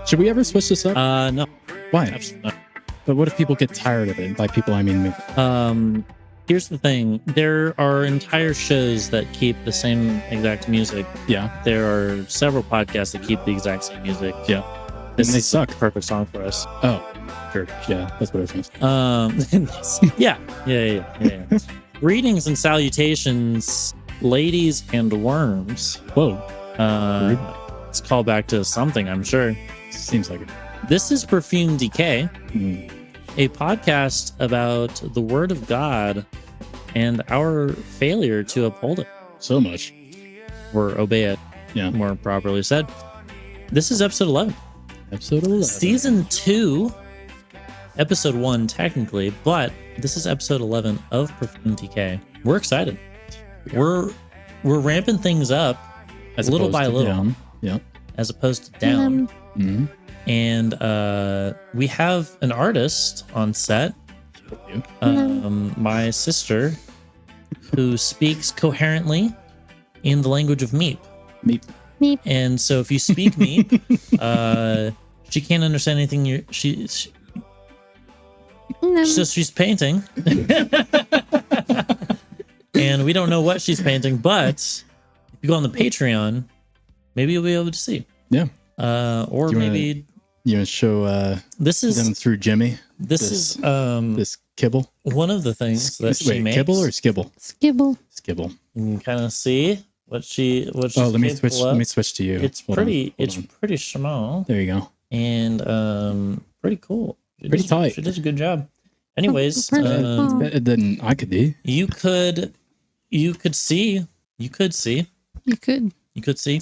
Should we ever switch this up? No. Why? Absolutely not. But what if people get tired of it? By people, I mean me. Here's the thing. There are entire shows that keep the same exact music. Yeah. There are several podcasts that keep the exact same music. Yeah. This And they is suck. the perfect song for us. Oh, sure. Yeah, that's what it was. Yeah. Greetings and salutations, ladies and worms. Whoa. Let's call back to something, I'm sure. Seems like it. This is Perfume Decay, Mm. a podcast about the Word of God and our failure to uphold it So much. or obey it, Yeah. more properly said. This is episode 11. Episode 11. Season 2, episode 1, technically, but this is episode 11 of Perfume Decay. We're excited. We're ramping things up As little opposed by to little, down. Yeah. as opposed to down. Mm-hmm. And we have an artist on set, my sister, who speaks coherently in the language of Meep. Meep. Meep. And so if you speak Meep, she can't understand anything she's painting. And we don't know what she's painting, but if you go on the Patreon, maybe you'll be able to see. Yeah. Or maybe You want to show this is them through Jimmy? this Kibble? one of the things that she Wait, makes. kibble or skibble? Skibble. Skibble. You can kind of see what she's Oh, let me switch. capable of. Let me switch to you. It's Hold pretty. on, It's hold on. pretty small There you go. and pretty cool. Pretty tight. She does a good job. Anyways, Pretty Better than I could be. you could see You could.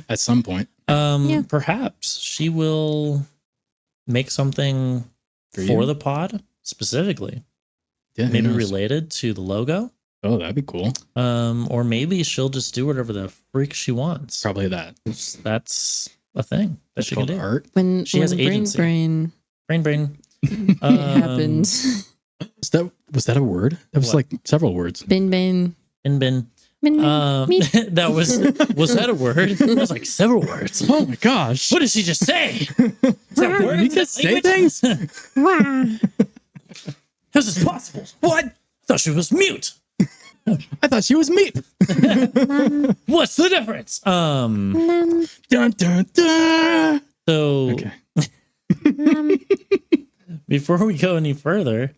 At some point. Yeah. Perhaps she will make something For for you? the pod specifically, Yeah, who maybe knows? related to the logo. Oh, that'd be cool. Or maybe she'll just do whatever the freak she wants. Probably that. That's a thing that That's she can called do. art. When She has brain agency. Brain. it happens. Was that a word? That was What? like several words. Bin. Bin. Bin. Meep. That was that a word? That was like several words. Oh my gosh! What did she just say? Is that Did words? you Is that just say language? things? Wah. How's this possible? What? I thought she was mute. I thought she was meat. What's the difference? Num, Dun dun dun. So Okay. num. before we go any further,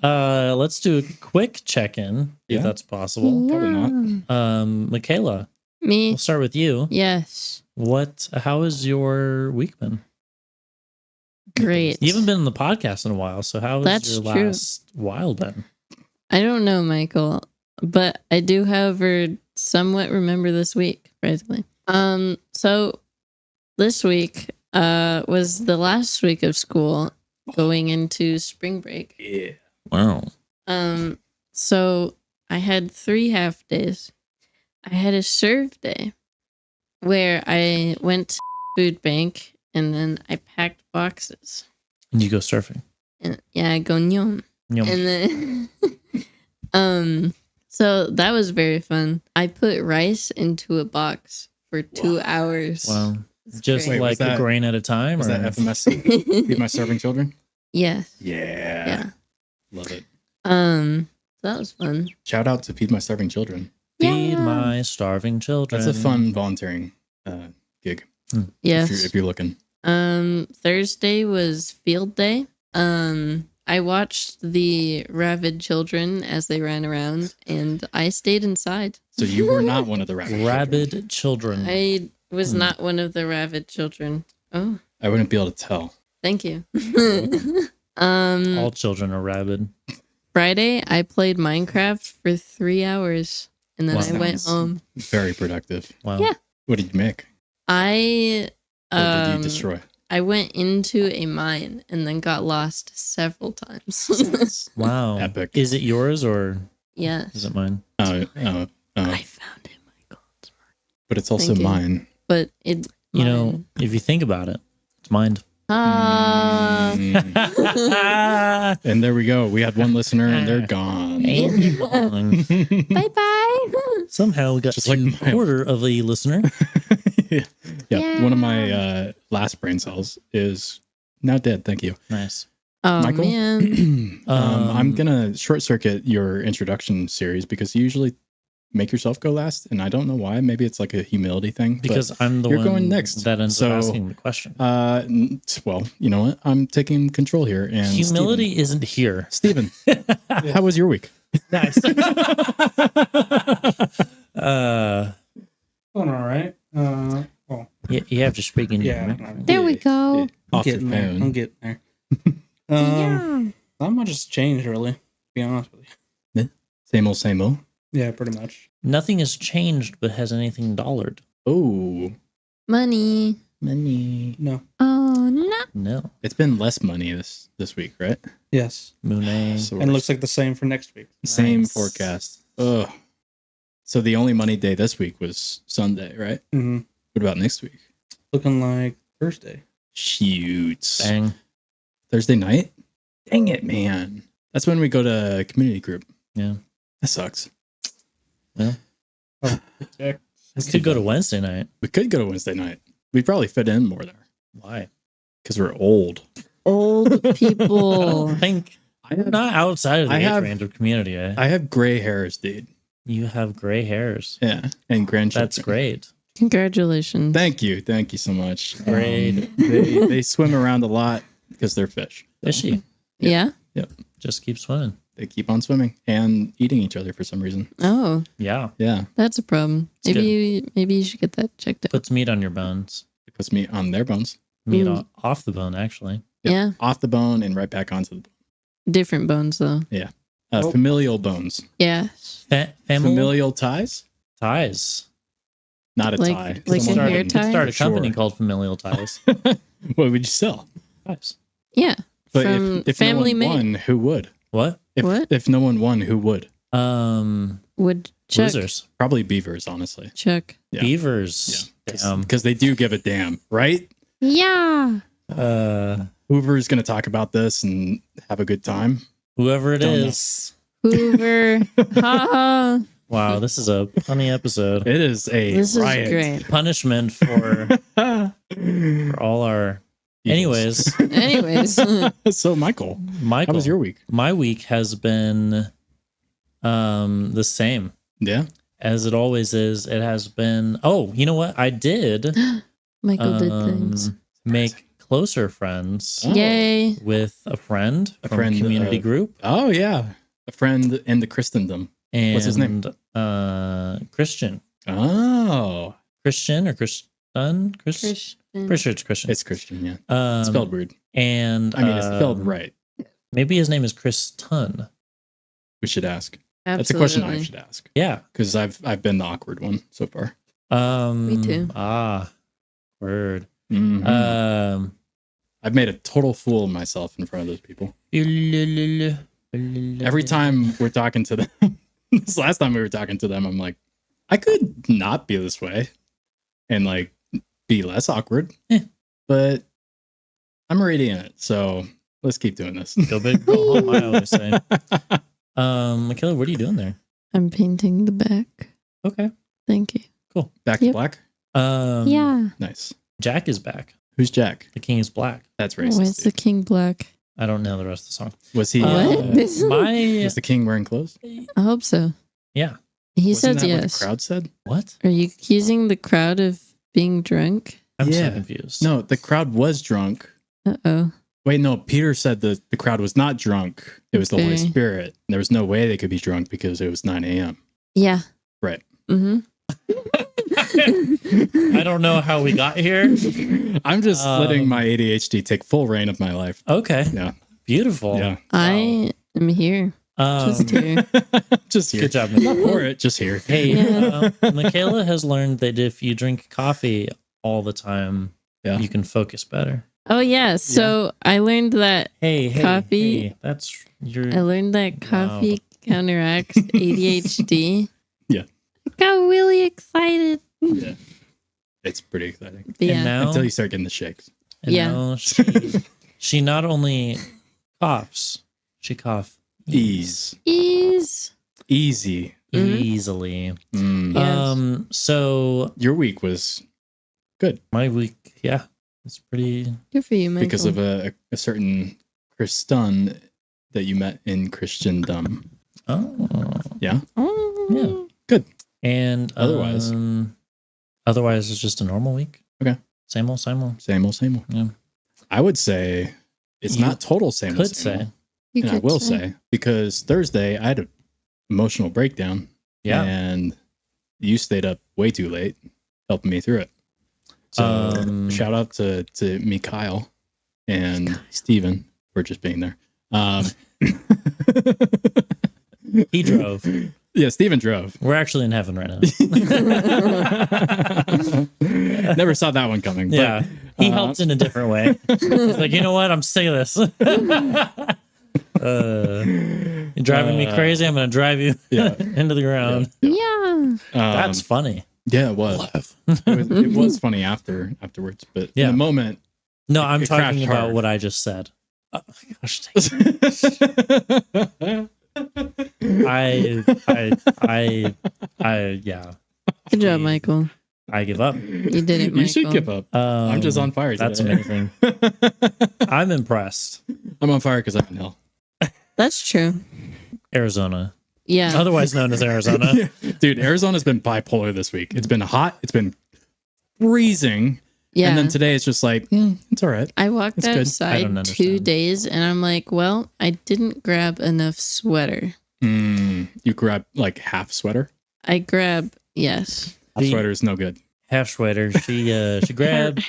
let's do a quick check-in, if Yeah. that's possible. Probably not. Michaela, Me. we'll start with you. Yes. How has your week been? Great. You haven't been on the podcast in a while, so how has That's your true. last while been? I don't know, Michael, but I do, however, somewhat remember this week, surprisingly. So this week was the last week of school going into spring break. Yeah. Wow. So I had 3 half days. I had a serve day where I went to food bank and then I packed boxes. And you go surfing. And yeah, I go nyom. Yum. And then so that was very fun. I put rice into a box for 2 hours. Wow. It's Just great. Wait, like was a that- grain at a time? Was or? that FMS? Feed My Serving Children? Yes. Yeah. Yeah. Love it. So that was fun. Shout out to Feed My Starving Children. Feed Yeah. my starving children. That's a fun volunteering gig. Yes. If you're looking. Thursday was field day. I watched the rabid children as they ran around, and I stayed inside. So you were not one of the Rabid children. I was not one of the rabid children. Oh, I wouldn't be able to tell. thank you. All children are rabid. Friday, I played Minecraft for 3 hours, and then Wow. I went Sounds home. Very productive. Wow. Yeah. What did you make? I What did you destroy? I went into a mine and then got lost several times. Wow. Epic. Is it yours or Yes. is it mine? I found it, Michael. But it's also Thank you. mine. But it, You know, if you think about it, it's mine. Mm. And there we go. We had one listener and they're gone. And you're gone. bye bye. Somehow we got Just like a my- quarter of a listener. Yeah. One of my last brain cells is now dead. Thank you. Nice. Oh Michael? man. I'm gonna short circuit your introduction series because you usually make yourself go last, and I don't know why. Maybe it's like a humility thing. Because but I'm the you're one going next. that ends So, up asking the question. Well, you know what? I'm taking control here. And Humility isn't here. Steven, how was your week? Nice. Going all right. Well, you have to speak in yeah, There we go. Yeah, off the getting there. phone. I'm getting there. Yeah. Not much has changed, really. To be honest with you. Same old, same old. Yeah, pretty much. Nothing has changed, but has anything dollared? Oh, Money. money. No. Oh no. No. It's been less money this week, right? Yes. Moonay. So And it looks like the same for next week. same Nice. forecast. Ugh. So the only money day this week was Sunday, right? Mm-hmm. What about next week? Looking like Thursday. Shoots. Bang. Thursday night? Dang it, man. That's when we go to community group. Yeah. That sucks. Check. We could go to Wednesday night. We could go to Wednesday night. We'd probably fit in more there Why? because we're old. Old I people. don't think I have, not outside of the I age have- range of community. Eh? I have gray hairs, dude. You have gray hairs. Yeah, and grandchildren. That's great. Congratulations. Thank you so much. Great. They swim around a lot because they're fish. Fishy. Yeah. Just keep swimming. They keep on swimming and eating each other for some reason. Oh, Yeah. Yeah, that's a problem. It's Maybe you should get that checked out. Puts meat on your bones. it puts meat on their bones, Meat Mm. off the bone, actually. Yep. Yeah. off the bone and right back onto the bone. Different bones though. Oh. Familial bones, Yeah. Family familial ties, ties. not a Like- tie. like a Someone hair wouldn't- tie? Start a company Sure. called Familial Ties. What would you sell? Ties. Yeah. But From if Family no one Mate. won, who would? What? What? If no one won, who would? Would Chuck. Losers. Probably beavers, honestly. Chuck. Yeah. Beavers. Damn. Because they do give a damn, right? Yeah. Hoover's going to talk about this and have a good time. Whoever it Don't know. is. Hoover. Ha. Wow, this is a punny episode. It is a This riot. is great. Punishment for all our. Anyways, Anyways. So, Michael, Michael, how was your week? my week has been the same Yeah. as it always is. It has been. Oh, you know what? I did Michael did things. make closer friends Oh. Yay. with a friend A from friend, community uh, group. Oh, yeah. A friend in the Christendom. And, what's his name? Christian. Oh. Christian or Christian? Christian. Pretty sure it's Christian. It's Christian, yeah. It's spelled weird. And I mean, it's spelled right. Maybe his name is Chris Tun. We should ask. Absolutely. That's a question I should ask. Yeah. Because I've been the awkward one so far. Me too. Word. Mhm. I've made a total fool of myself in front of those people. Every time we're talking to them, this last time we were talking to them, I'm like, I could not be this way and like be less awkward, but I'm already in it. So let's keep doing this. Go big, go home, I always say. Mickael, what are you doing there? I'm painting the back. Okay. Thank you. Cool. Back to Yep. black. Yeah. Nice. Jack is back. Who's Jack? The king is black. That's Why racist. is the king black? I don't know the rest of the song. Was he? What? My Was the king wearing clothes? I hope so. yeah. He Wasn't said that yes. What the crowd said. What? Are you accusing the crowd of being drunk? I'm Yeah. so confused. No, the crowd was drunk. Uh-oh. Wait, no. Peter said the crowd was not drunk. It was the Holy Okay. Spirit. There was no way they could be drunk because it was 9 a.m. Yeah. Right. Mm-hmm. I don't know how we got here. I'm just letting my ADHD take full reign of my life. Okay. Yeah. Beautiful. Yeah. I am here. Just here. Just here. Good job, Not Mickael. for it. Just here. Hey, Yeah. Michaela has learned that if you drink coffee all the time, Yeah. you can focus better. Oh yeah. So I learned that Hey, Coffee? hey, that's your. I learned that coffee counteracts ADHD. Yeah. I got really excited. Yeah. It's pretty exciting. But yeah. And now, Until you start getting the shakes. and Yeah. now she not only coughs, she coughs Ease. Ease. Easy. Mhm. easily. Mm. Yes. So Your week was Good. My week, yeah, it's pretty. Good for you, Michael. Because of a certain Christun that you met in Christendom. Oh, Yeah. Oh. yeah, Good. and Otherwise? otherwise it's just a normal week. Okay. Same old, same old. Same old, same old. Yeah. I would say it's You not total same old, Could same say, old. You And I could will say, because Thursday I had an emotional breakdown. yeah. And you stayed up way too late, helping me through it. So shout out to Mickael and Steven for just being there. He drove. Yeah, Steven drove. We're actually in heaven right now. Never saw that one coming. Yeah, he helped in a different way. He's like, you know what? I'm sick of this. You're driving me crazy. I'm going to drive you into the ground. Yeah. That's funny. Yeah, it was. It was funny afterwards, but in the moment. No, I'm it talking crashed about hard. what I just said. Oh my gosh, yeah. Good job, Michael. I give up. You did it, Michael. You should give up. I'm just on fire today. That's amazing. I'm impressed. I'm on fire because I'm in hell. That's true. Arizona. Yeah. Otherwise known as Arizona. Dude, Arizona's been bipolar this week. It's been hot. It's been freezing. Yeah. And then today it's just like, it's all right. I walked It's good. outside 2 understand. days and I'm like, well, I didn't grab enough sweater. You grab like half sweater. I grab, yes. Half The- sweater is no good. Half sweater. She grabbed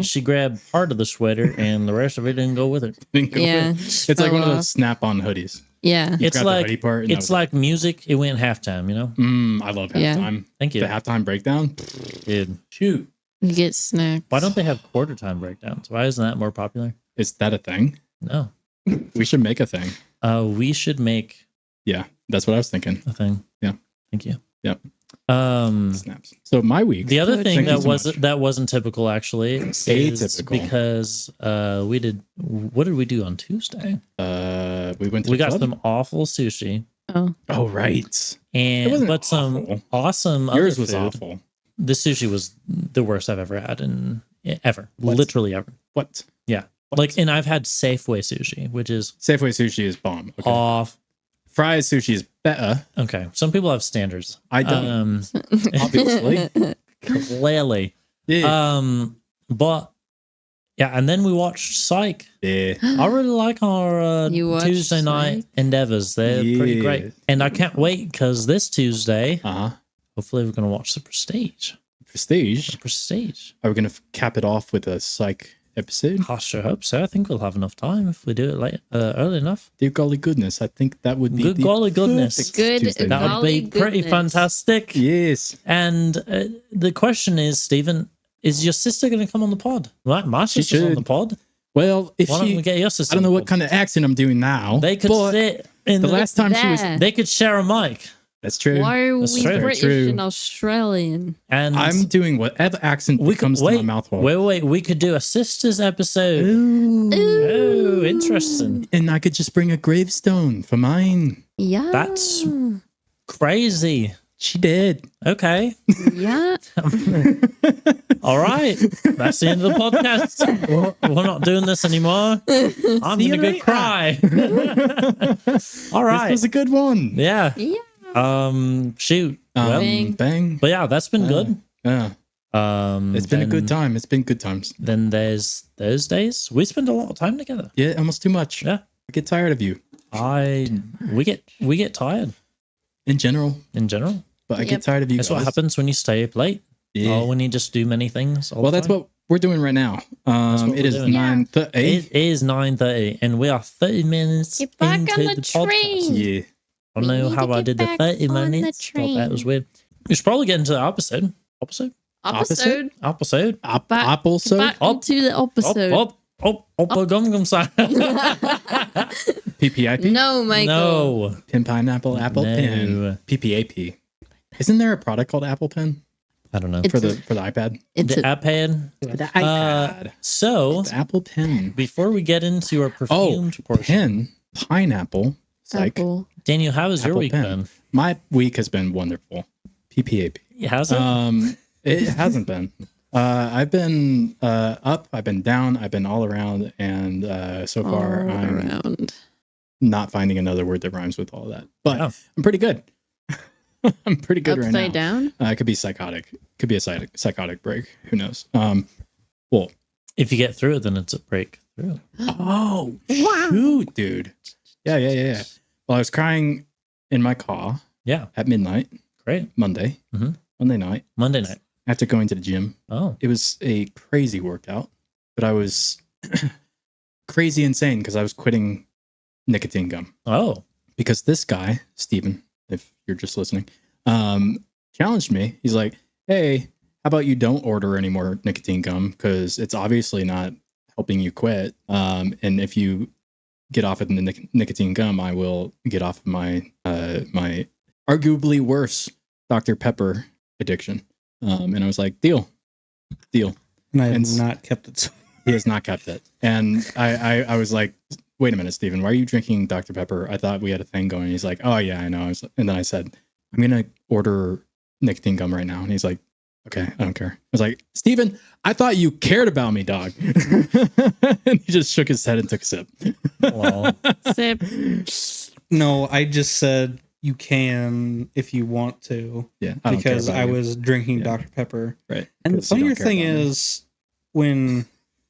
she grabbed part of the sweater and the rest of it didn't go with it. Yeah. It's like one of those snap-on hoodies. Yeah. You It's grab like the hoodie part and that it's was like music. It went halftime, you know? I love Yeah. halftime. Thank you. The halftime breakdown. Dude. Shoot. You get snacks. Why don't they have quarter time breakdowns? Why isn't that more popular? Is that a thing? No. We should make a thing. We should make Yeah, that's what I was thinking. a thing. Yeah. Thank you. Yep. The So my week. other thing Thank you that so much. wasn't typical actually is Atypical. because what did we do on Tuesday? We went to We the got club? some awful sushi Oh right. It and wasn't but some awful. awesome Yours other was food. awful. The sushi was the worst I've ever had in ever. What? Literally ever. What? Yeah. What? Like, and I've had Safeway sushi, which is Safeway sushi is bomb. Okay. off. Fries sushi is better. Okay. Some people have standards. I don't. Obviously. Clearly. Yeah. But yeah, and then we watched Psych. Yeah. I really like our You watched Tuesday night Psych? endeavors. They're pretty Yeah. great. And I can't wait because this Tuesday, Uh-huh. hopefully we're going to watch The Prestige. Prestige. The Prestige. Are we going to cap it off with a psych episode? I sure hope so. I think we'll have enough time if we do it late, early enough. Dear golly goodness, I think that would be Good the golly goodness. perfect Good Tuesday That night. would be Golly pretty goodness. fantastic. Yes. And the question is, Stephen, is your sister going to come on the pod? Right, my She sister's on should. the pod. Well, if Why don't she, we get your sister? I don't know on the what pod? kind of accent I'm doing now. They could but sit in the last time she was. There. They could share a mic. That's true. Why are That's we true. British True. and Australian? And I'm doing whatever accent we could comes to my mouth hole. Wait. We could do a sisters episode. Ooh. Oh, interesting. And I could just bring a gravestone for mine. Yeah. That's- Crazy. She did. Okay. yeah. All right. That's the end of the podcast. We're not doing this anymore. I'm See you going to go later. cry. All right. This was a good one. Yeah. Yeah. Shoot. Well, Bang. Bang. but yeah, that's been good. Yeah. It's been a good time. It's been good times. Then there's Thursdays. We spend a lot of time together. Yeah, almost too much. Yeah. I get tired of you We get tired in general, in general. but I Yep. get tired of you That's guys. what happens when you stay up late. Yeah. Or when you just do many things. All Well, the that's time. what we're doing right now. what It we're is doing. 9:30. It is 9:30, and we are 30 minutes Get back into on the podcast. train. Yeah. I don't We know need how to I get did the back 30 on the minutes. Thought that was train. weird. We should probably get into the episode. Episode? Episode. Episode. Apple soda. Back into the episode. Gum side. PPIP. No, Michael. No. Pin pineapple apple No. pen. PPAP. Isn't there a product called Apple Pen I don't know. It's for the iPad? It's The a, iPad. The iPad. So, It's Apple Pen. before we get into our Oh, perfumed portion, pen. Pineapple. Psych. apple. Daniel, how has your Apple week pen. been? My week has been wonderful. PPAP. Has it? It hasn't been. I've been up, I've been down, I've been all around, and so far I'm not finding another word that rhymes with all that. But I'm pretty good. I'm pretty good right now. Upside down? It could be psychotic. Could be a psychotic break. Who knows? Well, if you get through it, then it's a breakthrough. Oh, shoot, dude. Yeah. Well, I was crying in my car. Yeah. At midnight. Great. Monday. Mm-hmm. Monday night. After going to the gym. Oh. It was a crazy workout, but I was crazy insane because I was quitting nicotine gum. Oh. Because this guy, Steven, if you're just listening, challenged me. He's like, hey, how about you don't order any more nicotine gum? Because it's obviously not helping you quit. And if you get off of the nicotine gum, I will get off of my my arguably worse Dr. Pepper addiction. And I was like, deal. And I have not kept it. He has not kept it. And I was like, wait a minute, Steven, why are you drinking Dr. Pepper? I thought we had a thing going. He's like, oh yeah, I know. And then I said, I'm going to order nicotine gum right now. And he's like, okay, I don't care. I was like, Steven, I thought you cared about me, dog. And he just shook his head and took a sip. Sip. No, I just said you can if you want to. Yeah. Because I was drinking Dr. Pepper. Right. And the funnier thing is, when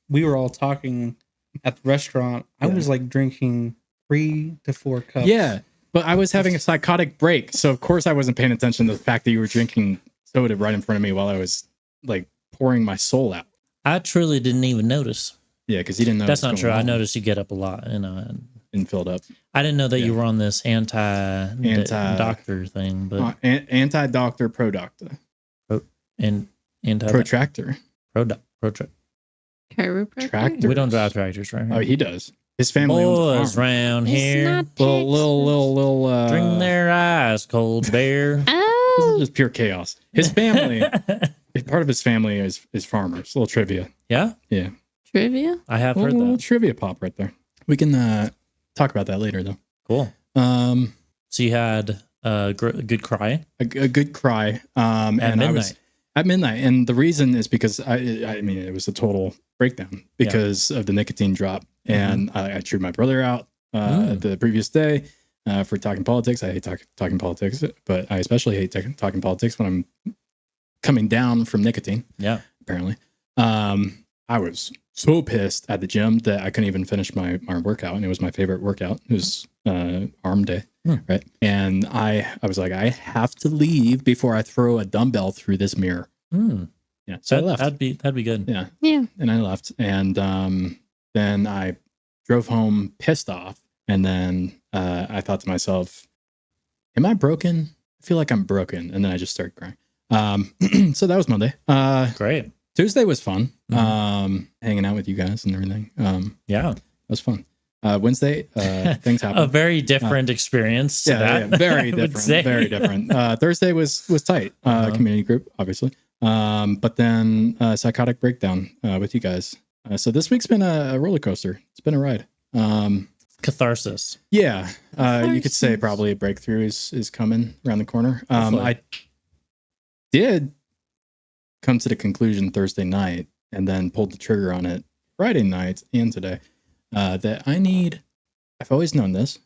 we were all talking at the restaurant, I was like drinking 3 to 4 cups. Yeah. But I was having a psychotic break. So of course I wasn't paying attention to the fact that you were drinking soda right in front of me while I was like pouring my soul out. I truly didn't even notice. Yeah, because you didn't know. That's not true. I noticed you get up a lot, and filled up. I didn't know that you were on this anti-doctor thing, but anti-doctor, pro-doctor, protractor, Chiropractor. We don't drive tractors, right? Oh, he does. His family boys round here, little drink their ice cold beer. This is just pure chaos. His family, part of his family is farmers. A little trivia. Yeah. Trivia. I have heard that. Little trivia pop right there. We can talk about that later, though. Cool. So you had a good cry. A good cry. And midnight. I was at midnight, and the reason is because I mean it was a total breakdown because of the nicotine drop, and I chewed my brother out the previous day for talking politics. I hate talking politics, but I especially hate talking politics when I'm coming down from nicotine. Yeah, apparently. I was so pissed at the gym that I couldn't even finish my workout, and it was my favorite workout. It was arm day, right? And I was like, I have to leave before I throw a dumbbell through this mirror. Yeah, so I left. That'd be good. Yeah, and I left, and then I drove home pissed off, and then I thought to myself, "Am I broken? I feel like I'm broken," and then I just started crying. So that was Monday. Great. Tuesday was fun. Hanging out with you guys and everything. Yeah, it was fun. Wednesday, things happened. A very different experience. Yeah, very different. Very different. Thursday was tight. Community group, obviously. But then psychotic breakdown with you guys. So this week's been a roller coaster. It's been a ride. Catharsis. Yeah, you could say probably a breakthrough is coming around the corner. I did come to the conclusion Thursday night, and then pulled the trigger on it Friday night and today, that I've always known this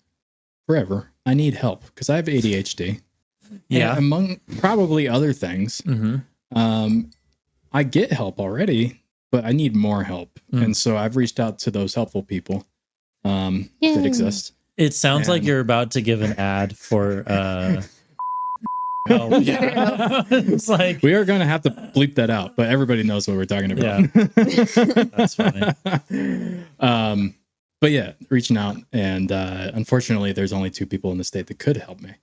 forever. I need help because I have ADHD. Yeah. And among probably other things. I get help already, but I need more help. And so I've reached out to those helpful people that exist. It sounds like you're about to give an ad for oh, yeah. It's like we are going to have to bleep that out, but everybody knows what we're talking about. Yeah. That's funny. But yeah, reaching out, and unfortunately, there's only 2 people in the state that could help me.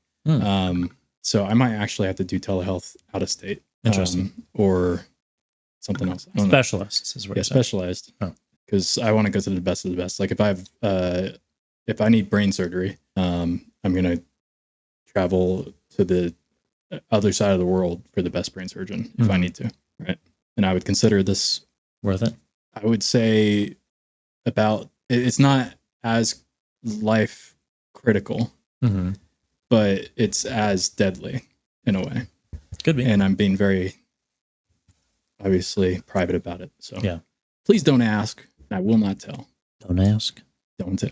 So I might actually have to do telehealth out of state. Interesting. Or something else. Specialists is what you're saying. Specialized. Because I want to go to the best of the best. Like if I need brain surgery, I'm gonna travel to the other side of the world for the best brain surgeon if I need to, right? And I would consider this worth it. I would say it's not as life critical, but it's as deadly in a way. Could be. And I'm being very obviously private about it. So Yeah. please don't ask. I will not tell. Don't ask. Don't tell.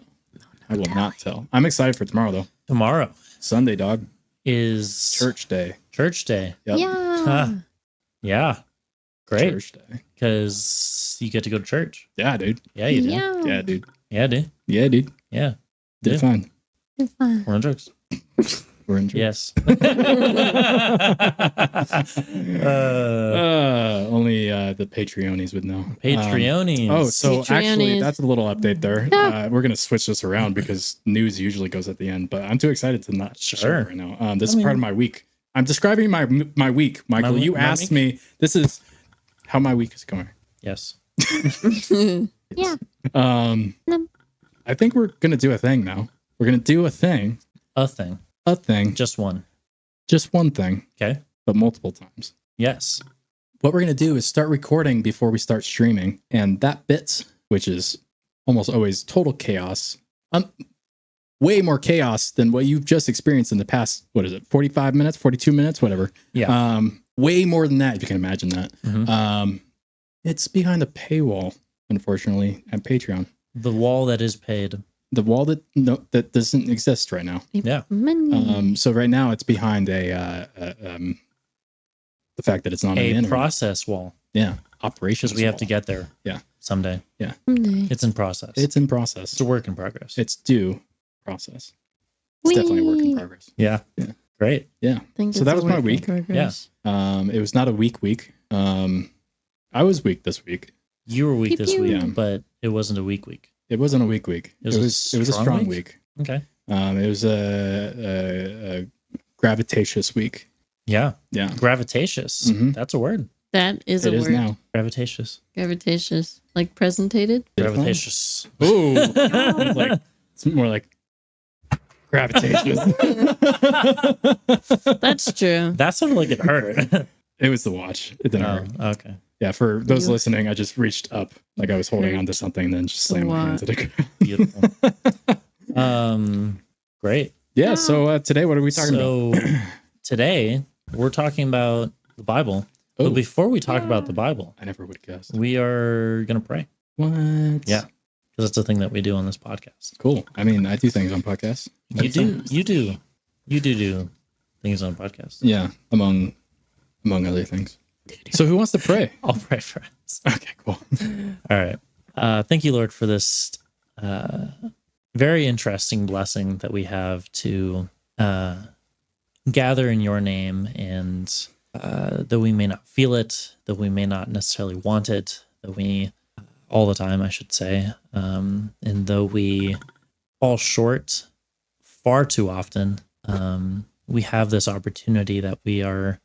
I will not tell. I'm excited for tomorrow though. Tomorrow Sunday, dog. is Church day. Church day. Yep. Yeah. Yeah. Great. Church day. Because you get to go to church. Yeah, dude. Yeah, you do. Yeah. Yeah, dude. Yeah, dude. Yeah, dude. Yeah. Did Yeah. fine. It's fun. We're on drugs. We're in church. Yes. Only the Patreonies would know. Patreonies. Oh, so actually, Patreonies. that's a little update there. Yeah. We're gonna switch this around because news usually goes at the end, but I'm too excited to not share Sure. it right now. This I is mean- part of my week. I'm describing my week, Michael. You my asked week? me. This is how my week is going. Yes. Yeah. I think we're gonna do a thing now. We're gonna do a thing, A thing. Just one. just one thing, Okay. but multiple times. Yes. What we're going to do is start recording before we start streaming. And that bit, which is almost always total chaos, way more chaos than what you've just experienced in the past, 45 minutes, 42 minutes, whatever. Yeah. Way more than that, if you can imagine that. Mhm. It's behind a paywall, unfortunately, at Patreon. The wall that is paid. The wall that doesn't exist right now. Yeah. Money. So right now it's behind the fact that it's not on the A internet. process wall. Yeah, operations. Because we have wall. to get there. Yeah. Someday. Someday. It's in process. It's in process. It's a work in progress. It's due process. It's definitely a work in Whee! progress. Yeah. Yeah. Great. Think So it's that a was my work in week. progress. It was not a week. I was weak this week. You were weak Pew this pew. week, Yeah. but it wasn't a week. It wasn't a week. It was was a a strong strong week? week. Okay. It was a gravitatious week. Yeah. Yeah. Gravitatious. Mhm. That's a word. That is It a is word. now. Gravitatious. Gravitatious. Like presentated? Gravitatious. Ooh. It's like it's more like gravitatious. That's true. That sounded like it hurt. It was the watch. It didn't hurt. Oh, okay. Yeah, for those You- listening, I just reached up like I was holding onto something, and then just slammed my hand to the ground. Beautiful. Great. Yeah. So today, what are we talking about? So today we're talking about the Bible. Oh, But before we talk about the Bible, I never would have guessed. we are gonna pray. What? Yeah. Because that's the thing that we do on this podcast. Cool. I mean, I do things on podcasts. You do things on podcasts. Yeah, among other things. So who wants to pray? I'll pray for us. Okay, cool. All right. Thank you, Lord, for this very interesting blessing that we have to gather in your name, and though we may not feel it, though we may not necessarily want it, though we, all the time, I should say, and though we fall short far too often, we have this opportunity that we are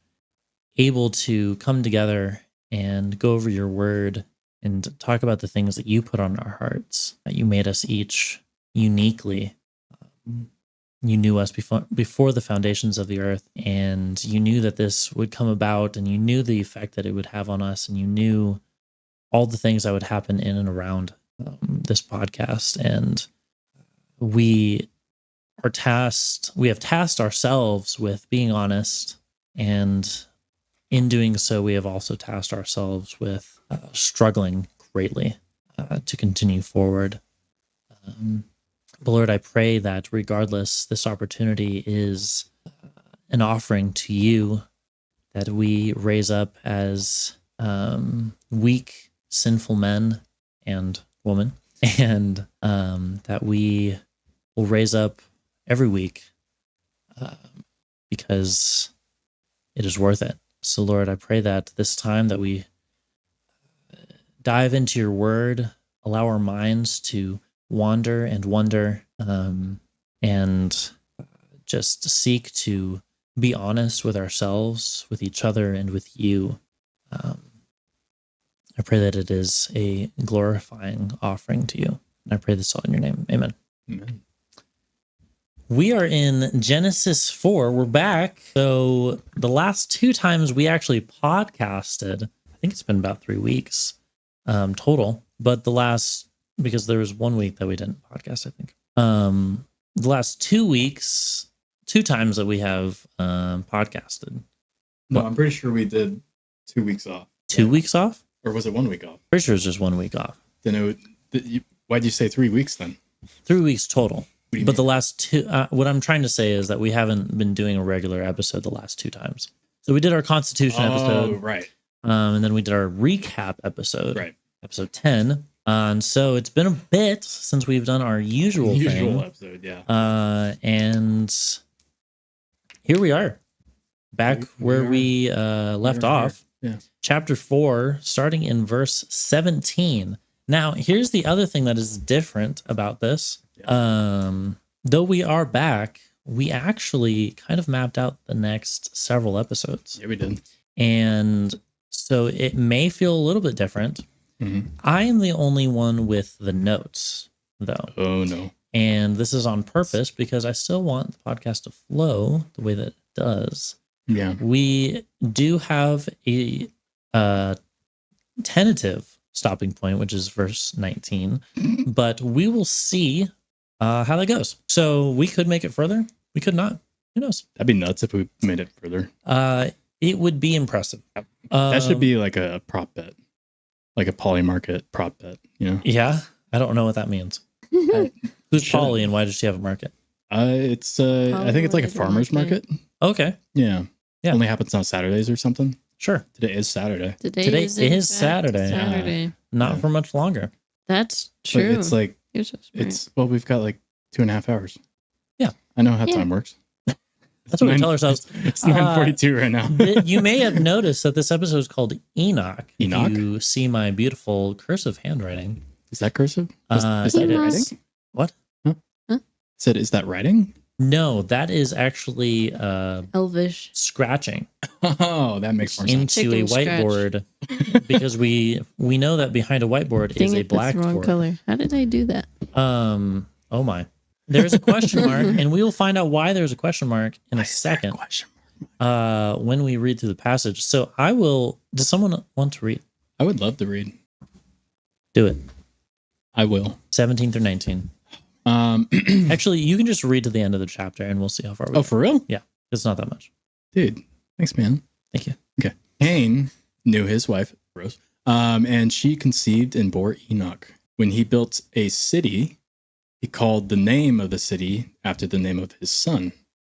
able to come together and go over your word and talk about the things that you put on our hearts, that you made us each uniquely. You knew us before the foundations of the earth, and you knew that this would come about, and you knew the effect that it would have on us, and you knew all the things that would happen in and around this podcast. And we have tasked ourselves with being honest, and in doing so, we have also tasked ourselves with struggling greatly to continue forward. But Lord, I pray that regardless, this opportunity is an offering to you, that we raise up as weak, sinful men and women, and that we will raise up every week because it is worth it. So Lord, I pray that this time that we dive into your word, allow our minds to wander and wonder, and just seek to be honest with ourselves, with each other, and with you. I pray that it is a glorifying offering to you. And I pray this all in your name. Amen. Amen. We are in Genesis 4. We're back. So the last two times we actually podcasted, I think it's been about 3 weeks total. But because there was 1 week that we didn't podcast, I think. The last 2 weeks, 2 times that we have podcasted. No, I'm pretty sure we did 2 weeks off. 2 weeks off? Or was it 1 week off? Pretty sure it was just 1 week off. Then why'd you say 3 weeks then? 3 weeks total. What do you But mean? the last two, what I'm trying to say is that we haven't been doing a regular episode the last 2 times. So we did our Constitution Oh, episode, right. and then we did our recap episode, Right. episode 10. And so it's been a bit since we've done our usual thing. episode, yeah. And here we are, back where we left off. Yeah. Chapter 4, starting in verse 17. Now, here's the other thing that is different about this. Though we are back, we actually kind of mapped out the next several episodes. Yeah, we did. And so it may feel a little bit different. Mm-hmm. I am the only one with the notes, though. Oh, no. And this is on purpose because I still want the podcast to flow the way that it does. Yeah. We do have a tentative stopping point, which is verse 19, but we will see how that goes. So we could make it further. We could not. Who knows? That'd be nuts if we made it further. It would be impressive. That should be like a prop bet, like a poly market prop bet, you know? Yeah. I don't know what that means. Who's Polly and why does she have a market? It's I think it's like a farmer's market. Okay. Yeah. Yeah. Only happens on Saturdays or something. Sure. Today is Saturday. Today is in is fact Saturday. Saturday. Not Yeah. for much longer. That's But true. it's like You're so smart. well, we've got like 2.5 hours. Yeah. I know how Yeah. time works. That's what we tell ourselves. It's 9:42 right now. You may have noticed that this episode is called Enoch. Enoch? If you see my beautiful cursive handwriting. Is that cursive? Is that It is. writing? What? Huh? Said, is that writing? No, that is actually Elvish. scratching Oh, that makes more sense. into a Chicken scratch. whiteboard because we know that behind a whiteboard Dang is a it, that's the wrong blackboard. color. How did I do that? Oh my. There's a question mark, and we will find out why there's a question mark in a second. Question. When we read through the passage. So I will. Does someone want to read? I would love to read. Do it. I will. 17 through 19. Actually, you can just read to the end of the chapter, and we'll see how far we Oh, go. for real? It's not that much. Dude, thanks, man. Thank you. Okay. Cain knew his wife, Rose, and she conceived and bore Enoch. When he built a city, he called the name of the city after the name of his son,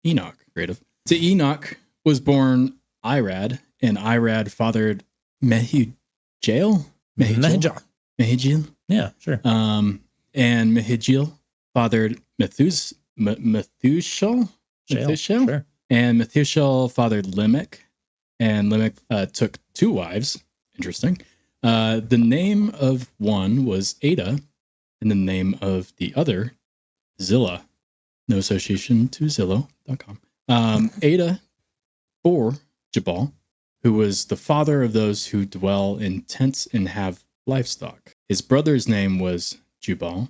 Enoch. Creative. To Enoch was born Irad, and Irad fathered Mehujael? Mehujael? Yeah, sure. And Mehujael fathered Methuselah? Sure. And Methuselah fathered Lamech, and Lamech took 2 wives. Interesting. The name of one was Ada, and the name of the other, Zillah. No association to Zillow.com. Ada bore Jabal, who was the father of those who dwell in tents and have livestock. His brother's name was Jubal.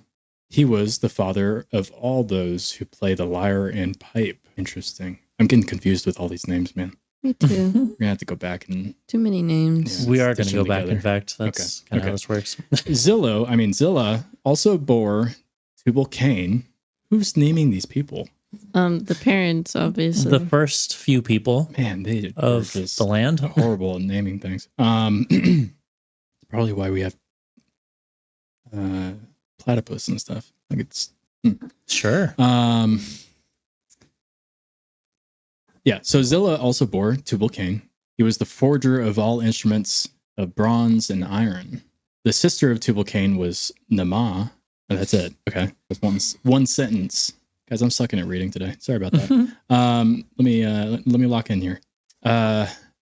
He was the father of all those who play the lyre and pipe. Interesting. I'm getting confused with all these names, man. Me too. We're going to have to go back and... Too many names. Yeah. We are going Stitch to go them back. together. In fact, that's kind of how this works. Zillah also bore Tubal Cain. Who's naming these people? The parents, obviously. The first few people Man, they are of just the land. horrible at naming things. It's probably why we have platypus and stuff. Like it's Sure. yeah. So Zillah also bore Tubal Cain. He was the forger of all instruments of bronze and iron. The sister of Tubal Cain was Naamah. Oh, that's it. Okay, that's one sentence. Guys, I'm sucking at reading today. Sorry about that. Let me lock in here.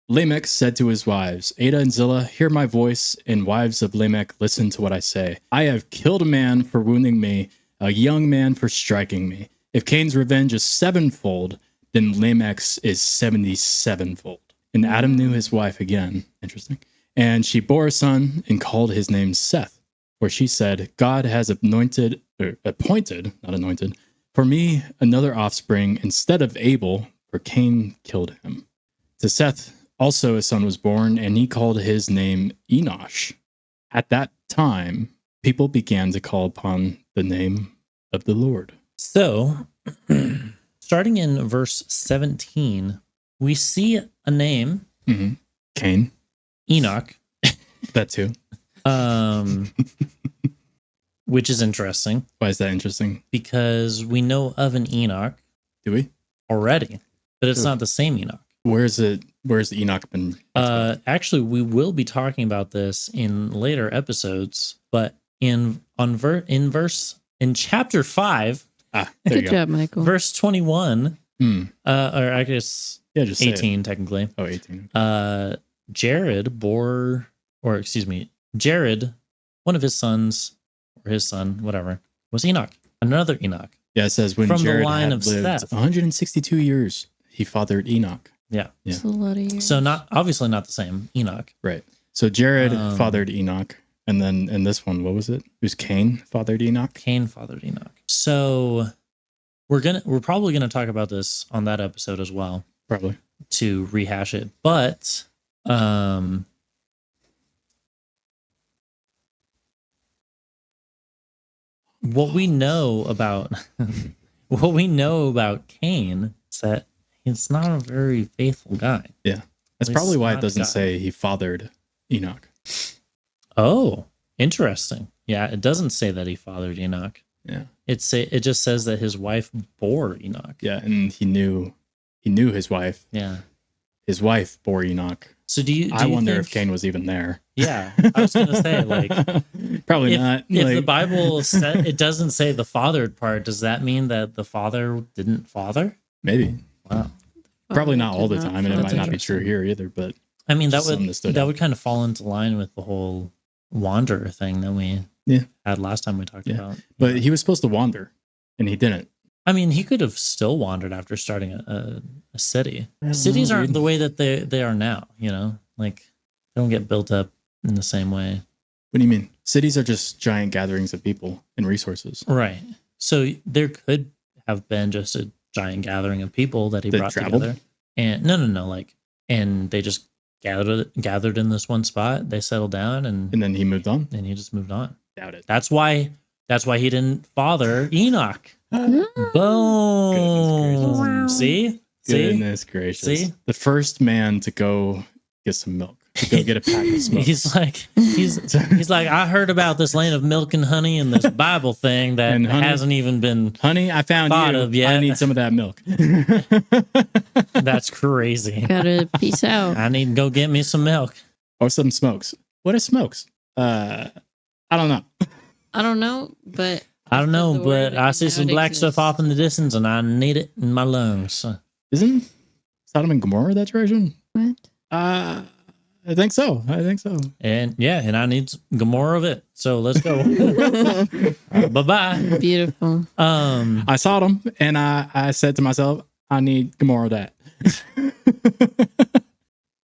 Lamech said to his wives, Ada and Zillah, hear my voice, and wives of Lamech, listen to what I say. I have killed a man for wounding me, a young man for striking me. If Cain's revenge is 7-fold, then Lamech's is 77-fold. And Adam knew his wife again. Interesting. And she bore a son and called his name Seth, for she said, God has appointed, not anointed, for me another offspring instead of Abel, for Cain killed him. To Seth also a son was born, and he called his name Enosh. At that time, people began to call upon the name of the Lord. So, starting in verse 17, we see a name, Cain. Enoch, That too. Which is interesting. Why is that interesting? Because we know of an Enoch. Do we? Already. But it's not the same Enoch. Where's Enoch been? Actually, we will be talking about this in later episodes, but in chapter 5, Good job, Michael. verse 21, or I guess just 18 technically. Oh, 18. Jared, one of his sons, or his son, whatever, was Enoch, another Enoch. Yeah, it says when from Jared the line had of lived Seth. 162 years, he fathered Enoch. Yeah. That's a lot of years. So obviously not the same Enoch. Right. So Jared fathered Enoch, and then in this one, what was it? It was Cain fathered Enoch. Cain fathered Enoch. So we're probably gonna talk about this on that episode as well. Probably to rehash it, but what we know about Cain is that he's not a very faithful guy. Yeah, that's probably why it doesn't say he fathered Enoch. Oh, interesting. Yeah, it doesn't say that he fathered Enoch. Yeah, it just says that his wife bore Enoch. Yeah, and he knew his wife. Yeah, his wife bore Enoch. So I wonder if Cain was even there. Yeah, I was gonna say probably not. If the Bible said it doesn't say the fathered part, does that mean that the father didn't father? Maybe. Wow. Probably not all the time, and it might not be true here either. But I mean, that would kind of fall into line with the whole wanderer thing that we had last time we talked about. But he was supposed to wander, and he didn't. I mean, he could have still wandered after starting a city. Cities aren't the way that they are now, like they don't get built up in the same way. What do you mean? Cities are just giant gatherings of people and resources. Right. So there could have been just a giant gathering of people that he brought together. And no, and they just gathered in this one spot. They settled down and then he moved on. And he just moved on. Doubt it. That's why he didn't father Enoch. Boom. See? Goodness gracious. See? The first man to go get some milk. To go get a pack of smokes. He's like, I heard about this land of milk and honey and this Bible thing that hasn't even been I found thought of yet. I need some of that milk. That's crazy. Gotta peace out. I need to go get me some milk. Or some smokes. What are smokes? I don't know. I don't know, but I see some black stuff off in the distance and I need it in my lungs. Isn't Sodom and Gomorrah that direction? What? I think so. And and I need Gomorrah of it. So let's go. Bye-bye. Beautiful. I saw them and I said to myself, I need Gomorrah of that.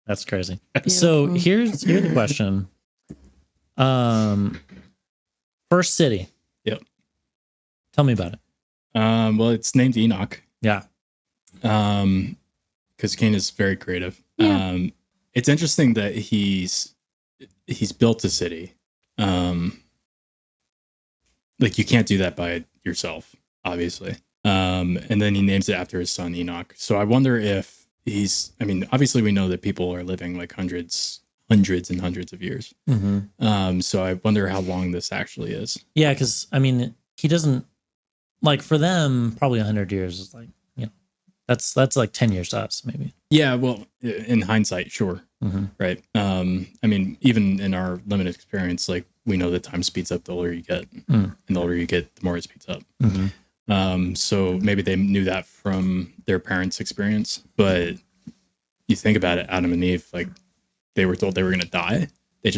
That's crazy. Beautiful. So here's the question. First city. Yep. Tell me about it. Well, it's named Enoch. Yeah. Because Cain is very creative. Yeah. It's interesting that he's built a city. Like you can't do that by yourself, obviously. And then he names it after his son Enoch. So I wonder if obviously we know that people are living like hundreds and hundreds of years. Mm-hmm. So I wonder how long this actually is. Yeah, because he doesn't for them probably 100 years is that's like 10 years to us maybe. Yeah, well, in hindsight, sure. Mm-hmm. Right. Even in our limited experience, we know that time speeds up the older you get, and the older you get, the more it speeds up. Mm-hmm. So maybe they knew that from their parents' experience, but you think about it, Adam and Eve, they were told they were going to die. They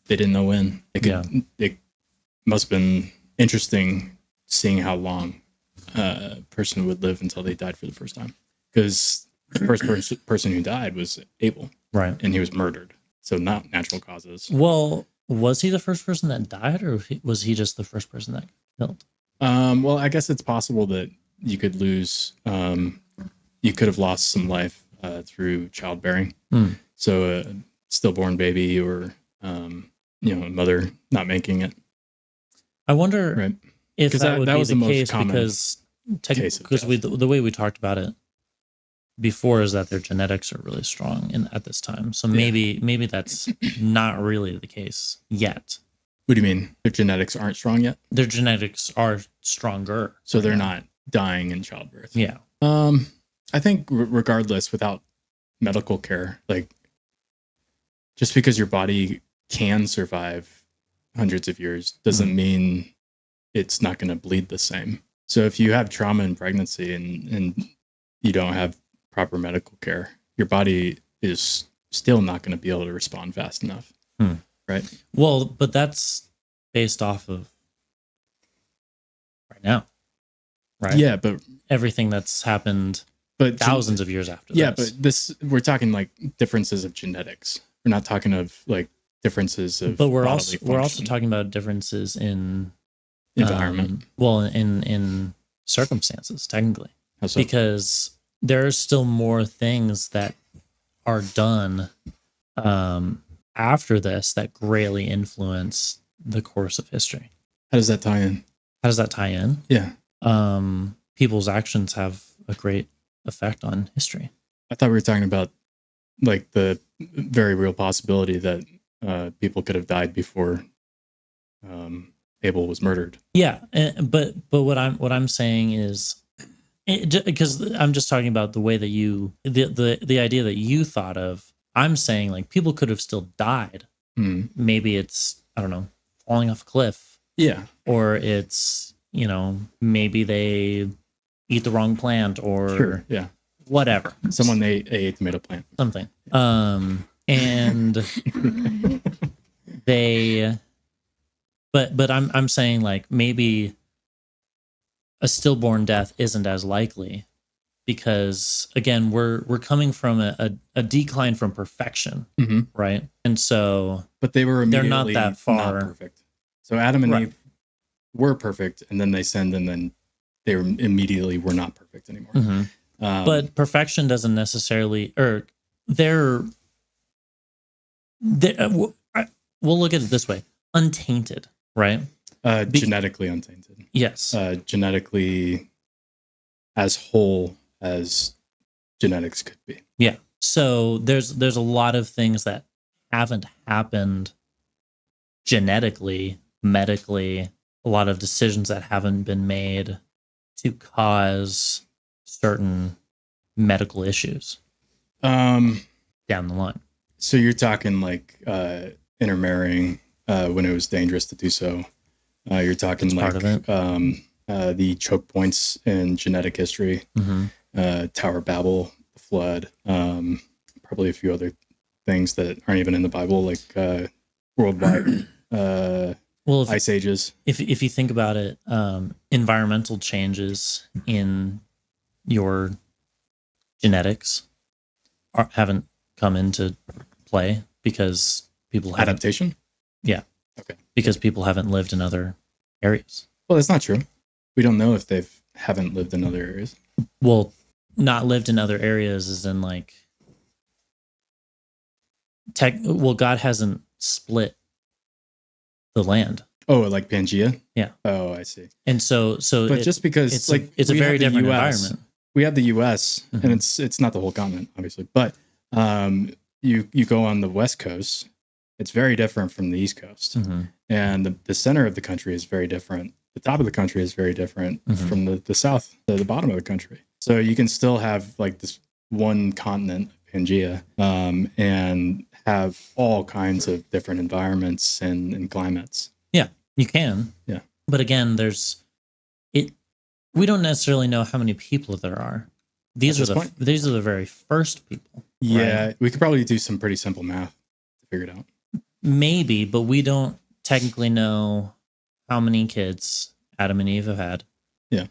didn't know when. It must have been interesting seeing how long a person would live until they died for the first time. Because the first person who died was Abel. Right. And he was murdered. So not natural causes. Well, was he the first person that died, or was he just the first person that killed? Well, I guess it's possible that you could lose, you could have lost some life through childbearing. So a stillborn baby or, a mother not making it. I wonder if that would be was the most case common because the way we talked about it before is that their genetics are really strong at this time. So maybe that's not really the case yet. What do you mean? Their genetics aren't strong yet? Their genetics are stronger. So they're not dying in childbirth. Yeah. I think regardless, without medical care, like just because your body can survive hundreds of years doesn't mean it's not going to bleed the same. So if you have trauma in pregnancy and you don't have proper medical care, your body is still not going to be able to respond fast enough. Right. Well, but that's based off of right now. Right. Yeah, but everything that's happened thousands of years after. Yeah, but we're talking like differences of genetics. We're not talking of like differences of. But we're also talking about differences in environment. In circumstances, technically, How so? Because there are still more things that are done after this that greatly influence the course of history. How does that tie in? How does that tie in? Yeah. People's actions have a great effect on history. I thought we were talking about like the very real possibility that people could have died before Abel was murdered. Yeah, but what I'm saying is, because I'm just talking about the way that the idea that you thought of. I'm saying like people could have still died. Maybe it's, I don't know, falling off a cliff. Yeah. Or it's, maybe they eat the wrong plant or whatever. Someone ate a tomato plant. Something. And they, but I'm saying like maybe a stillborn death isn't as likely because again, we're coming from a decline from perfection, right? And so, but they're not that far not perfect. So Adam and Eve were perfect, and then they sinned, and then they immediately were not perfect anymore. But perfection doesn't necessarily, or we'll look at it this way: untainted, right? Genetically untainted. Yes. Genetically as whole as genetics could be. Yeah. So there's a lot of things that haven't happened genetically, medically, a lot of decisions that haven't been made to cause certain medical issues down the line. So you're talking like intermarrying when it was dangerous to do so. You're talking That's like part of it. The choke points in genetic history, Tower of Babel, the flood, probably a few other things that aren't even in the Bible, like worldwide ice ages. If you think about it, environmental changes in your genetics haven't come into play because people adaptation. Yeah. Okay. Because people haven't lived in other areas. Well, that's not true. We don't know if they haven't lived in other areas. Well, not lived in other areas is in like God hasn't split the land. Oh, like Pangea? Yeah. Oh, I see. And so but just because it's a very different environment. We have the US and it's not the whole continent, obviously, but you go on the West Coast, it's very different from the East Coast. And the center of the country is very different. The top of the country is very different from the south, the bottom of the country. So you can still have like this one continent, Pangea, and have all kinds of different environments and climates. Yeah, you can. Yeah. But again, we don't necessarily know how many people there are. These are the very first people. Yeah, right? We could probably do some pretty simple math to figure it out. Maybe, but we don't technically know how many kids Adam and Eve have had. Yeah.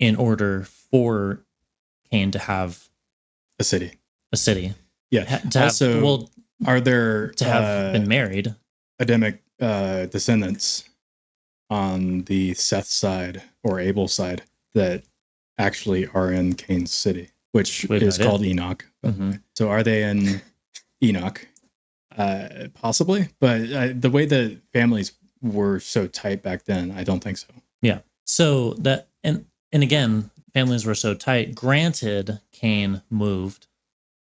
In order for Cain to have a city. Yeah. Are there to have been married Adamic descendants on the Seth side or Abel side that actually are in Cain's city, which is called Enoch. So are they in Enoch? Possibly, but the way the families were so tight back then, I don't think so. Yeah. So that and again, families were so tight. Granted, Cain moved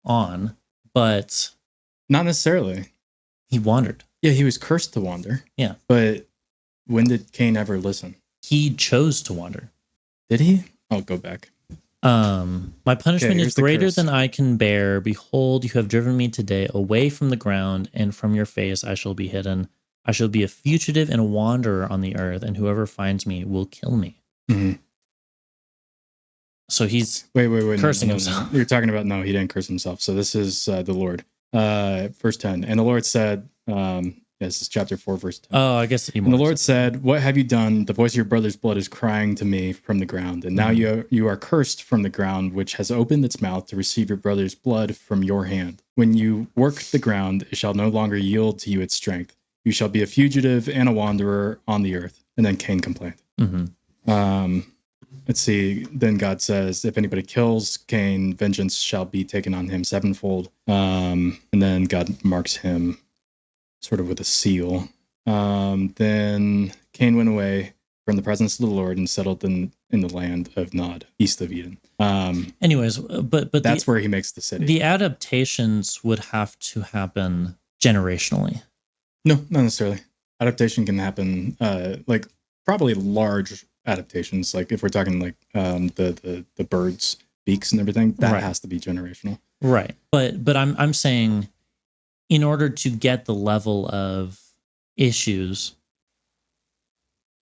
on, but Not necessarily. he wandered. Yeah, he was cursed to wander. Yeah. But when did Cain ever listen? He chose to wander. Did he? I'll go back. My punishment here's is the greater curse. than I can bear. Behold, you have driven me today away from the ground, and from your face I shall be hidden. I shall be a fugitive and a wanderer on the earth, and whoever finds me will kill me. Mm-hmm. So he's wait, cursing no. himself. You're talking about, no, he didn't curse himself. So this is the Lord. Verse 10. And the Lord said, this is chapter 4, verse 10. Oh, I guess. And the Lord said, what have you done? The voice of your brother's blood is crying to me from the ground. And now you are cursed from the ground, which has opened its mouth to receive your brother's blood from your hand. When you work the ground, it shall no longer yield to you its strength. You shall be a fugitive and a wanderer on the earth. And then Cain complained. Let's see. Then God says, if anybody kills Cain, vengeance shall be taken on him sevenfold. And then God marks him sort of with a seal. Then Cain went away from the presence of the Lord and settled in the land of Nod, east of Eden. Anyways, but that's where he makes the city. The adaptations would have to happen generationally. No, not necessarily. Adaptation can happen, like probably large adaptations. Like if we're talking like the birds' beaks and everything, that has to be generational. Right. But I'm saying, in order to get the level of issues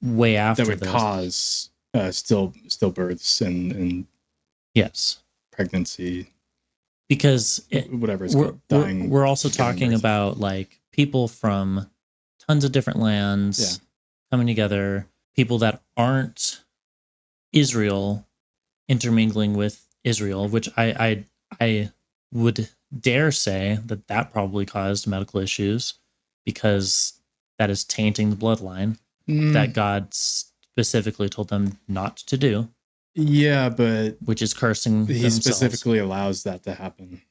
way after that would cause stillbirths and yes, pregnancy, because whatever it's called, dying. We're also talking about like people from tons of different lands coming together, people that aren't Israel intermingling with Israel, which I would dare say that probably caused medical issues, because that is tainting the bloodline that God specifically told them not to do. Yeah, but which is cursing he themselves. Specifically allows that to happen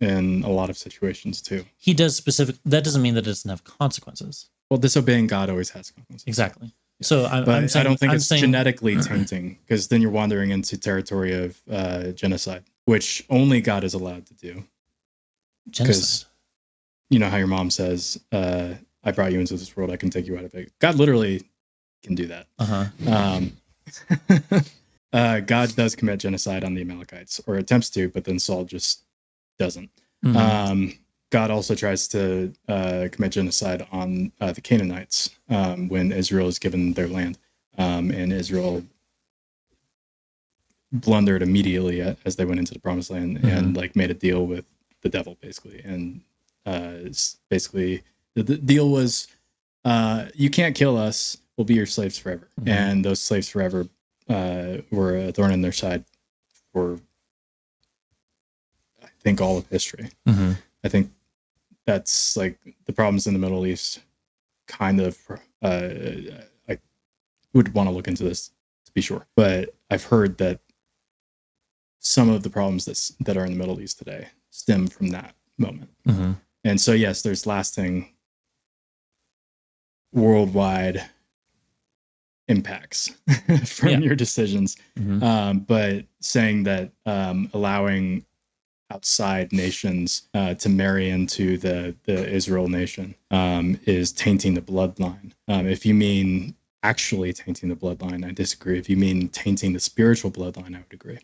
in a lot of situations too. He does that doesn't mean that it doesn't have consequences. Well, disobeying God always has consequences. Exactly. Yeah. So I'm saying, I don't think it's genetically tainting, because then you're wandering into territory of genocide, which only God is allowed to do. Because you know how your mom says, I brought you into this world, I can take you out of it. God literally can do that. God does commit genocide on the Amalekites, or attempts to, but then Saul just doesn't. God also tries to commit genocide on the Canaanites when Israel is given their land, and Israel blundered immediately as they went into the promised land and like made a deal with the devil, basically. And basically the deal was, you can't kill us, we'll be your slaves forever. And those slaves forever were a thorn in their side for, I think, all of history. I think that's like the problems in the Middle East. Kind of, I would want to look into this to be sure, but I've heard that some of the problems that are in the Middle East today stem from that moment. And so, yes, there's lasting worldwide impacts from your decisions. But saying that allowing outside nations to marry into the Israel nation is tainting the bloodline. If you mean actually tainting the bloodline, I disagree. If you mean tainting the spiritual bloodline, I would agree.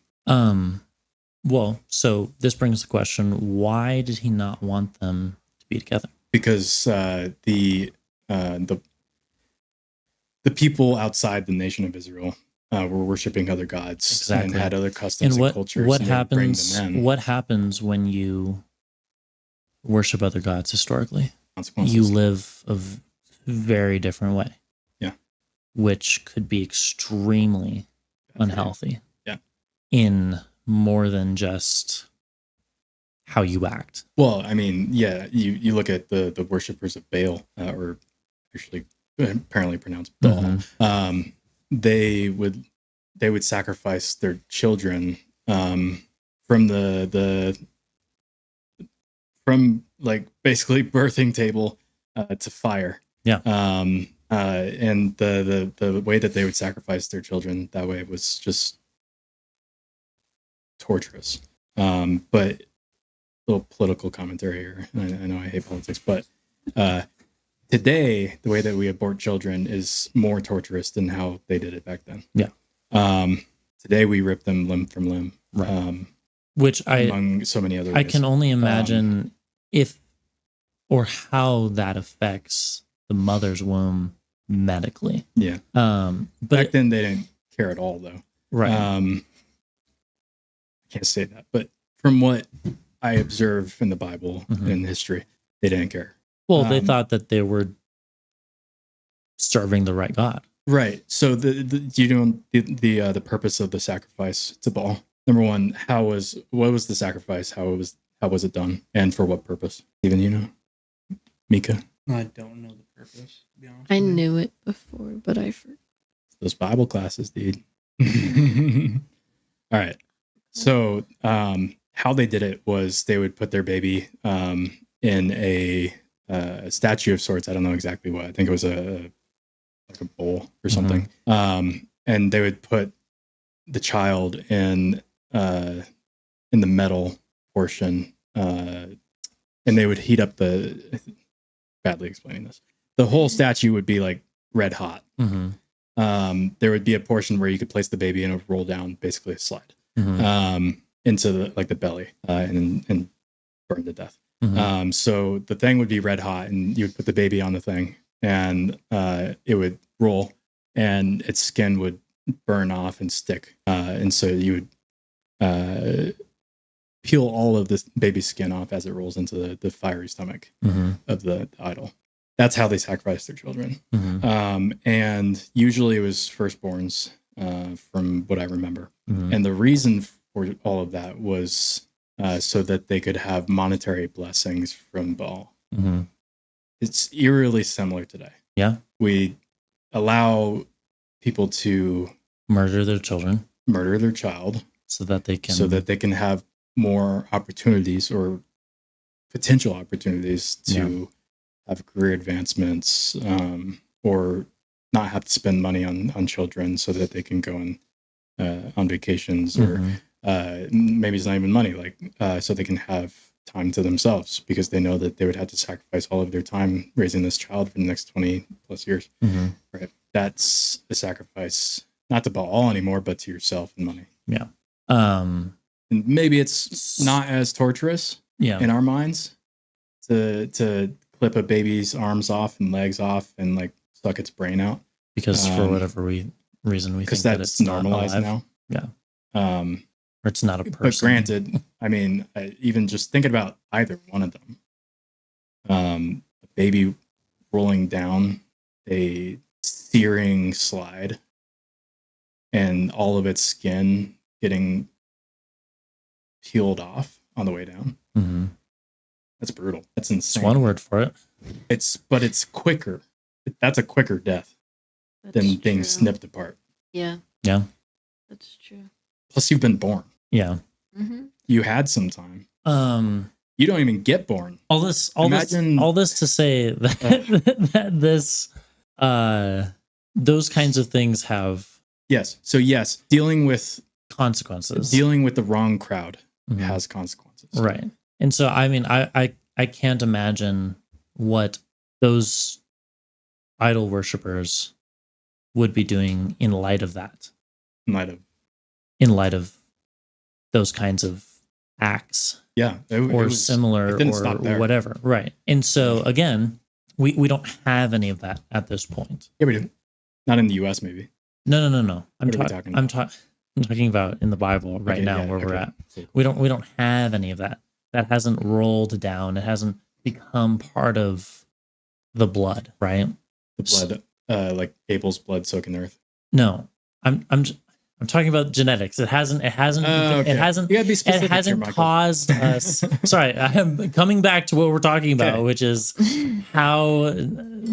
Well, so this brings the question: why did he not want them to be together? Because the people outside the nation of Israel were worshiping other gods and had other customs and cultures. What happens? What happens when you worship other gods? Historically, you live a very different way. Yeah, which could be extremely unhealthy. Yeah, in more than just how you act. Well, I mean, yeah, you look at the worshippers of Baal, or actually apparently pronounced Baal. They would sacrifice their children from from like basically birthing table to fire. Yeah. And the way that they would sacrifice their children that way was just torturous. But little political commentary here. I know I hate politics, but today the way that we abort children is more torturous than how they did it back then. Yeah. Today we rip them limb from limb. Right. Which among so many other ways. I can only imagine if or how that affects the mother's womb medically. Yeah. But back then they didn't care at all, though. Right. I can't say that, but from what I observe in the Bible and in history, they didn't care. Well, they thought that they were serving the right God. Right. So the purpose of the sacrifice to Baal. Number one, what was the sacrifice? How was it done, and for what purpose? Even you know, Mika. I don't know the purpose, to be honest. I knew it before, but I forgot. Those Bible classes, dude. All right. So how they did it was they would put their baby in a statue of sorts. I don't know exactly what. I think it was like a bowl or something. And they would put the child in the metal portion, and they would heat up badly explaining this. The whole statue would be like red hot. There would be a portion where you could place the baby and it would roll down, basically a slide, into the belly, and burn to death. So the thing would be red hot, and you would put the baby on the thing, and it would roll, and its skin would burn off and stick, and so you would peel all of this baby's skin off as it rolls into the fiery stomach of the idol. That's how they sacrificed their children. And usually it was firstborns, from what I remember. And the reason for all of that was so that they could have monetary blessings from Baal. It's eerily similar today. Yeah. We allow people to murder their child so that they can have more opportunities or potential opportunities to have career advancements, or not have to spend money on children, so that they can go on vacations, or maybe it's not even money, so they can have time to themselves, because they know that they would have to sacrifice all of their time raising this child for the next 20 plus years. Right. That's a sacrifice, not to Baal anymore, but to yourself and money. Yeah. And maybe it's not as torturous in our minds to clip a baby's arms off and legs off and suck its brain out, because for whatever reason we think that it's normalized now. Yeah. Or it's not a person. But granted, I mean, even just thinking about either one of them, a baby rolling down a searing slide and all of its skin getting peeled off on the way down. That's brutal. That's insane. That's one word for it. But it's quicker. That's a quicker death than being snipped apart. Yeah. Yeah. That's true. Plus, you've been born. Yeah. You had some time. You don't even get born. All this to say that those kinds of things have dealing with consequences. Dealing with the wrong crowd has consequences. Right. And so, I mean, I can't imagine what those idol worshipers would be doing in light of that. In light of those kinds of acts. Yeah. Similar or whatever. Right. And so, again, we don't have any of that at this point. Yeah, we do. Not in the US, maybe. No. I'm talking about in the Bible right now, where we're at. We don't have any of that. That hasn't rolled down. It hasn't become part of the blood, right? The blood, like Abel's blood soaking the earth. No, I'm talking about genetics. It hasn't You gotta be specific. It hasn't here, caused us. Sorry, I am coming back to what we're talking about, which is how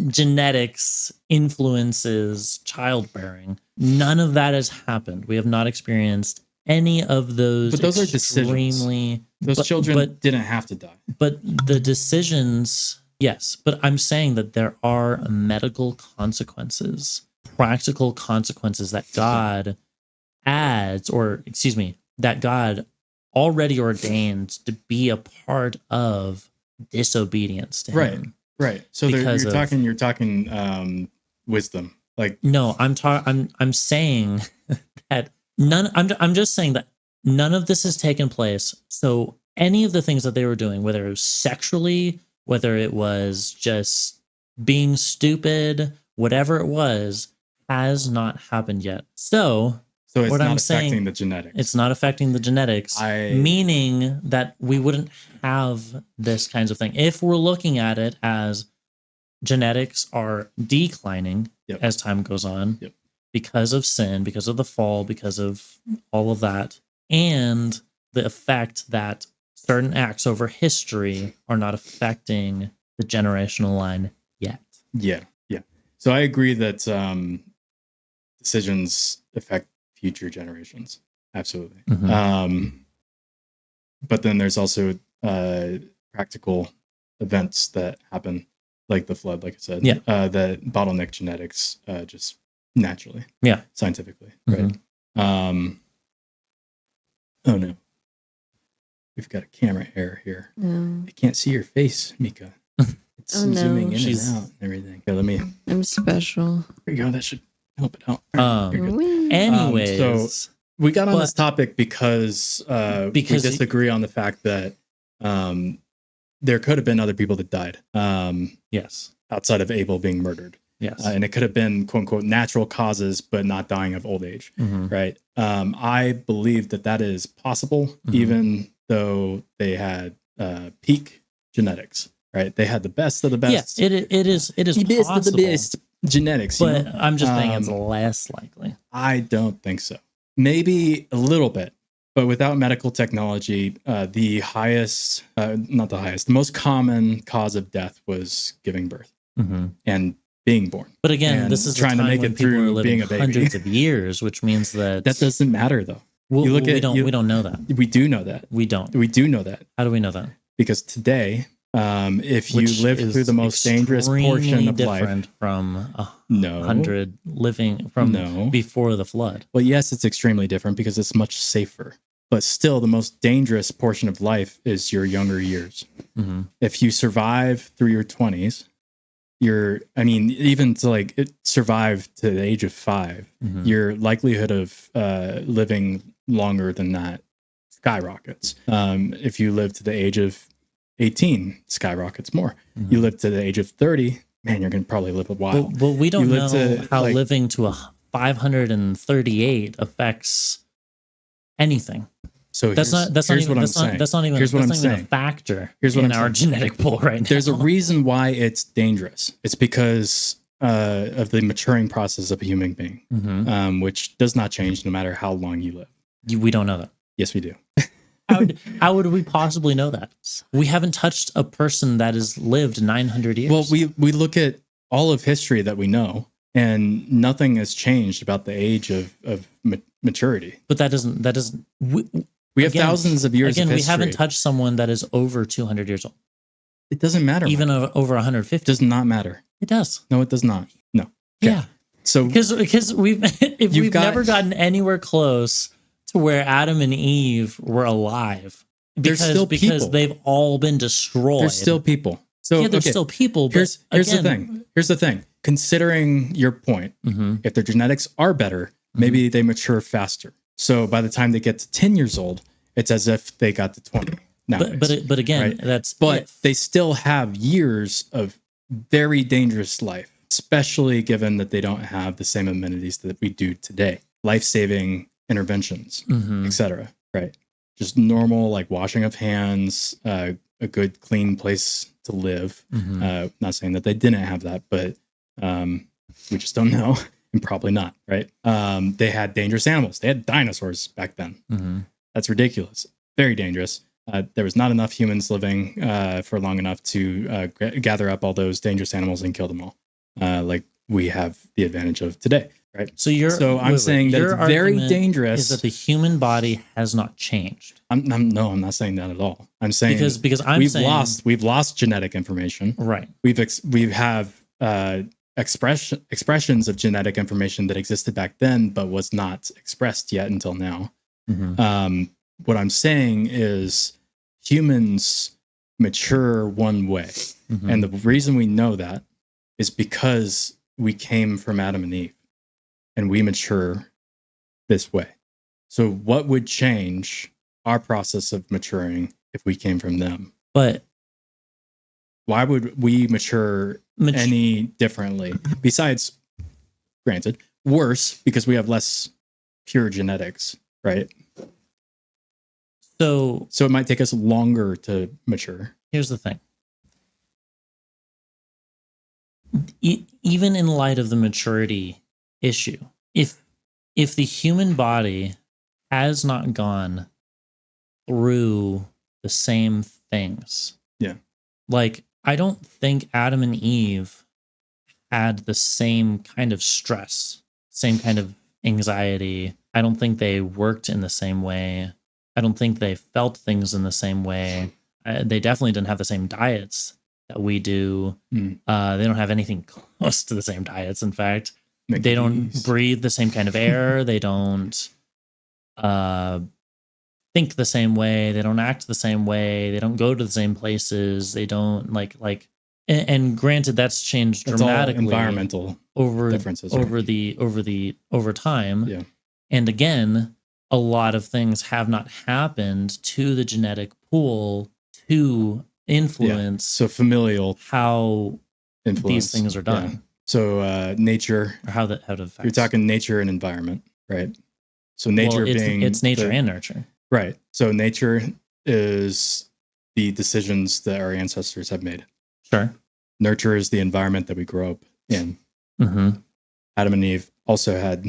genetics influences childbearing. None of that has happened. We have not experienced any of those. But those are decisions. Those children didn't have to die. But the decisions, yes. But I'm saying that there are medical consequences, practical consequences that God adds, that God already ordained to be a part of disobedience to him. Right. So Because you're talking wisdom. Like No, I'm saying that I'm just saying that none of this has taken place. So any of the things that they were doing, whether it was sexually, whether it was just being stupid, whatever it was, has not happened yet. So it's what not I'm affecting saying, the genetics. it's not affecting the genetics, meaning that we wouldn't have this kinds of thing. If we're looking at it as genetics are declining as time goes on because of sin, because of the fall, because of all of that, and the effect that certain acts over history are not affecting the generational line yet. Yeah. So I agree that decisions affect future generations. Absolutely. But then there's also practical events that happen, like the flood, like I said, that bottleneck genetics just naturally, scientifically, right? Oh no, we've got a camera error here. I can't see your face, Mika. It's zooming in and out and everything. Okay, I'm special. There you go. That should help it out. Anyways, so we got on this topic because we disagree on the fact that there could have been other people that died. Outside of Abel being murdered. And it could have been quote unquote natural causes, but not dying of old age. Right. I believe that is possible, even though they had peak genetics. Right. They had the best of the best. Yes, it is the best of the best genetics. But I'm just saying it's less likely. I don't think so. Maybe a little bit. But without medical technology, the most common cause of death was giving birth and being born. But again, this is trying to make it through living a baby. Hundreds of years, which means that doesn't matter though. We don't know that. We do know that. We don't. We do know that. How do we know that? Because today, if you live through the most dangerous portion of life, from 100 living from before the flood. Well, yes, it's extremely different because it's much safer. But still, the most dangerous portion of life is your younger years. If you survive through your 20s, even to survive to the age of 5, your likelihood of living longer than that skyrockets. If you live to the age of 18, skyrockets more. You live to the age of 30, man, you're going to probably live a while. Well, we don't know how living to a 538 affects anything. So that's not even a factor in our genetic pool right now. There's a reason why it's dangerous. It's because of the maturing process of a human being, which does not change no matter how long you live. We don't know that. Yes, we do. How would we possibly know that? We haven't touched a person that has lived 900 years. Well, we look at all of history that we know, and nothing has changed about the age of maturity. But that doesn't. We have thousands of years of history. We haven't touched someone that is over 200 years old. It doesn't matter. Even over 150. It does not matter. It does. No, it does not. No. Okay. Yeah. So because we've never gotten anywhere close to where Adam and Eve were alive. Because they've all been destroyed. There's still people. So there's still people. But here's the thing. Here's the thing. Considering your point, if their genetics are better, maybe they mature faster. So by the time they get to 10 years old, it's as if they got to 20. But again, right? They still have years of very dangerous life, especially given that they don't have the same amenities that we do today. Life-saving interventions, etc. Right? Just normal, like washing of hands, a good, clean place to live. Not saying that they didn't have that, but we just don't know. And probably not, right? They had dangerous animals. They had dinosaurs back then. That's ridiculous. Very dangerous. There was not enough humans living for long enough to gather up all those dangerous animals and kill them all, like we have the advantage of today, right? So I'm saying that it's very dangerous. Is that the human body has not changed? I'm not saying that at all. I'm saying because we've lost genetic information, right? We have expressions of genetic information that existed back then, but was not expressed yet until now. what I'm saying is humans mature one way. Mhm. And the reason we know that is because we came from Adam and Eve and we mature this way. So what would change our process of maturing if we came from them? But Why would we mature any differently? Besides, granted, worse because we have less pure genetics, right? so So it might take us longer to mature. here's the thing. Even in light of the maturity issue, if the human body has not gone through the same things, Yeah. like I don't think Adam and Eve had the same kind of stress, same kind of anxiety. I don't think they worked in the same way. I don't think they felt things in the same way. They definitely didn't have the same diets that we do. Mm. They don't have anything close to the same diets. In fact, Make they it don't easy. breathe the same kind of air. They don't think the same way. They don't act the same way. They don't go to the same places. They don't like. And granted, that's changed That's all dramatically environmental over differences, right? over time. Yeah. And again, a lot of things have not happened to the genetic pool to influence So familial how influence. these things are done. Yeah. So nature. Or how that affects. You're talking nature and environment, right? So nature well, being it's nature and nurture. Right. So nature is the decisions that our ancestors have made. Sure. Nurture is the environment that we grow up in. Mm-hmm. Adam and Eve also had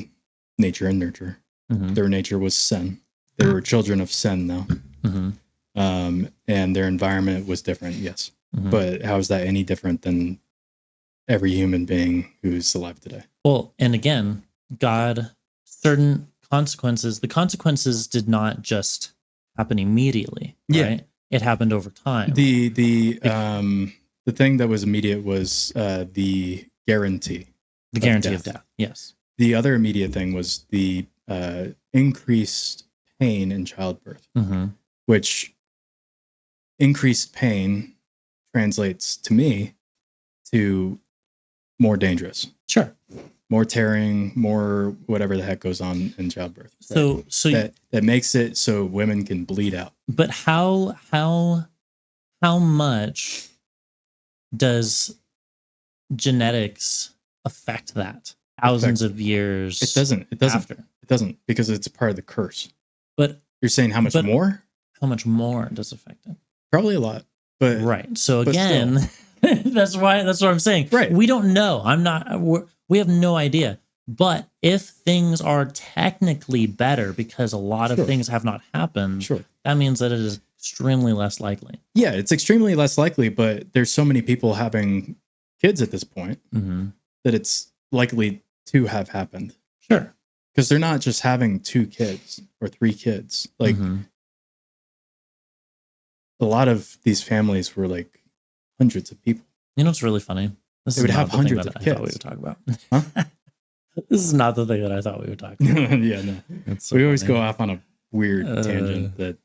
nature and nurture. Mm-hmm. Their nature was sin. They were children of sin, though. Mm-hmm. And their environment was different, yes. Mm-hmm. But how is that any different than every human being who's alive today? Well, and again, God, certain consequences, the consequences did not just happen immediately, right? It happened over time. The thing that was immediate was the guarantee. The guarantee of death. Yes. The other immediate thing was the increased pain in childbirth, Mm-hmm. which increased pain translates to me to more dangerous. Sure. More tearing, more whatever the heck goes on in childbirth. So that makes it so women can bleed out. But how much does genetics affect that? Thousands of years. It doesn't. After. It doesn't, because it's part of the curse. But you're saying how much more? How much more does it affect it? Probably a lot. But right. So again, that's what I'm saying. Right. We don't know. We have no idea. But if things are technically better because a lot of things have not happened, that means that it is extremely less likely. Yeah, it's extremely less likely, but there's so many people having kids at this point that it's likely to have happened. Sure. Because they're not just having 2 kids or 3 kids. Like, a lot of these families were like hundreds of people. You know what's really funny? They would have hundreds of kids. I thought we would talk about. Huh? This is not the thing that I thought we would talk about. Yeah, no. So we always go off on a weird tangent that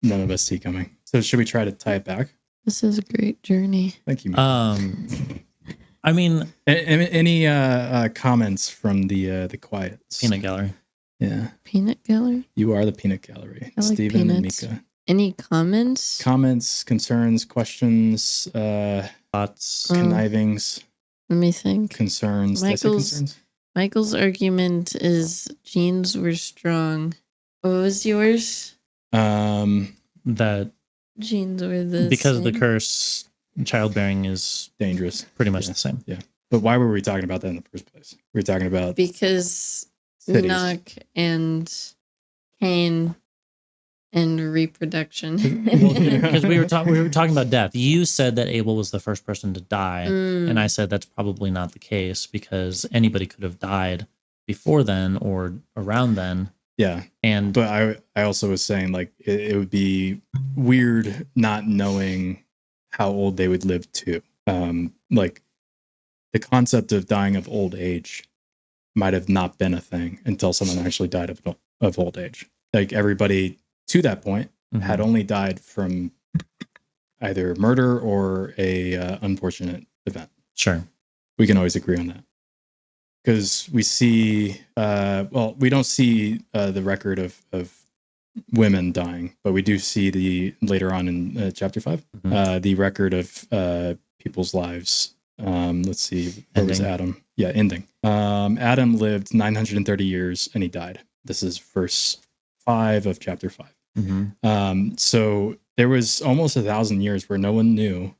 none of us see coming. So should we try to tie it back? This is a great journey. Thank you. I mean, any comments from the quiets? Peanut Gallery. Yeah. Peanut Gallery? You are the Peanut Gallery. I like Stephen peanuts. and Micah. Any comments? Comments, concerns, questions, thoughts, connivings. Let me think. Concerns. Did I say concerns? Michael's argument is genes were strong. What was yours? That genes were the because same? of the curse, childbearing is dangerous. Pretty much the same. Yeah. But why were we talking about that in the first place? We were talking about because cities. Enoch and Cain and reproduction. Because we were talking about death. You said that Abel was the first person to die, and I said that's probably not the case because anybody could have died before then or around then. Yeah. But I also was saying like it would be weird not knowing how old they would live to. Like the concept of dying of old age might have not been a thing until someone actually died of old age. Like everybody to that point Mhm. had only died from either murder or a unfortunate event. Sure. We can always agree on that. Because we see, we don't see the record of women dying, but we do see later on in chapter 5, the record of people's lives. Let's see, where was Adam? Yeah, ending. Adam lived 930 years and he died. This is verse 5 of chapter 5. So there was almost 1,000 years where no one knew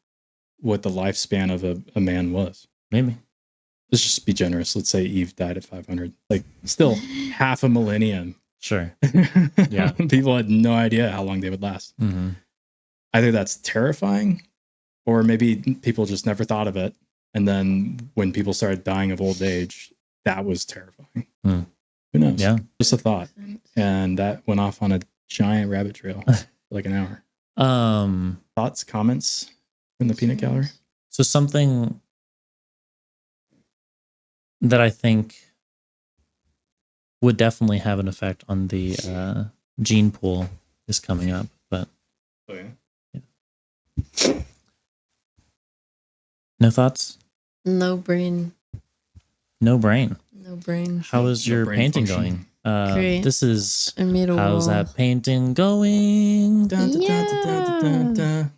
what the lifespan of a man was. Maybe. Let's just be generous. Let's say Eve died at 500. Like, still half a millennium. Sure. Yeah. People had no idea how long they would last. Either that's terrifying, or maybe people just never thought of it. And then when people started dying of old age, that was terrifying. Who knows? Yeah. Just a thought. And that went off on a giant rabbit trail for like an hour. Thoughts, comments from the peanut gallery? So something that I think would definitely have an effect on the gene pool is coming up, but yeah. No thoughts? No brain. No brain. No brain. How is your painting going? Great. This is I made a how's wall. that painting going? Dun, dun, dun, dun, dun, dun, dun.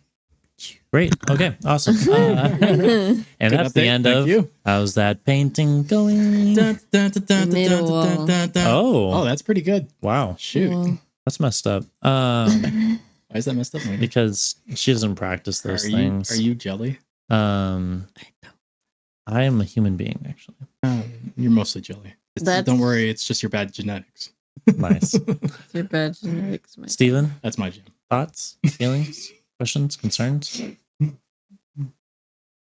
Great. Okay. Awesome. And Good that's the update. end Thank of you. how's that painting going? Dun, dun, dun, dun, Made a dun, dun, wall. dun, dun. Oh, that's pretty good. wow. Shoot. Well, That's messed up. Why is that messed up? Mike? Because she doesn't practice those things. Are you jelly? I am a human being, actually. You're mostly jelly. That's- Don't worry, it's just your bad genetics. Nice. your bad genetics, Mike. Steven, That's my jam. thoughts, feelings, questions, concerns?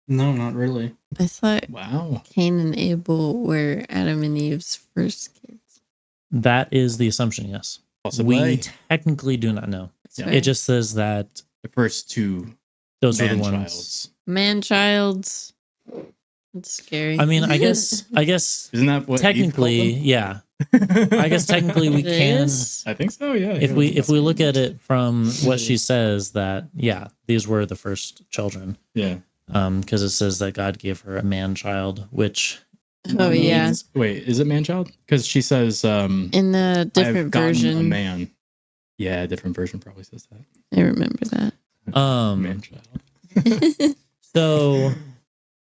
No, not really. I thought Wow. Cain and Abel were Adam and Eve's first kids. That is the assumption, yes. Possibly. We technically do not know. That's Yeah. right. It just says that The first two those were the man ones. childs. Man-childs. That's scary. I mean, I guess Isn't that what technically, Eve yeah. called them? I guess technically we It can. is? I think so. Yeah. If we look at it from what she says, that yeah, these were the first children. Yeah. Because it says that God gave her a man child, which Oh, yeah. Wait, is it man child? Because she says In the I've different gotten version. a man. Yeah, a different version probably says that. I remember that. Man child. So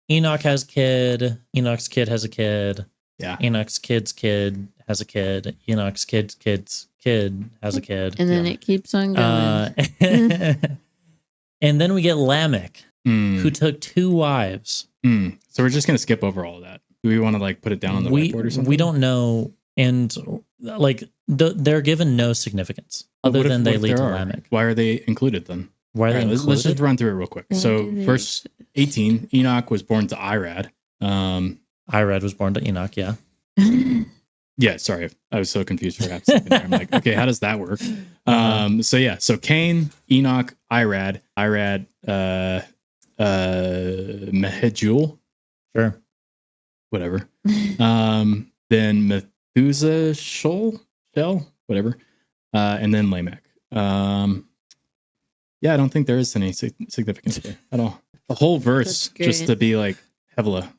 Enoch has a kid. Enoch's kid has a kid. Yeah. Enoch's kid's kid has a kid. Enoch's kid's kid has a kid. And then Yeah. it keeps on going. And then we get Lamech, Mm, who took 2 wives. So we're just gonna skip over all of that. Do we want to like put it down on the whiteboard or something? We don't know, and like they're given no significance But other what if- than what they if lead there to are? Lamech. Why are they included then? Why are they All right, let's just included? run through it real quick. Why So do they verse 18, Enoch was born to Irad. Irad was born to Enoch. Yeah. Yeah, sorry. I was so confused for a second there. I'm like, okay, how does that work? So Cain, Enoch, Irad, Mehejul, Sure. whatever. Then Methuselah, Shell, whatever. And then Lamech. Yeah, I don't think there is any significance there at all. The whole verse That's just great. to be like Hevelah,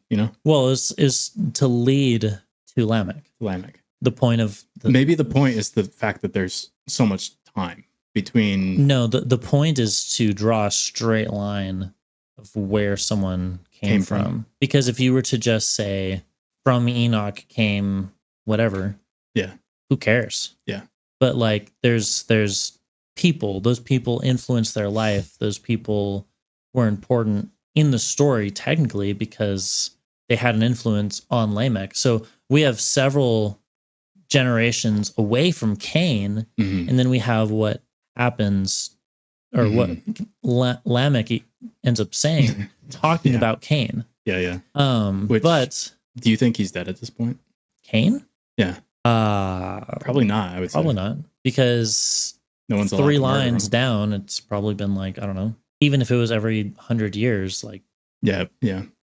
Well, is to lead to Lamech. Lamech. The point of Maybe the point is the fact that there's so much time between. No, the point is to draw a straight line of where someone came from. Because if you were to just say from Enoch came whatever, Yeah. who cares? Yeah. But like there's people, those people influenced their life. Those people were important in the story technically because they had an influence on Lamech. So we have several generations away from Cain, Mhm. and then we have what happens or what Lamech ends up saying, talking Yeah. about Cain. Yeah. But Do you think he's dead at this point? Cain? Yeah. Probably not. I would say Probably not, because no one's allowed 3 to murder lines him. down, it's probably been like, I don't know, even if it was every 100 years, like Yeah.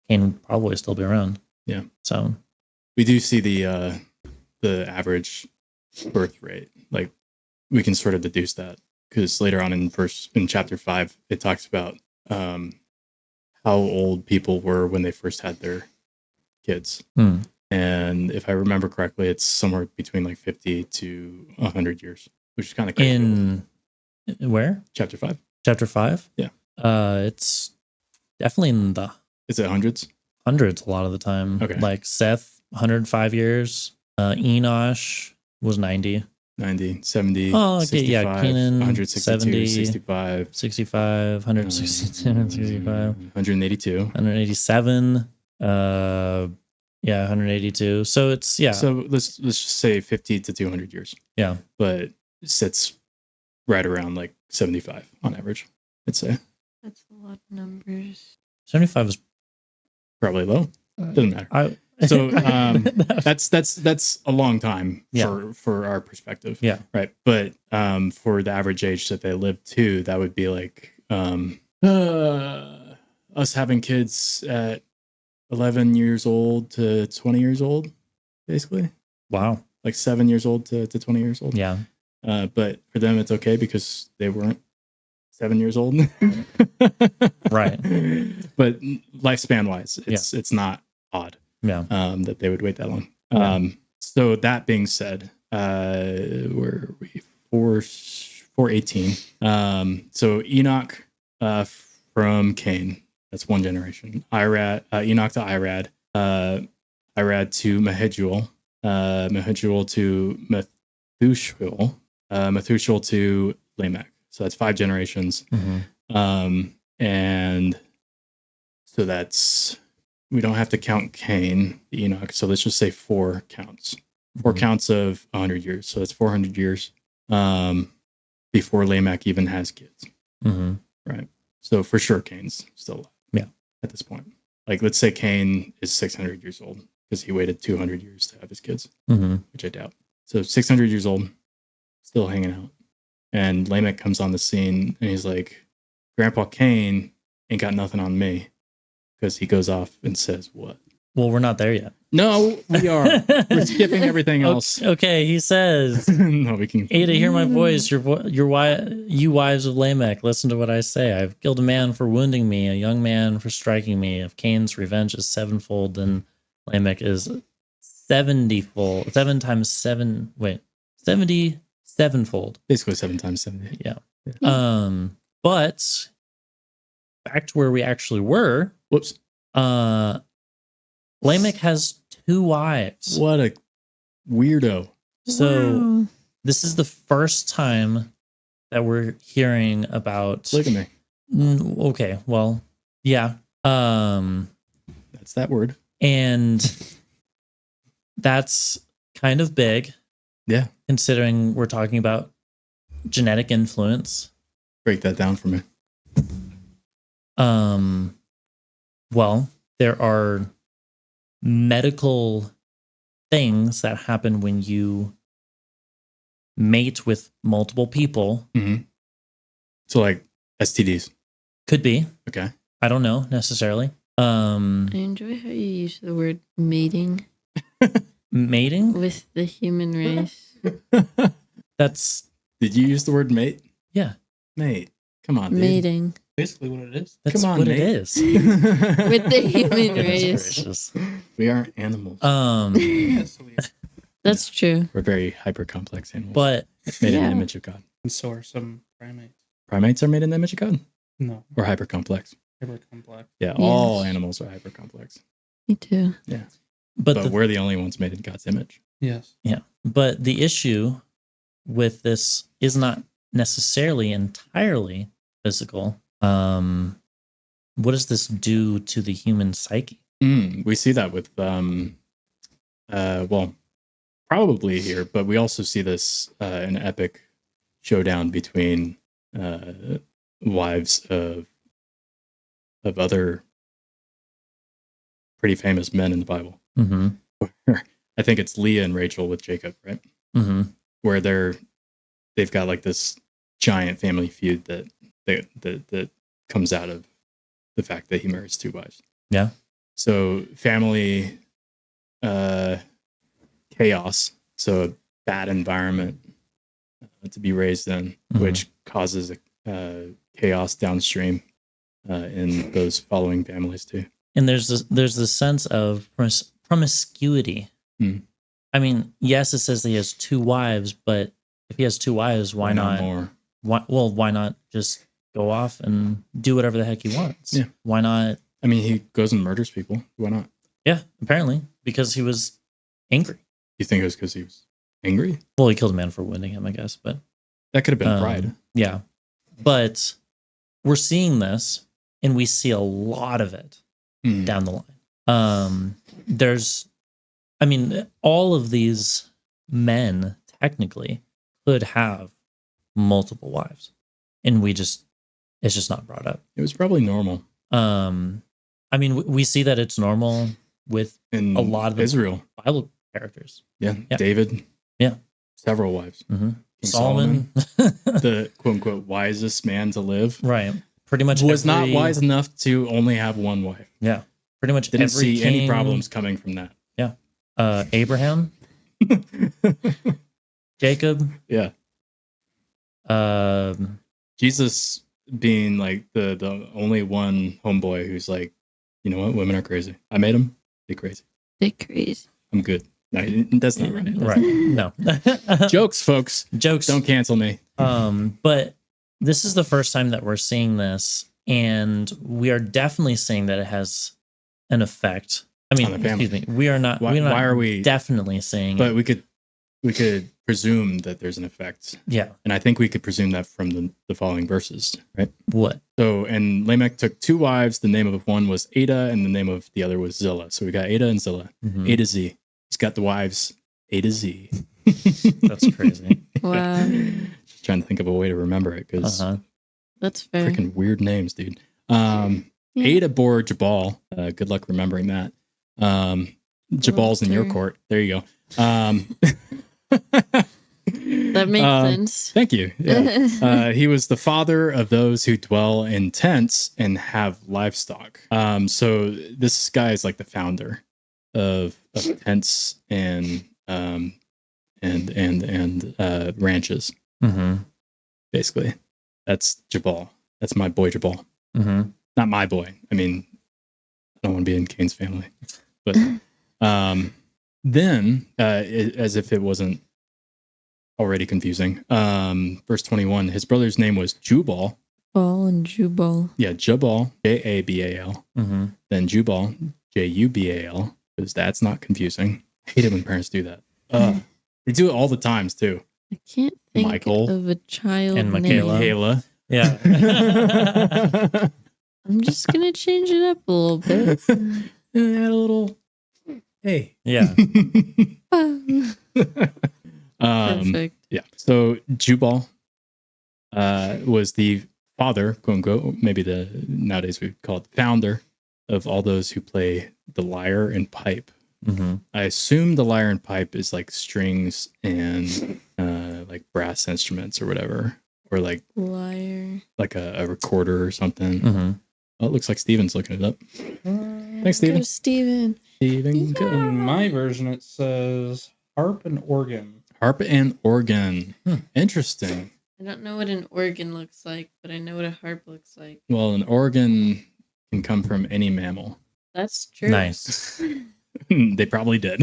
Cain would probably still be around. Yeah. So We do see the average birth rate. Like we can sort of deduce that because later on in chapter 5, it talks about how old people were when they first had their kids. And if I remember correctly, it's somewhere between like 50 to 100 years, which is kind of crazy. In where? Chapter 5. Chapter 5? Yeah. It's definitely in the Is it hundreds? hundreds a lot of the time. Okay. Like Seth, 105 years. Enosh was 90. 90, 70, Oh, okay, 65, yeah. Kenan, 162, 70, 65, 65, 162, 165, 182. 187. Yeah, 182. So it's, yeah. So let's just say 50 to 200 years. Yeah. But it sits right around like 75 on average, I'd say. That's a lot of numbers. 75 is Probably low. Doesn't matter. So that's a long time for our perspective. Yeah. Right. But for the average age that they live to, that would be like us having kids at 11 years old to 20 years old, basically. Wow. Like 7 years old to 20 years old. Yeah. But for them, it's okay because they weren't 7 years old. Right. But lifespan wise, it's not odd. Yeah. That they would wait that long. So that being said, where are we? 418. So Enoch from Cain, that's one generation. Enoch to Irad. Irad to Mehujael. Mehujael to Methuselah. Methuselah to Lamech. So that's 5 generations. And so that's, we don't have to count Cain, Enoch. So let's just say 4 counts. 4 counts of 100 years. So that's 400 years before Lamech even has kids. Right. So for sure, Cain's still alive. Yeah. At this point. Like, let's say Cain is 600 years old because he waited 200 years to have his kids, which I doubt. So 600 years old, still hanging out. And Lamech comes on the scene and he's like, Grandpa Cain ain't got nothing on me, because he goes off and says what? Well, we're not there yet. No, we are. We're skipping everything else. Okay, he says, no, we can. Ada, hear my voice. You wives of Lamech, listen to what I say. I've killed a man for wounding me, a young man for striking me. If Cain's revenge is 7-fold, then Lamech is 70-fold. 7 times 7. Wait, 77-fold. Basically 7 times 70. Yeah. But back to where we actually were. Whoops. Lamech has 2 wives. What a weirdo. So this is the first time that we're hearing about. Look at me. Okay, well, yeah. That's that word. And that's kind of big. Yeah. Considering we're talking about genetic influence. Break that down for me. Well, there are medical things that happen when you mate with multiple people. So like STDs. Could be. Okay. I don't know necessarily. I enjoy how you use the word mating. Mating? With the human race. That's... Did you use the word mate? Yeah. Mate. Come on, dude. Mating. Basically what it is. That's Come on, what mate. it is. With the human race. Gracious. We aren't animals. Yes, we are. That's true. We're very hyper complex animals. But made in the image of God. And so are some primates. Primates are made in the image of God? No. Or hyper complex? Hyper complex. Yeah, all animals are hyper complex. Me too. Yeah. But we're the only ones made in God's image. Yes. Yeah. But the issue with this is not necessarily entirely physical. What does this do to the human psyche? We see that with well, probably here, but we also see this in an epic showdown between wives of other pretty famous men in the Bible. I think it's Leah and Rachel with Jacob, right? Where they've got like this giant family feud that comes out of the fact that he marries 2 wives. Yeah. So family chaos, so a bad environment, to be raised in, which causes chaos downstream in those following families too. And there's this sense of promiscuity. I mean, yes, it says that he has 2 wives, but if he has 2 wives, why not more? Why not just go off and do whatever the heck he wants? Yeah. Why not? I mean, he goes and murders people. Why not? Yeah, apparently because he was angry. You think it was because he was angry? Well, he killed a man for wounding him, I guess, but that could have been pride. Yeah, but we're seeing this, and we see a lot of it down the line. I mean, all of these men technically could have multiple wives, and it's just not brought up. It was probably normal. I mean, we see that it's normal with in a lot of Israel Bible characters. Yeah, David. Yeah, several wives. Solomon, the quote unquote wisest man to live. Right. Pretty much was not wise enough to only have one wife. Yeah. Pretty much didn't see any problems coming from that. Yeah. Abraham. Jacob. Yeah. Jesus being like the only one homeboy who's like, you know what, women are crazy. I made them. They're crazy. They're crazy. I'm good. No, that's not right. Right. No. Jokes, folks. Jokes. Don't cancel me. But this is the first time that we're seeing this, and we are definitely seeing that it has an effect. I mean, excuse me. We are not. Why are we definitely saying? But we could presume that there's an effect. Yeah. And I think we could presume that from the following verses, right? What? So, and Lamech took 2 wives. The name of one was Ada, and the name of the other was Zillah. So we got Ada and Zillah. A to Z. He's got the wives A to Z. That's crazy. Wow. Just trying to think of a way to remember it because that's fair. Freaking weird names, dude. Ada bore Jabal. Good luck remembering that. Jabal's in your court. There you go. That makes sense. Thank you. Yeah. He was the father of those who dwell in tents and have livestock. So this guy is like the founder of tents and ranches. Basically, that's Jabal. That's my boy Jabal. Not my boy. I mean, I don't want to be in Cain's family, but then as if it wasn't already confusing, verse 21, his brother's name was Jubal. Ball and Jubal. Yeah, Jubal, Jabal. Then Jubal, Jubal, because that's not confusing. I hate it when parents do that. They do it all the times too. I can't think Mickael of a child and name. Mickaela. Yeah. I'm just gonna change it up a little bit. Add a little. Hey. Yeah. Perfect. Yeah. So Jubal was the father, quote unquote, maybe nowadays we'd call it the founder of all those who play the lyre and pipe. I assume the lyre and pipe is like strings and like brass instruments or whatever, or like lyre, like a recorder or something. Oh, it looks like Steven's looking it up. Thanks, Steven. Go, Steven. Steven, go. In my version, it says harp and organ. Harp and organ. Interesting. I don't know what an organ looks like, but I know what a harp looks like. Well, an organ can come from any mammal. That's true. Nice. They probably did.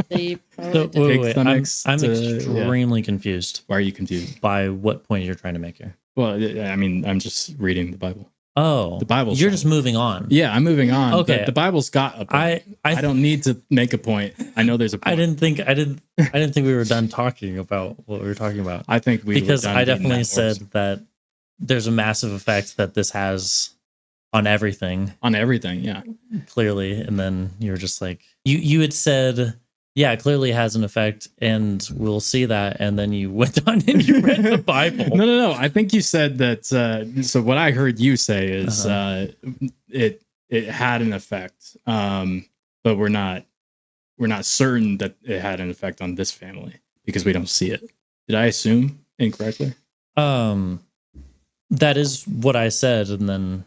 They probably did. Wait. I'm extremely confused. Why are you confused? By what point you're trying to make here? Well, I mean, I'm just reading the Bible. Oh, the Bible. You're just moving on. Yeah, I'm moving on. Okay, the Bible's got a point. I don't need to make a point. I know there's a point. I didn't think we were done talking about what we were talking about. I think because I definitely said that there's a massive effect that this has on everything. On everything, yeah. Clearly, and then you were just like you had said, yeah, it clearly has an effect, and we'll see that. And then you went on and you read the Bible. No. I think you said that. So what I heard you say is it had an effect, but we're not certain that it had an effect on this family because we don't see it. Did I assume incorrectly? That is what I said, and then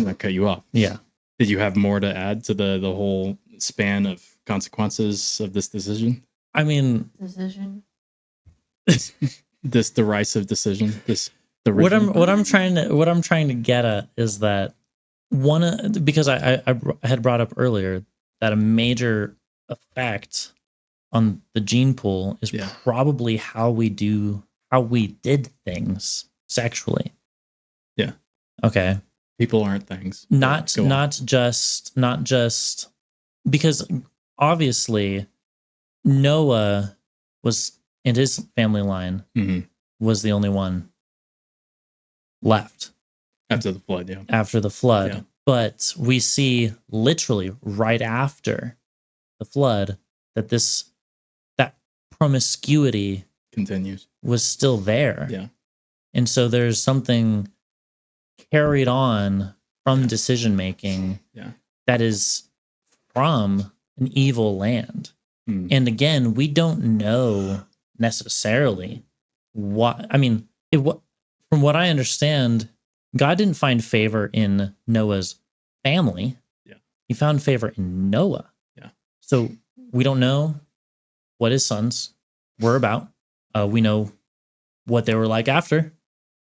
I cut you off. Yeah. Did you have more to add to the whole span of consequences of this decision? I mean, this derisive decision. What I'm trying to get at is that because I had brought up earlier that a major effect on the gene pool is probably how we did things sexually. Yeah. Okay. People aren't things. Not just because obviously Noah was, and his family line was the only one left after the flood. Yeah. After the flood. Yeah. But we see literally right after the flood that that promiscuity continues, was still there. Yeah. And so there's something carried on from decision making that is from an evil land. And again, we don't know necessarily what, I mean, from what I understand, God didn't find favor in Noah's family. Yeah. He found favor in Noah. Yeah. So we don't know what his sons were about. We know what they were like after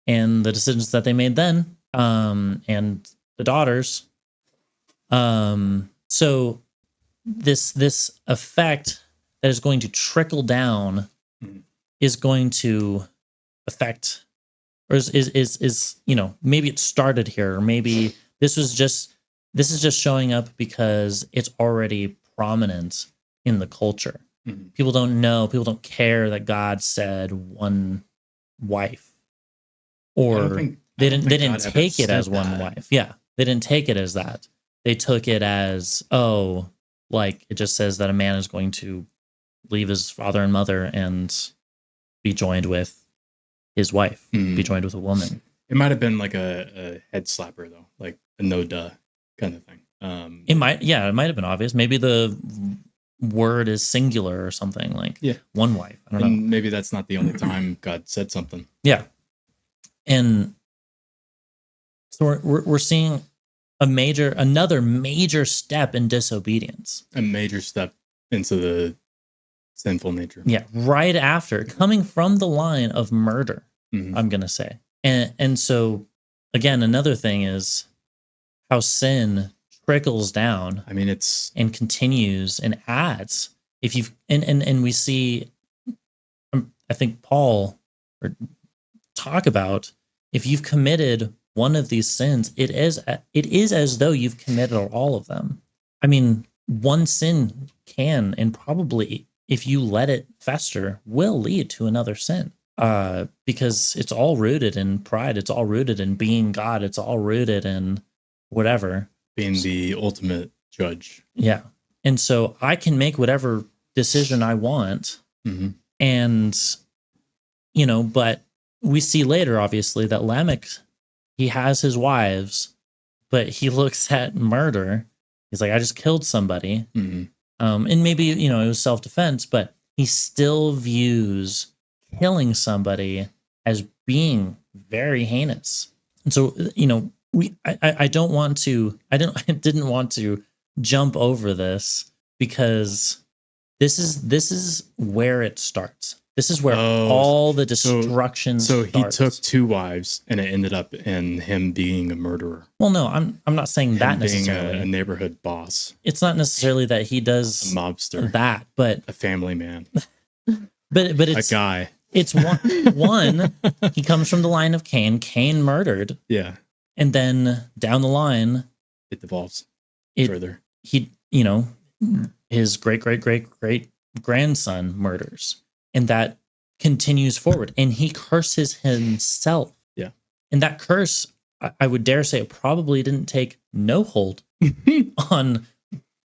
and the decisions that they made then, and the daughters. So this effect that is going to trickle down is going to affect, or is maybe it started here, or maybe this is just showing up because it's already prominent in the culture. People don't know, people don't care that God said one wife, or they didn't take it as one wife. Yeah, they didn't take it as that. They took it as, like it just says that a man is going to leave his father and mother and be joined with his wife, be joined with a woman. It might have been like a head slapper though, like a no duh kind of thing. It might have been obvious. Maybe the word is singular or something, like one wife. I don't know. Maybe that's not the only time God said something. Yeah. And so we're seeing another major step in disobedience. A major step into the sinful nature. Yeah, right after, coming from the line of murder, I'm going to say. And so, again, another thing is how sin trickles down. I mean, and continues and adds. If you've and we see, I think Paul talk about, if you've committed one of these sins, it is as though you've committed all of them. I mean, one sin can, and probably if you let it fester, will lead to another sin. Because it's all rooted in pride. It's all rooted in being God. It's all rooted in whatever. Being the ultimate judge. Yeah. And so I can make whatever decision I want. And, but we see later, obviously, that Lamech, he has his wives, but he looks at murder. He's like, I just killed somebody. And maybe, it was self-defense, but he still views killing somebody as being very heinous. And so, I didn't want to jump over this, because this is where it starts. This is where all the destruction starts. So he took two wives, and it ended up in him being a murderer. Well, no, I'm not saying that necessarily. Being a neighborhood boss. It's not necessarily that he does a mobster, that, but a family man. but it's a guy. It's one. He comes from the line of Cain. Cain murdered. Yeah. And then down the line, it devolves further. His great grandson murders, and that continues forward, and he curses himself. Yeah. And that curse, I would dare say, it probably didn't take no hold on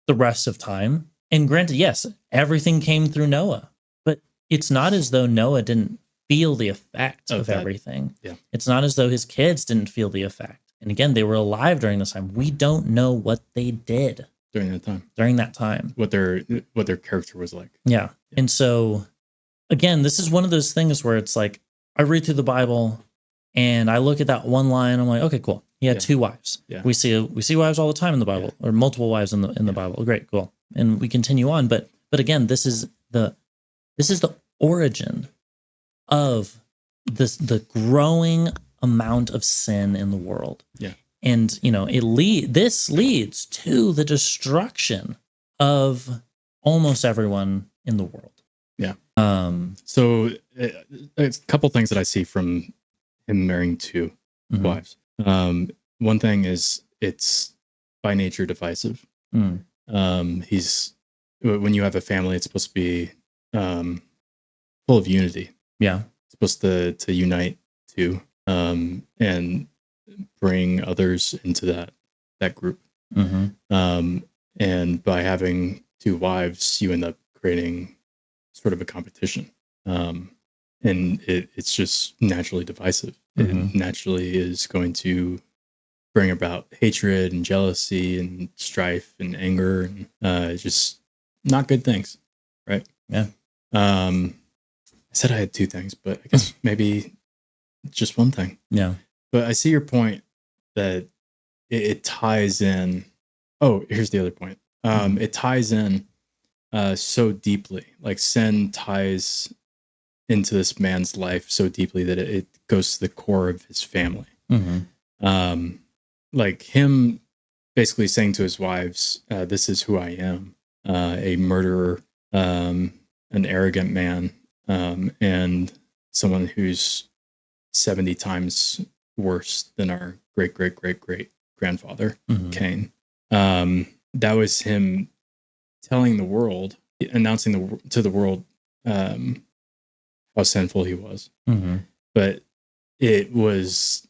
the rest of time. And granted, yes, everything came through Noah, but it's not as though Noah didn't feel the effect of everything. Yeah. It's not as though his kids didn't feel the effect. And again, they were alive during this time. We don't know what they did during that time. What their character was like. Yeah. And so, again, this is one of those things where it's like, I read through the Bible and I look at that one line. I'm like, okay, cool. He had two wives. Yeah. We see wives all the time in the Bible, or multiple wives in the Bible. Great, cool. And we continue on. But again, this is the origin of the growing amount of sin in the world. Yeah. And this leads to the destruction of almost everyone in the world. Yeah. So it's a couple things that I see from him marrying two wives. One thing is it's by nature divisive. He's when you have a family, it's supposed to be full of unity. Yeah. It's supposed to unite too, and bring others into that group. And by having two wives, you end up creating sort of a competition. And it's just naturally divisive. It naturally is going to bring about hatred and jealousy and strife and anger and just not good things, right? Yeah. I said I had two things, but I guess maybe just one thing. Yeah. But I see your point that it ties in. Oh, here's the other point. It ties in so deeply. Like sin ties into this man's life so deeply that it goes to the core of his family. Like him basically saying to his wives, this is who I am, a murderer, an arrogant man, and someone who's 70 times worse than our great grandfather, Cain. That was him telling the world, announcing to the world how sinful he was. But it was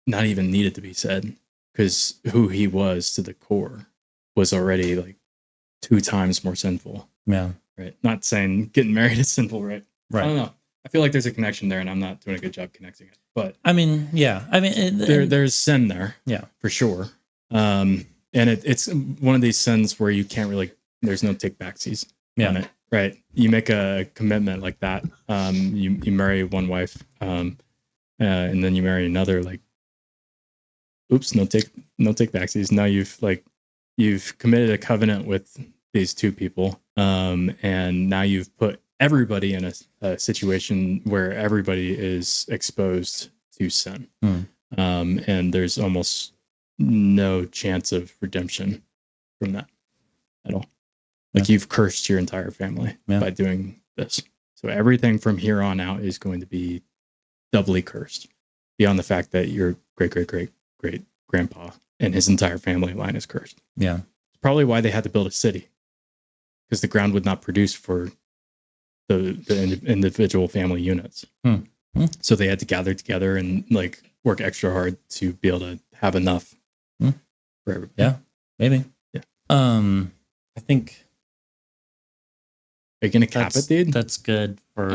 not even needed to be said, because who he was to the core was already like 2 times more sinful. Yeah. Right. Not saying getting married is sinful, right? Right. I don't know. I feel like there's a connection there, and I'm not doing a good job connecting it. But I mean, yeah. I mean, there's sin there. Yeah, for sure. And it's one of these sins where you can't really. There's no take backsies on it, right? You make a commitment like that. You marry one wife, and then you marry another. Like, oops, no take backsies. Now you've committed a covenant with these two people, and now you've put everybody in a situation where everybody is exposed to sin, and there's almost no chance of redemption from that at all. Like you've cursed your entire family by doing this. So everything from here on out is going to be doubly cursed, beyond the fact that your great grandpa and his entire family line is cursed. Yeah. It's probably why they had to build a city, because the ground would not produce for the individual family units. So they had to gather together and like work extra hard to be able to have enough for everybody. Yeah, maybe. Yeah. I think. Are you gonna cap it, dude? That's good for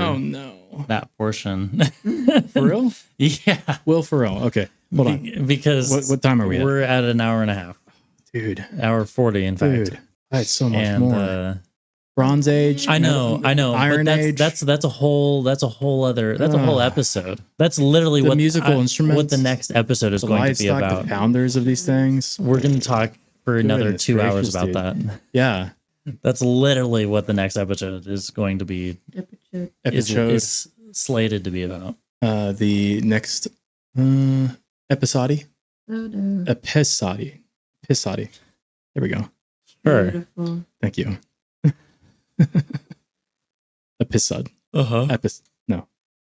that portion. For real? Yeah. Will, for real. Okay. Hold on. Because what time are we at? We're at an hour and a half. Dude. Hour 40, in fact. Dude. I had so much more. Bronze Age. I know. Iron Age. That's a whole episode. That's literally the what musical instruments. What the next episode is going to be about. The founders of these things. We're going to talk for another 2 hours about that. Yeah. That's literally what the next episode is going to be. Episode is slated to be about. The next episode. Episode. There we go. Sure. Beautiful. Thank you. Episode. No,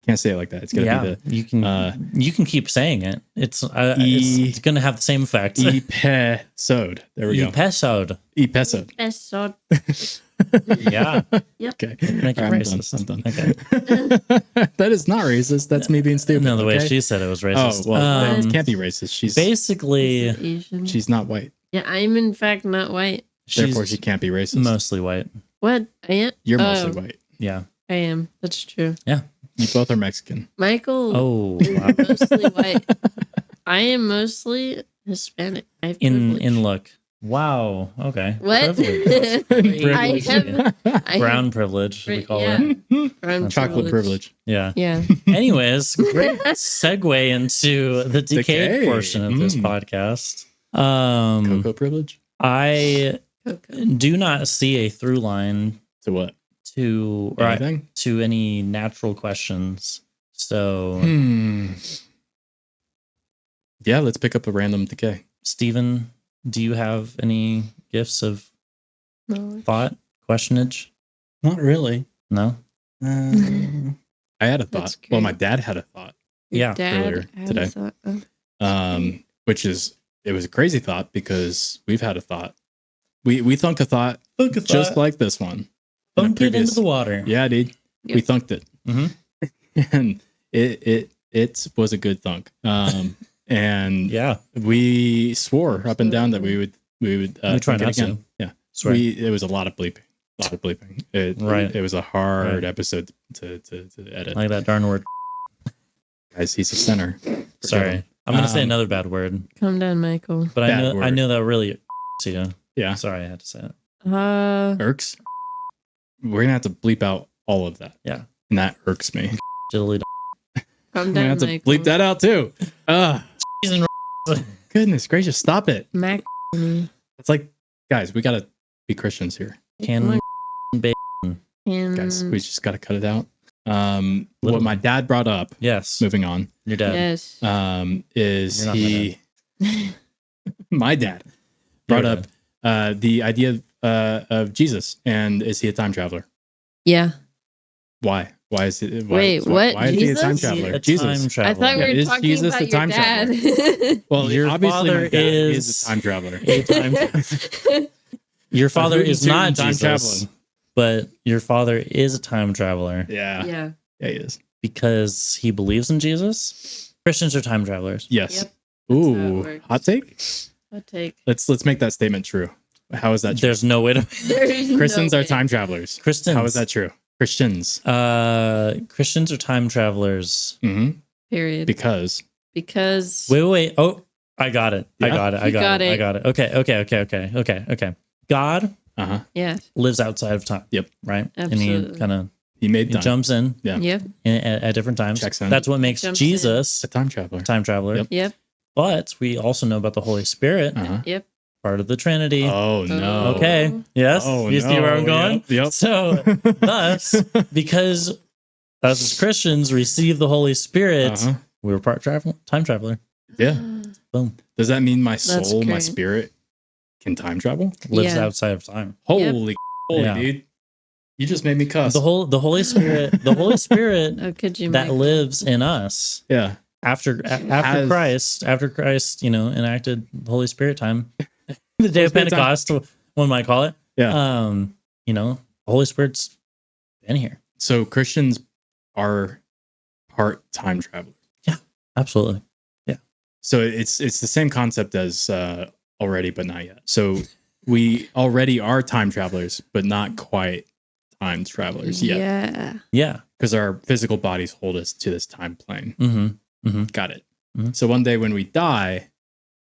can't say it like that. It's gonna be the. You can keep saying it. It's gonna have the same effect. Episode. There we go. Episode. Yeah. Yep. Okay. Make it racist. I'm done. Okay. That is not racist. That's me being stupid. No, the way she said it was racist. Oh well, it can't be racist. She's basically Asian. She's not white. Yeah, I'm in fact not white. Therefore, she can't be racist. Mostly white. What? I am? You're mostly white. Yeah. I am. That's true. Yeah. You both are Mexican. Michael. Oh, wow. Mostly white. I am mostly Hispanic. I have in look. Wow. Okay. What? Privilege. Brown privilege, we call it. Brown chocolate privilege. Yeah. Yeah. Anyways, great segue into the decay portion of this podcast. Cocoa privilege. I do not see a through line to what? to Anything? to any natural questions. So, Yeah, let's pick up a random decay. Stephen, do you have any gifts of thought, questionage? Not really. No. I had a That's thought. Well, my great. dad had a thought, Yeah, earlier had today. a thought. Oh, which is it was a crazy thought because we've had a thought. We thunked a thought just like this one. Thunk it into the water. Yeah, dude. Yep. We thunked it. Mhm. And it was a good thunk. And Yeah. we swore up and down that we would We try thunk it not to. again. Yeah. Swear. It was a lot of bleeping. Right. It was a hard Right. episode to edit. Like that darn word. Guys, he's a sinner. Forgive Sorry. him. I'm gonna say another bad word, Calm down, Michael. but I Bad know word. that really to you. Yeah. Sorry, I had to say it. Irks. We're gonna have to bleep out all of that. Yeah. And that irks me. Diddly Calm I'm gonna down, have to Michael. bleep that out too. Goodness gracious, stop it. Mac. It's like, guys, we gotta be Christians here. Can Guys, we just gotta cut it out. What Literally. my dad brought up, yes, moving on, your dad. Yes. is You're not my he my dad brought Your up the idea of Jesus, and is he a time traveler? Yeah. Why? Why is it? Why, Wait, what? Why is he a time Jesus? traveler? A Jesus. time traveler. I thought Yeah, we were is talking Jesus about the your time dad. Well, Your obviously father my dad is is a time traveler. a time. Your father Rootin' is tootin' not time Jesus, traveling. but your father is a time traveler Yeah. Yeah. Yeah, he is. because he believes in Jesus. Christians are time travelers. Yes. Yep. That's how it Ooh, works. hot take. Hot take. Let's make that statement true. How is that true? There's no way to. There's Christians no are way. time travelers. Christians. How is that true? Christians. Christians are time travelers. hmm Period. Because Because Wait. Oh, I got it. I Yeah? got it. I You got got it. I it. got it. Okay. God yeah. lives outside of time. Yep. Right. Absolutely. And he kind of he made time. jumps in Yeah. Yep. at different times. Checks in. That's what makes Jumps Jesus a time traveler. a time traveler. Yep. Yep. But we also know about the Holy Spirit, Yep. part of the Trinity. Oh no. Okay. Yes. Oh, You see where I'm going? Yep. So thus, because us as Christians receive the Holy Spirit, we were time traveler. Yeah. Boom. Does that mean my That's soul, my great. spirit can time travel? Lives Yeah. outside of time. Holy Yeah. dude. You just made me cuss. The Holy Spirit, Oh, could you? that Michael? lives in us yeah. after Has- Christ, enacted the Holy Spirit time. The day Holy of Spirit time. Pentecost, one might call it. Yeah. The Holy Spirit's been here. So Christians are part time travelers. Absolutely. So it's the same concept as already, but not yet. So we already are time travelers, but not quite time travelers yet, Yeah. Yeah. because our physical bodies hold us to this time plane. Mm-hmm. Got it. Mhm. So one day when we die,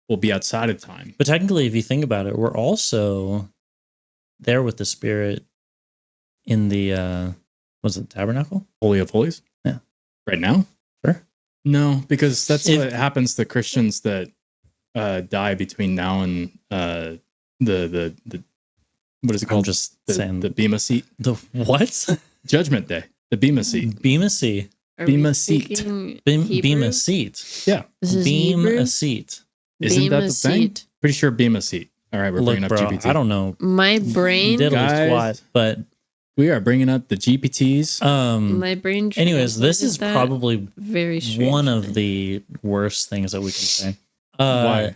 we'll be outside of time. But technically, if you think about it, we're also there with the Spirit in the was it tabernacle? Holy of Holies? Yeah. Right now? Sure. No, because that's If- what happens to Christians that die between now and the what is it I'm called? just the, saying the Bema seat, the what? Judgment Day, the Bema seat. Beam a seat. Are Beam we a seat. speaking Beam Hebrew? a seat. Yeah, This is Beam Hebrew? a seat. Isn't Beam that a the thing? seat. Pretty sure Bema seat. All right, we're Look, bringing up bro, GPT. I don't know My brain. diddly Guys. squat, but We are bringing up the GPTs. My brain. anyways, this translated is that probably very strange. one of the worst things that we can say. Why?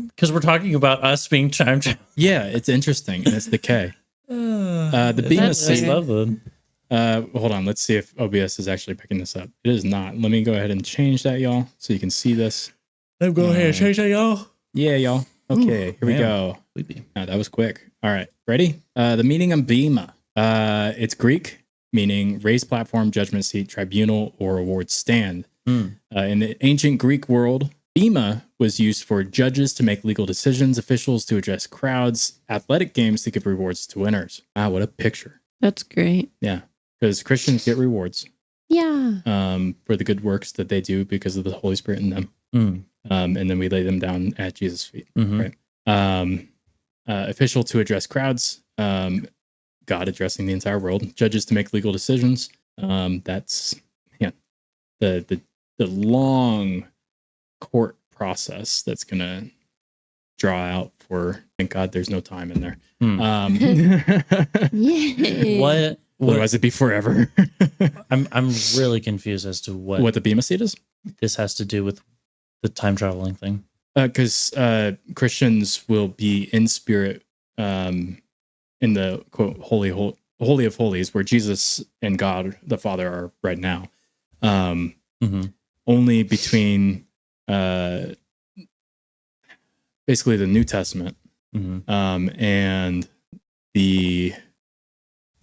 Because we're talking about us being time travel. Yeah, it's interesting, and it's Decay. The Beam That's seat. fair. Hold on, let's see if OBS is actually picking this up. It is not. Let me go ahead and change that, y'all, so you can see this. I'm going ahead and change that, y'all. Yeah, y'all. Okay, here we man. go. Sleepy. That was quick. All right, ready? The meaning of Bema. It's Greek, meaning raised platform, judgment seat, tribunal, or award stand. Hmm. In the ancient Greek world, Bema was used for judges to make legal decisions, officials to address crowds, athletic games to give rewards to winners. Wow, what a picture. That's great. Yeah, because Christians get rewards Yeah. for the good works that they do because of the Holy Spirit in them. Mm. And then we lay them down at Jesus' feet. Mhm. Right. Official to address crowds, God addressing the entire world, judges to make legal decisions. That's the long court process that's gonna draw out for. Thank God there's no time in there. Yeah. What Otherwise it'd be forever. I'm really confused as to What the Bema seat is? this has to do with the time traveling thing. Because Christians will be in spirit in the quote holy of holies, where Jesus and God the Father are right now. Only between basically the New Testament and the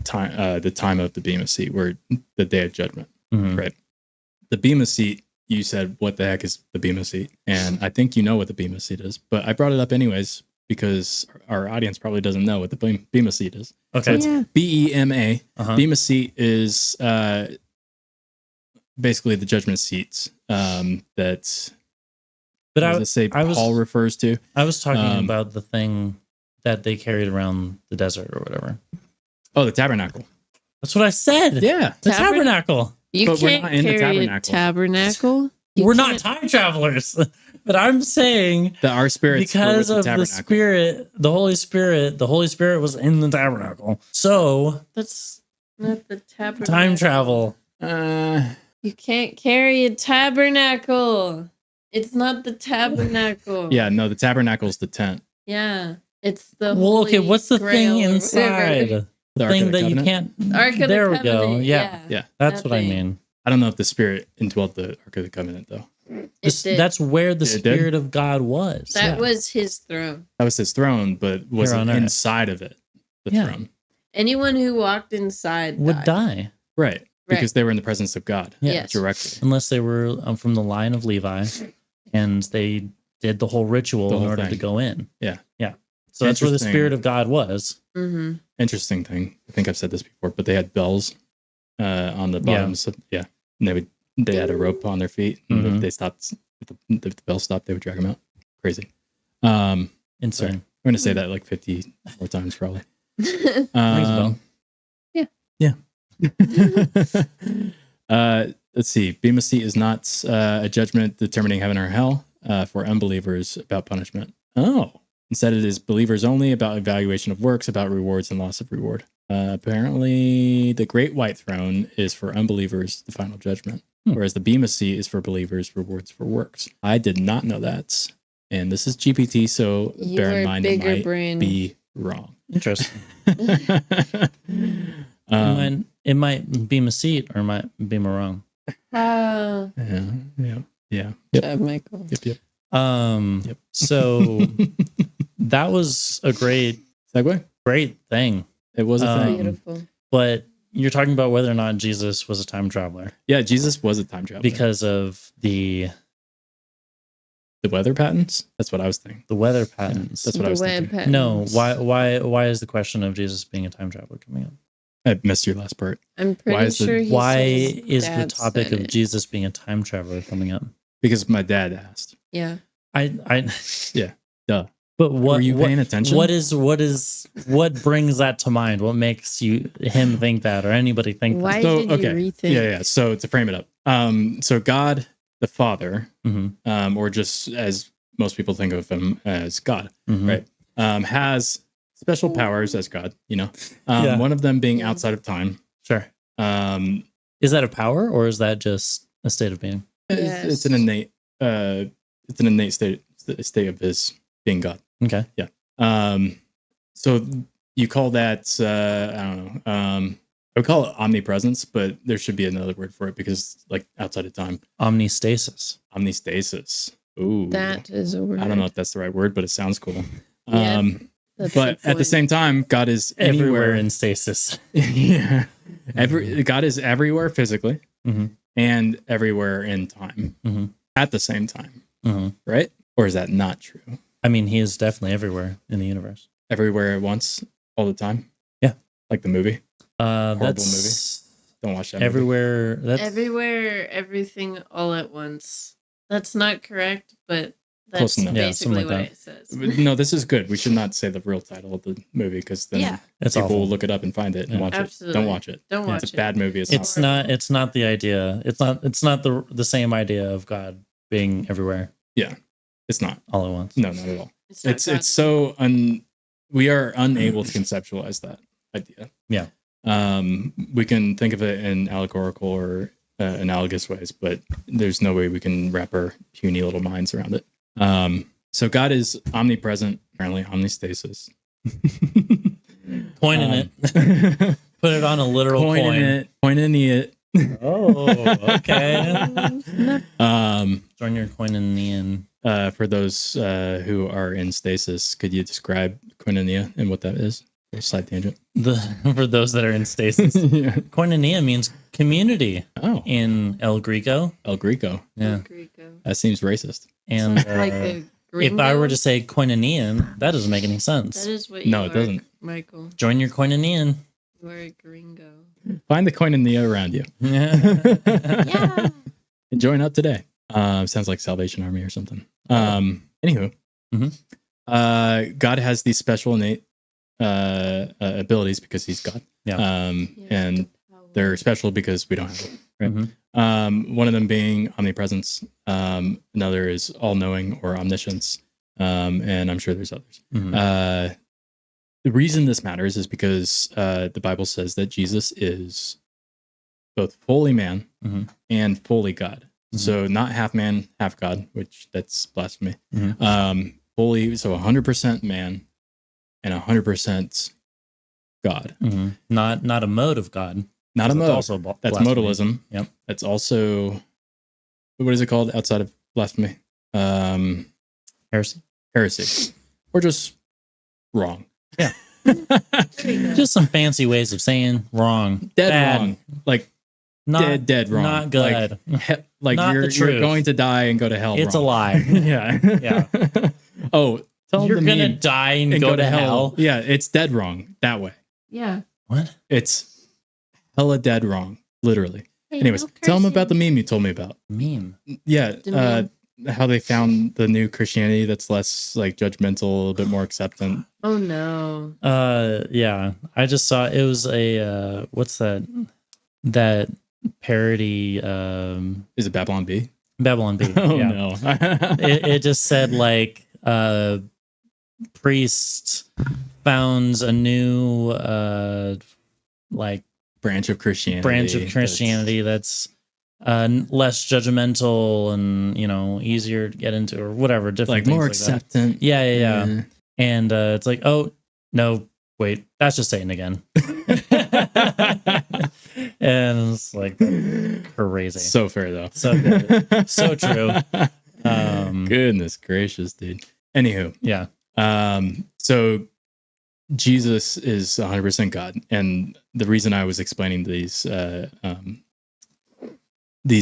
time of the Bema seat, where the day of judgment, right? The Bema seat, you said, what the heck is the Bema seat? And I think you know what the Bema seat is, but I brought it up anyways because our audience probably doesn't know what the Bema seat is. Okay. So it's BEMA. Bema seat is basically the judgment seats that Paul refers to. I was talking about the thing that they carried around the desert or whatever. Oh, the tabernacle. That's what I said. Yeah. The tabernacle. But we're can't not in the carry tabernacle. a tabernacle. We're not time travelers. But I'm saying that our spirits because of the Spirit, the Holy Spirit was in the tabernacle. So that's not the tabernacle. Time travel. You can't carry a tabernacle. It's not the tabernacle. Yeah, no, the tabernacle is the tent. Yeah, it's the. Well, okay, what's the thing Grail inside? The thing that you can't. Ark of there the we go. Covenant, Yeah, that's what I mean. I don't know if the Spirit indwelt the Ark of the Covenant though. That's where the Spirit of God was. That was his throne. That was his throne, but was it inside of it? The throne. Anyone who walked inside would die. Right. Because they were in the presence of God. Yes. Directly. Unless they were from the line of Levi and they did the whole ritual in order to go in. Yeah. Yeah. So that's where the Spirit of God was. Mm-hmm. Interesting thing. I think I've said this before, but they had bells on the bottoms. And they had a rope on their feet. And if they stopped, if the bell stopped, they would drag them out. Crazy. Insane. Sorry. I'm going to say that like 50 more times probably. Yeah. Let's see. Bema seat is not a judgment determining heaven or hell for unbelievers about punishment. Oh, instead it is believers only, about evaluation of works, about rewards and loss of reward. Apparently, the great white throne is for unbelievers, the final judgment, whereas the Bema seat is for believers, rewards for works. I did not know that, and this is GPT, so bear in mind it might be wrong. Interesting. It might be a seat or it might be wrong. Yeah. Yep. Michael. Yep. So that was a great segue. Great thing. It was a thing. Beautiful. But you're talking about whether or not Jesus was a time traveler. Yeah, Jesus was a time traveler because of the weather patterns. That's what I was thinking. The weather patterns. That's what I was thinking. Patterns. No, why is the question of Jesus being a time traveler coming up? I missed your last part. I'm pretty sure. Why is the topic of Jesus being a time traveler coming up? Because my dad asked. Yeah. Yeah. Duh. But what were you paying attention? What brings that to mind? What makes him think that, or anybody think Why that? did you rethink? Yeah. So to frame it up, so God the Father, or just as most people think of him as God, right? Has special powers as God, one of them being outside of time. Sure. Is that a power or is that just a state of being? Yes. It's an innate state of his being God. Okay. Yeah. So you call that I don't know. I would call it omnipresence, but there should be another word for it because like outside of time. Omnistasis. Ooh. That is a word. I don't know if that's the right word, but it sounds cool. But at the same time, God is everywhere in stasis. Yeah. God is everywhere physically and everywhere in time at the same time. Right? Or is that not true? I mean, he is definitely everywhere in the universe. Everywhere at once, all the time? Yeah. Like the movie? Horrible movie. Don't watch that everywhere. movie. Everywhere, everything all at once. That's not correct, but Close enough. Yeah, basically something what like it says. No, this is good. We should not say the real title of the movie because then Yeah. It's people awful. will look it up and find it and Yeah. watch Absolutely. it. Don't watch it. Don't watch It's a it. bad movie. It's not. It's not the idea. It's not the same idea of God being everywhere It's not. all at once. No, not at all. not God. It's so we are unable to conceptualize that idea. Yeah. We can think of it in allegorical or analogous ways, but there's no way we can wrap our puny little minds around it. So God is omnipresent, apparently omnistasis. Coin in it. Put it on a literal coin. Coin it. Oh, okay. Join your koinonia. For those who are in stasis, could you describe koinonia and what that is? A slight tangent. For those that are in stasis, Yeah. koinonia means community. Oh, in El Greco. El Greco. Yeah, That seems racist. and like a if I were to gringo? say koinonia, that doesn't make any sense. That is what No, you it are, doesn't. Michael. Join your koinonia. You are a gringo. Find the koinonia around you. Yeah. And join up today. Sounds like Salvation Army or something. Anywho, God has these special innate abilities because he's God. Yeah. And they're special because we don't have it. Right. Mhm. One of them being omnipresence. Another is all-knowing or omniscience. And I'm sure there's others. Mhm. The reason this matters is because the Bible says that Jesus is both fully man Mhm. and fully God. Mhm. So not half man, half God, which that's blasphemy. Mhm. Fully, so 100% man and 100% God. Mhm. Not a mode of God. Not a That's mode. also That's blasphemy. modalism. Yep. That's also, what is it called outside of blasphemy? Heresy. Heresy. Or just wrong. Yeah. There you go. Just some fancy ways of saying wrong. Dead Bad. wrong. Like Not dead wrong. Not good. Like Not the you're truth. going to die and go to hell. It's wrong. a lie. Yeah. Yeah. Oh, tell You're them the gonna meme die and go to hell. Yeah, it's dead wrong that way. Yeah. What? It's hella dead wrong, literally. Hey, Anyways, no tell them cursing. about the meme you told me about. Meme. Yeah, The meme. how they found the new Christianity that's less like judgmental, a little bit more acceptant. Oh no. Yeah. I just saw it was a what's that? That parody Is it Babylon B? Babylon B. Oh yeah. no. It just said like priest founds a new like branch of Christianity. that's less judgmental and easier to get into or whatever, different like things more like that. acceptant. Yeah. And it's like, oh no, wait, that's just Satan again. And it's like crazy. So fair though. So good. So true. Goodness gracious, dude. Anywho, Yeah. So Jesus is 100% God, and the reason I was explaining these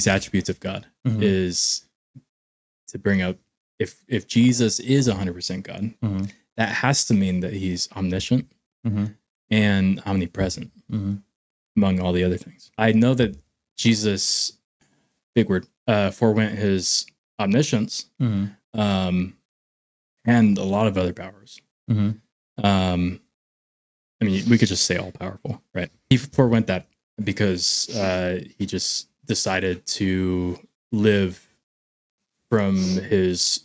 attributes of God Mhm. is to bring up if Jesus is 100% God, Mhm. that has to mean that he's omniscient Mhm. and omnipresent, Mhm. among all the other things. I know that Jesus, big word, forewent his omniscience, Mhm. and a lot of other powers. Mhm. I mean, we could just say all powerful, right? He forewent that because he just decided to live from his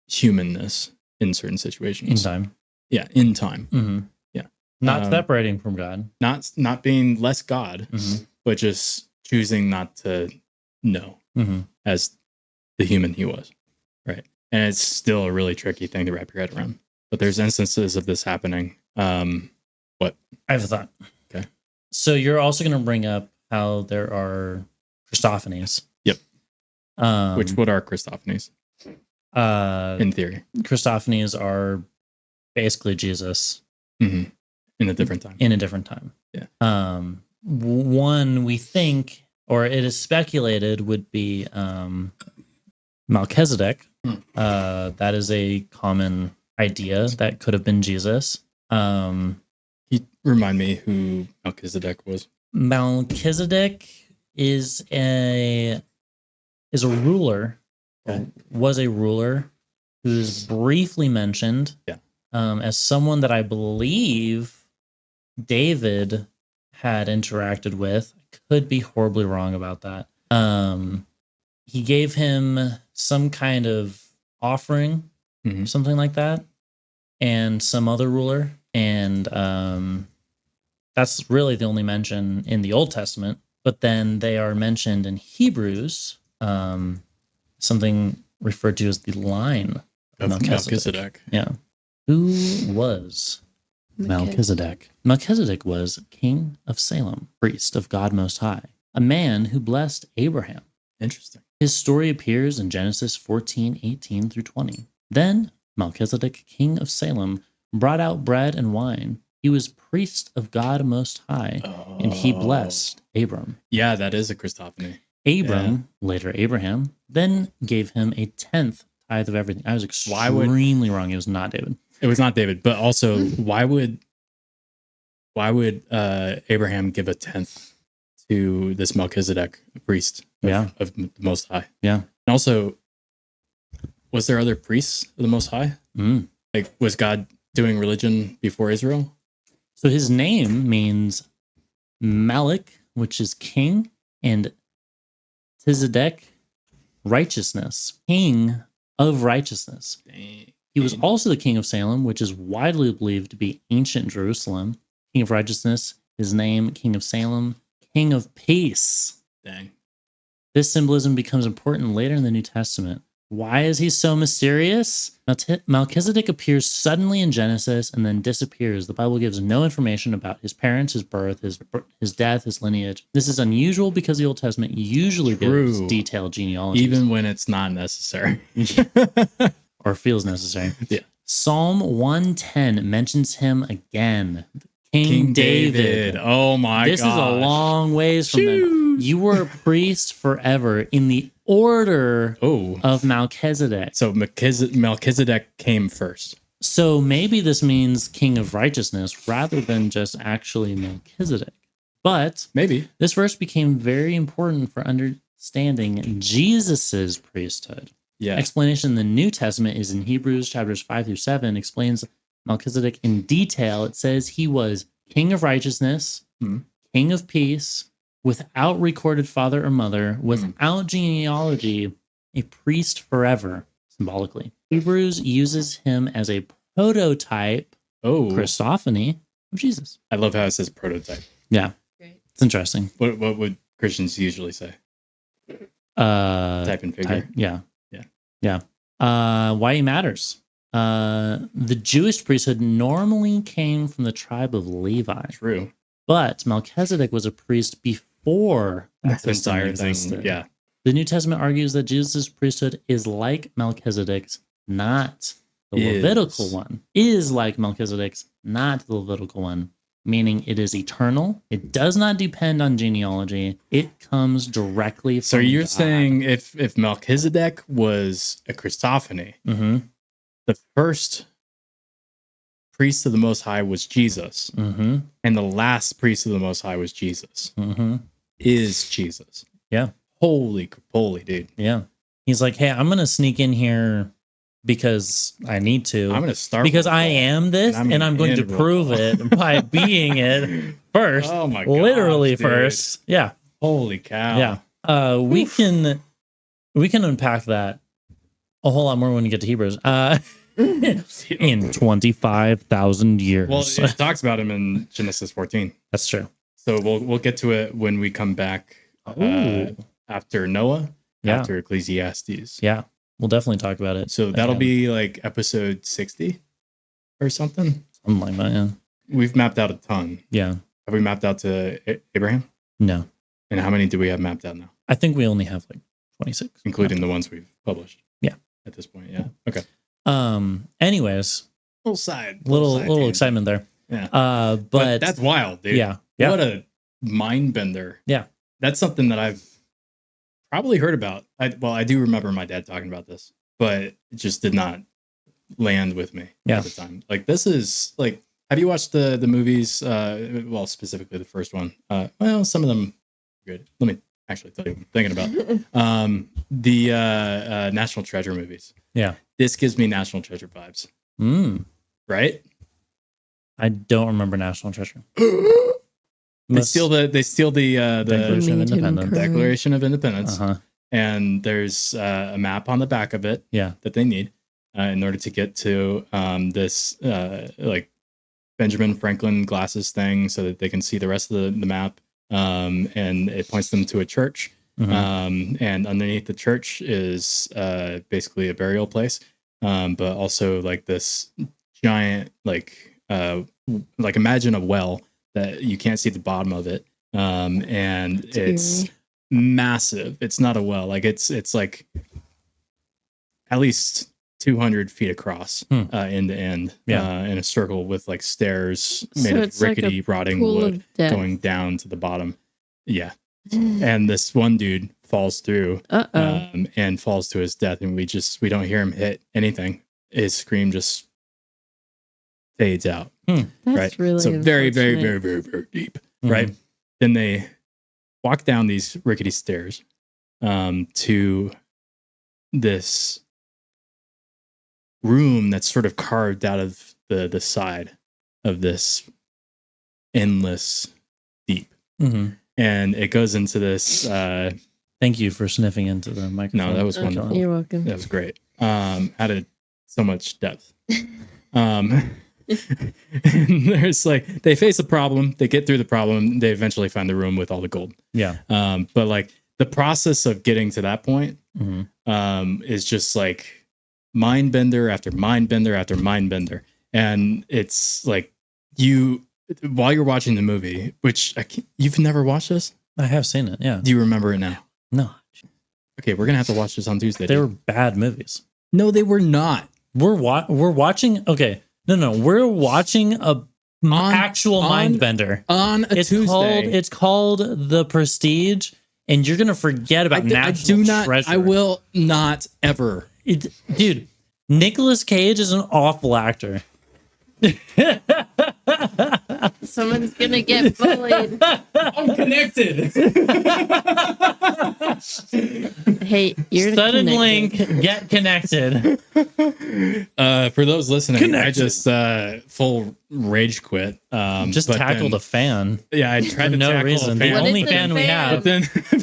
humanness in certain situations. In time. Yeah, in time. Mhm. Yeah. Not separating from God. Not being less God, Mhm. but just choosing not to know Mhm. as the human he was, right? And it's still a really tricky thing to wrap your head around. But there's instances of this happening. What? I have a thought. Okay. So you're also going to bring up how there are Christophanies. Yep. What are Christophanies? In theory. Christophanies are basically Jesus. Mm-hmm. In a different time. In a different time. Yeah. One we think, or it is speculated, would be Melchizedek. That is a common idea that could have been Jesus. He remind me who Melchizedek was. Melchizedek is a ruler. Okay. Was a ruler who is briefly mentioned as someone that I believe David had interacted with. I could be horribly wrong about that. He gave him some kind of offering, something like that, and some other ruler. And that's really the only mention in the Old Testament. But then they are mentioned in Hebrews, something referred to as the line of Melchizedek. Yeah. Who was Melchizedek? Melchizedek was king of Salem, priest of God Most High, a man who blessed Abraham. Interesting. His story appears in Genesis 14:18 through 20. Then Melchizedek, king of Salem, brought out bread and wine. He was priest of God Most High, and he blessed Abram. Yeah, that is a Christophany. Abram, later Abraham, then gave him a 10th tithe of everything. I was extremely wrong. It was not David. It was not David, but also why would Abraham give a 10th to this Melchizedek priest of the Most High? Yeah. And also, was there other priests of the Most High? Like, was God doing religion before Israel? So his name means Lamech, which is king, and Melchizedek, righteousness, king of righteousness. Dang. He was also the king of Salem, which is widely believed to be ancient Jerusalem. King of righteousness, his name, king of Salem, king of peace. Dang. This symbolism becomes important later in the New Testament. Why is he so mysterious? Melchizedek appears suddenly in Genesis and then disappears. The Bible gives no information about his parents, his birth, his death, his lineage. This is unusual because the Old Testament usually gives detailed genealogy. Even when it's not necessary. Or feels necessary. Yeah. Psalm 110 mentions him again. King David. Oh my god. This is a long ways from them. You were a priest forever in the order of Melchizedek. So Melchizedek came first. So maybe this means king of righteousness rather than just actually Melchizedek. But maybe this verse became very important for understanding Jesus's priesthood. Yeah. Explanation in the New Testament is in Hebrews chapters 5 through 7, explains Melchizedek in detail. It says he was king of righteousness, king of peace, without recorded father or mother, without genealogy, a priest forever, symbolically. Hebrews uses him as a prototype, Christophany, of Jesus. I love how it says prototype. Yeah. Great. It's interesting. What would Christians usually say? Type and figure. Why he matters. The Jewish priesthood normally came from the tribe of Levi. True. But Melchizedek was a priest before that entire thing. Yeah. The New Testament argues that Jesus' priesthood is like Melchizedek's, not the Levitical one. Is like Melchizedek's, not the Levitical one. Meaning it is eternal. It does not depend on genealogy. It comes directly from So you're God. saying if Melchizedek was a Christophany, the first priest of the Most High was Jesus, and the last priest of the Most High was Jesus, is Jesus. Yeah. Holy dude. Yeah. He's like, hey, I'm going to sneak in here because I need to. I'm going to start because I am this, and I'm going to prove it by being it first. Oh my god! Literally first. Yeah. Holy cow! Yeah. We can unpack that a whole lot more when we get to Hebrews. In 25,000 years. Well, it talks about him in Genesis 14. That's true. So we'll get to it when we come back after Noah, after Ecclesiastes. Yeah. We'll definitely talk about it. So that'll be like episode 60 or something. Something like that, yeah. We've mapped out a ton. Yeah. Have we mapped out to Abraham? No. And how many do we have mapped out now? I think we only have like 26. Including the ones we've published. Yeah. At this point, yeah. Okay. Anyways. Little excitement there. Yeah. But that's wild, dude. Yeah. What a mind bender. Yeah. That's something that I've probably heard about. I do remember my dad talking about this, but it just did not land with me at the time. Like, this is like, have you watched the movies? Well, specifically the first one. Well, some of them are good. Let me actually tell you what I'm thinking about. The National Treasure movies. Yeah. This gives me National Treasure vibes, right? I don't remember National Treasure. They steal the Declaration of Independence. Declaration of Independence, Uh-huh. and there's a map on the back of it. Yeah. That they need in order to get to this like Benjamin Franklin glasses thing, so that they can see the rest of the map. And it points them to a church. And underneath the church is basically a burial place, but also like this giant like imagine a well that you can't see the bottom of it, and it's massive. It's not a well, like it's like at least 200 feet across, end to end, in a circle with like stairs made of rickety, rotting wood going down to the bottom. Yeah. And this one dude falls through and falls to his death, and we don't hear him hit anything. His scream just fades out. That's right. really so very, very, very, very, very deep. Right. Then they walk down these rickety stairs to this room that's sort of carved out of the side of this endless deep. And it goes into this. Thank you for sniffing into the microphone. No, that was wonderful. You're welcome. That was great. Added so much depth. And there's like, they face a problem, they get through the problem, they eventually find the room with all the gold. Yeah. But like the process of getting to that point is just like mind bender after mind bender after mind bender. And it's like while you're watching the movie, which you've never watched this? I have seen it, yeah. Do you remember it now? No. Okay, we're gonna have to watch this on Tuesday. They were bad movies. No, they were not. We're watching. Okay, no. We're watching actual mind bender on a Tuesday. It's called The Prestige, and you're gonna forget about National Treasure. I will not ever. Dude, Nicolas Cage is an awful actor. Someone's gonna get bullied. I'm connected. Hey, you're Sudden connected. link, get connected. For those listening, Connected. I just full rage quit. Just tackled a fan. Yeah, I tried For to no tackle reason. a The fan. only fan we have. But then, What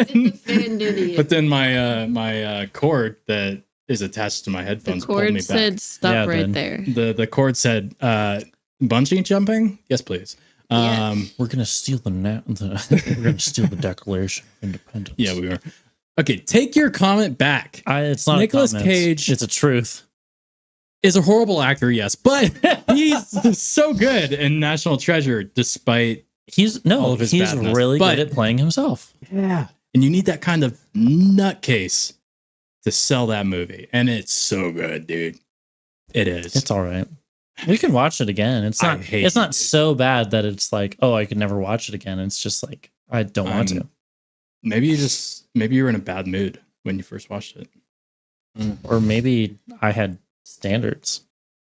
did the fan do to you? but then my cord that is attached to my The headphones pulled cord me back. said stop Yeah, right then. there. The cord said bungee jumping. Yes, please. Yes. We're gonna steal we're gonna steal the Declaration of Independence. Yeah, we are. Okay, take your comment back. It's not Nicolas a comment. Cage. It's a truth. Is a horrible actor, yes, but he's so good in National Treasure, despite He's all of his badness. really But- good at playing himself. yeah. And you need that kind of nutcase to sell that movie, and it's so good, dude. It is. It's all right. We can watch it again. It's I not. hate It's not it. so bad that it's like, oh, I could never watch it again. It's just like I don't want to. Maybe you were in a bad mood when you first watched it. Or maybe I had standards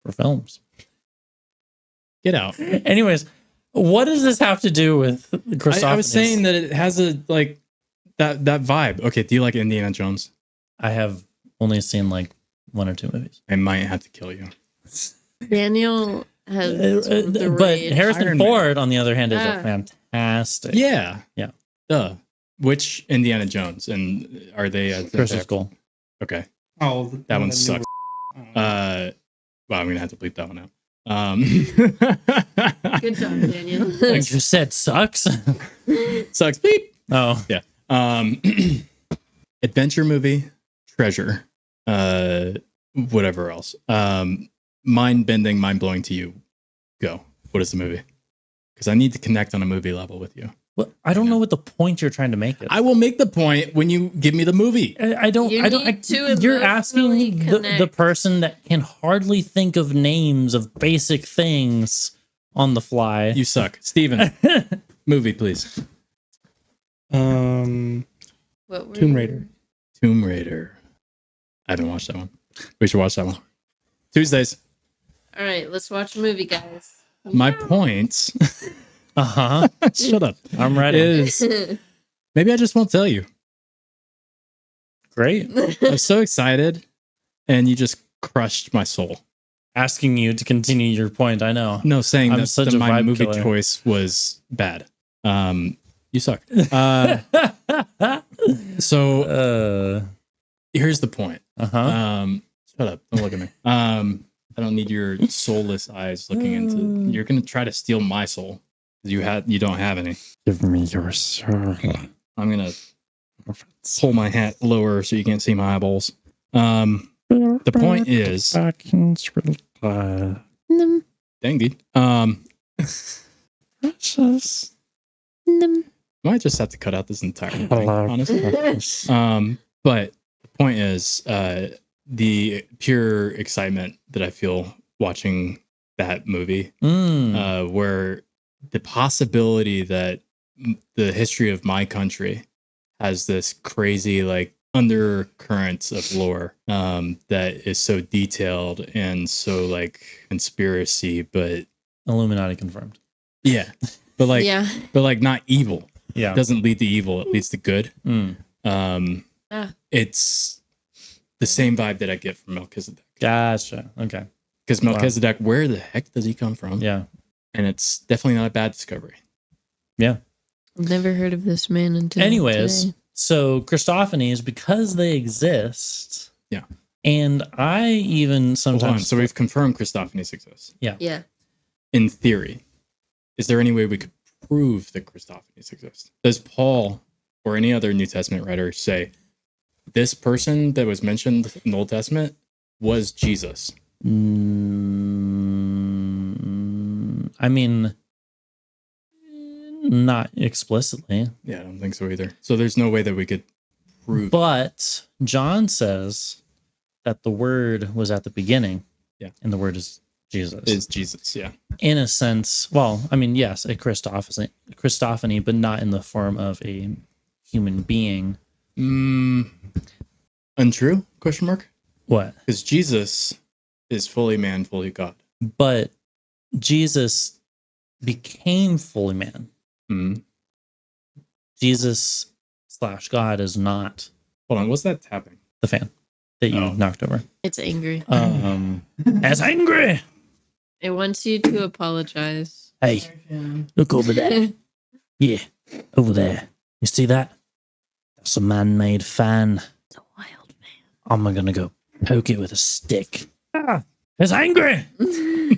for films. Get out. Anyways, what does this have to do with Christophanies? I was saying that it has a like that vibe. Okay, do you like Indiana Jones? I have only seen like 1 or 2 movies. I might have to kill you. Daniel has the But rage. Harrison Iron Man. Ford, on the other hand, is Ah. a fantastic. Yeah. Yeah. Duh. Which Indiana Jones? And are they Crystal Skull. Okay. Oh, That one sucks. Well, I'm gonna have to bleep that one out. Good job, Daniel. You just said sucks. Sucks. Beep. Oh, Adventure movie, treasure, whatever else. Mind bending, mind blowing to you. Go. What is the movie? Because I need to connect on a movie level with you. well, I don't know what the point you're trying to make is. I will make the point when you give me the movie. I don't. You I don't. need to You're asking emotionally the connect. person that can hardly think of names of basic things on the fly. You suck. Steven, movie, please. What were Tomb Raider. Tomb Raider. I haven't watched that one. We should watch that one. Tuesdays. All right, let's watch a movie, guys. My point. Uh-huh. Shut up. I'm ready. Is maybe I just won't tell you. Great. I'm so excited, and you just crushed my soul. Asking you to continue your point. I know. No, saying I'm that such a my vibe movie killer. choice was bad. You suck. So here's the point. Shut up. Don't look at me. I don't need your soulless eyes looking into. You're gonna try to steal my soul because you don't have any. Give me your soul. I'm gonna pull my hat lower so you can't see my eyeballs. The point is, dang dude. Precious. Might just have to cut out this entire thing, honestly. But the point is, the pure excitement that I feel watching that movie, where the possibility that the history of my country has this crazy like undercurrents of lore that is so detailed and so like conspiracy, but Illuminati confirmed. yeah, but like but like not evil. Yeah, It doesn't lead to evil, it leads to good. It's the same vibe that I get from Melchizedek. Gotcha. Okay. Because Melchizedek, where the heck does he come from? Yeah. And it's definitely not a bad discovery. Yeah. I've never heard of this man until Anyways, today. so Christophanies, because they exist. Yeah. And I even sometimes. Hold on. So we've confirmed Christophanies exists. Yeah. Yeah. In theory, is there any way we could prove that Christophanies exist? Does Paul or any other New Testament writer say this person that was mentioned in the Old Testament was Jesus? I mean, not explicitly. Yeah, I don't think so either. So there's no way that we could prove. But John says that the Word was at the beginning. Yeah. And the Word is Jesus. Is Jesus, yeah. In a sense, well, I mean, yes, a Christophany, but not in the form of a human being. Untrue? Question mark? What? Because Jesus is fully man, fully God. But Jesus became fully man. Jesus / God is not. Hold on, what's that tapping? The fan that you knocked over. It's angry. It's angry. It wants you to apologize. Hey, look over there. Yeah, over there. You see that? That's a man-made fan. It's a wild man. I'm gonna go poke it with a stick. It's angry.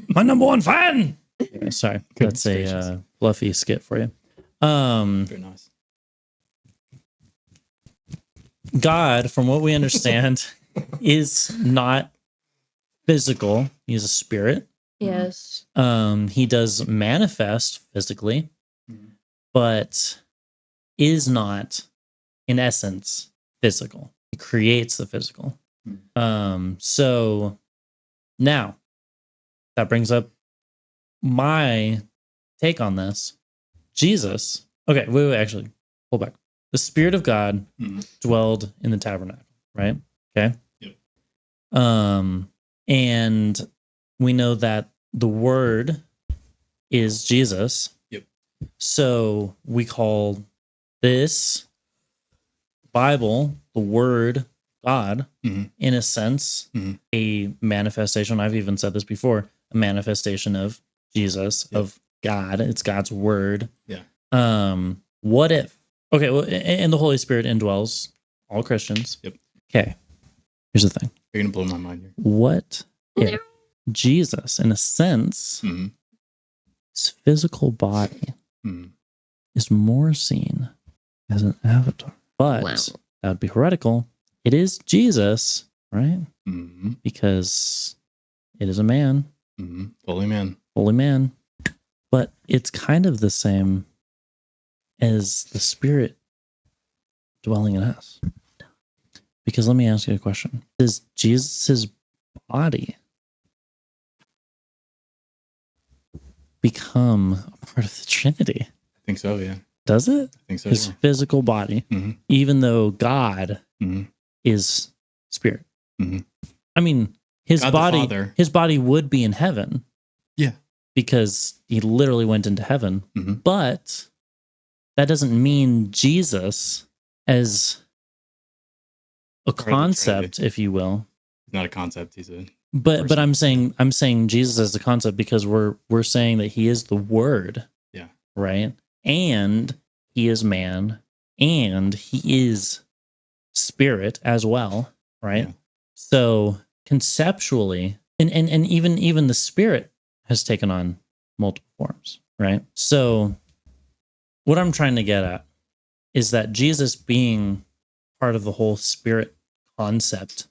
My number one fan. Yeah, sorry, that's a fluffy skit for you. Very nice. God, from what we understand, is not physical. He's a spirit. Yes. He does manifest physically, but is not, in essence, physical. He creates the physical. So now that brings up my take on this. Jesus. Okay, wait, actually, hold back. The Spirit of God dwelled in the tabernacle, right? Okay. Yep. And we know that the Word is Jesus. Yep. So we call this Bible, the Word, God, in a sense, a manifestation. I've even said this before, a manifestation of Jesus, of God. It's God's Word. Yeah. What if? Okay, well, and the Holy Spirit indwells all Christians. Yep. Okay. Here's the thing. You're gonna blow my mind here. What if Jesus, in a sense, his physical body is more seen as an avatar? But that would be heretical. It is Jesus, right? Because it is a man. Holy man. Holy man. But it's kind of the same as the Spirit dwelling in us. Because let me ask you a question. Does Jesus' body become a part of the Trinity? I think so, yeah. Does it? I think so. His physical body, even though God is spirit. I mean, his body would be in heaven. Yeah. Because he literally went into heaven. But that doesn't mean Jesus as a concept, if you will, not a concept. He's a But person. I'm saying Jesus as the concept because we're saying that he is the Word. Yeah. Right. And he is man, and he is spirit as well. Right. Yeah. So conceptually, and even the spirit has taken on multiple forms. Right. So what I'm trying to get at is that Jesus being part of the whole spirit concept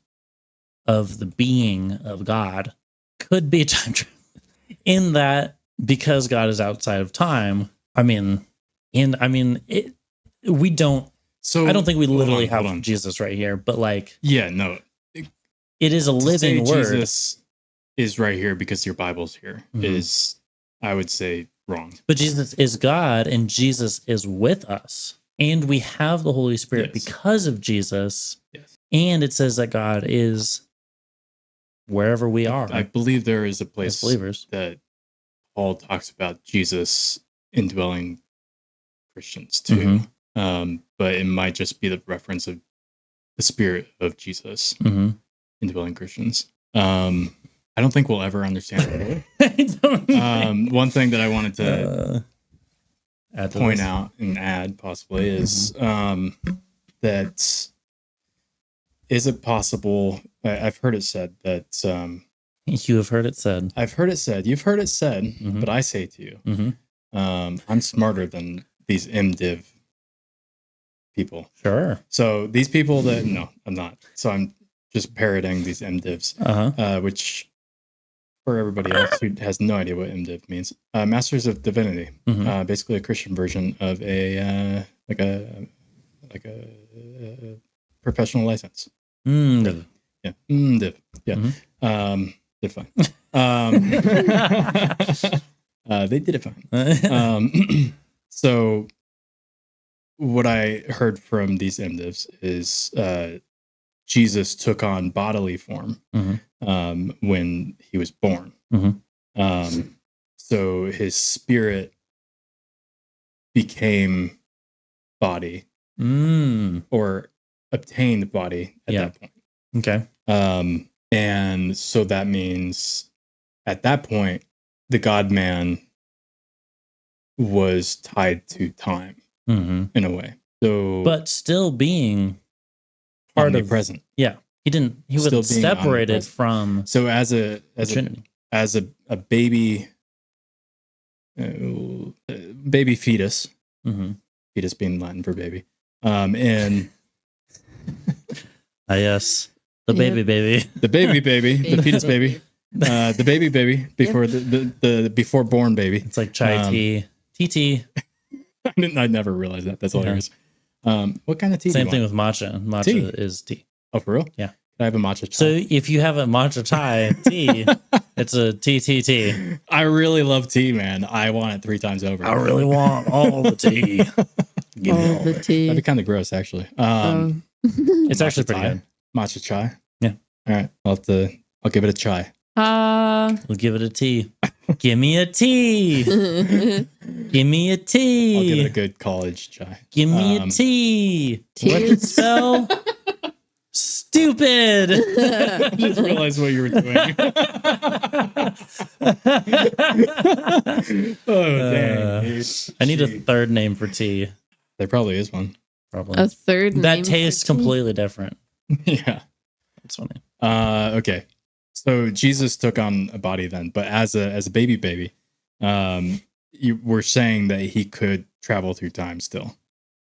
of the being of God could be time travel in that because God is outside of time. We don't. So I don't think we literally hold have on. Jesus right here, but like, Yeah, no. it is a living word. Jesus is right here because your Bible's here is, I would say, wrong. But Jesus is God, and Jesus is with us, and we have the Holy Spirit because of Jesus. Yes. And it says that God is wherever we are. I believe there is a place believers that Paul talks about Jesus indwelling Christians too. But it might just be the reference of the Spirit of Jesus indwelling Christians. I don't think we'll ever understand it. One thing that I wanted to point out and add possibly is that is it possible? I've heard it said that you have heard it said. I've heard it said. You've heard it said, but I say to you, I'm smarter than these MDiv people. Sure. So these people that no, I'm not. So I'm just parroting these MDivs, which for everybody else who has no idea what MDiv means, Masters of Divinity, basically a Christian version of a like a professional license. MDiv. Yeah, MDiv. Yeah, they're fine. They did it fine. So what I heard from these MDivs is Jesus took on bodily form when he was born. So his spirit became body or obtained body at that point. Okay. And so that means at that point, the God-man was tied to time in a way. So, but still being part of present. Yeah, he wasn't separated from. So as a baby, baby fetus, fetus being Latin for baby, and yes, the baby, the baby, the fetus baby. The baby before the before born baby. It's like chai tea. TT. I never realized that. That's hilarious. What kind of tea? Same thing with matcha. Matcha is tea. Oh, for real? Yeah. I have a matcha chai. So if you have a matcha chai tea, it's a TTT. I really love tea, man. I want it 3 times over. I really want all the tea. Give me all the tea. That'd be kind of gross, actually. It's actually pretty good. Matcha chai. Yeah. All right. I'll give it a chai. We'll give it a tea. Give me a tea. Give me a tea. I'll give it a good college chai. Give me a tea. What's it spell? Stupid. I just realized what you were doing. Oh, dang. I need a third name for tea. There probably is one. Probably. A third that name tastes completely different. Yeah. That's funny. Okay. So Jesus took on a body then, but as a baby, you were saying that he could travel through time still,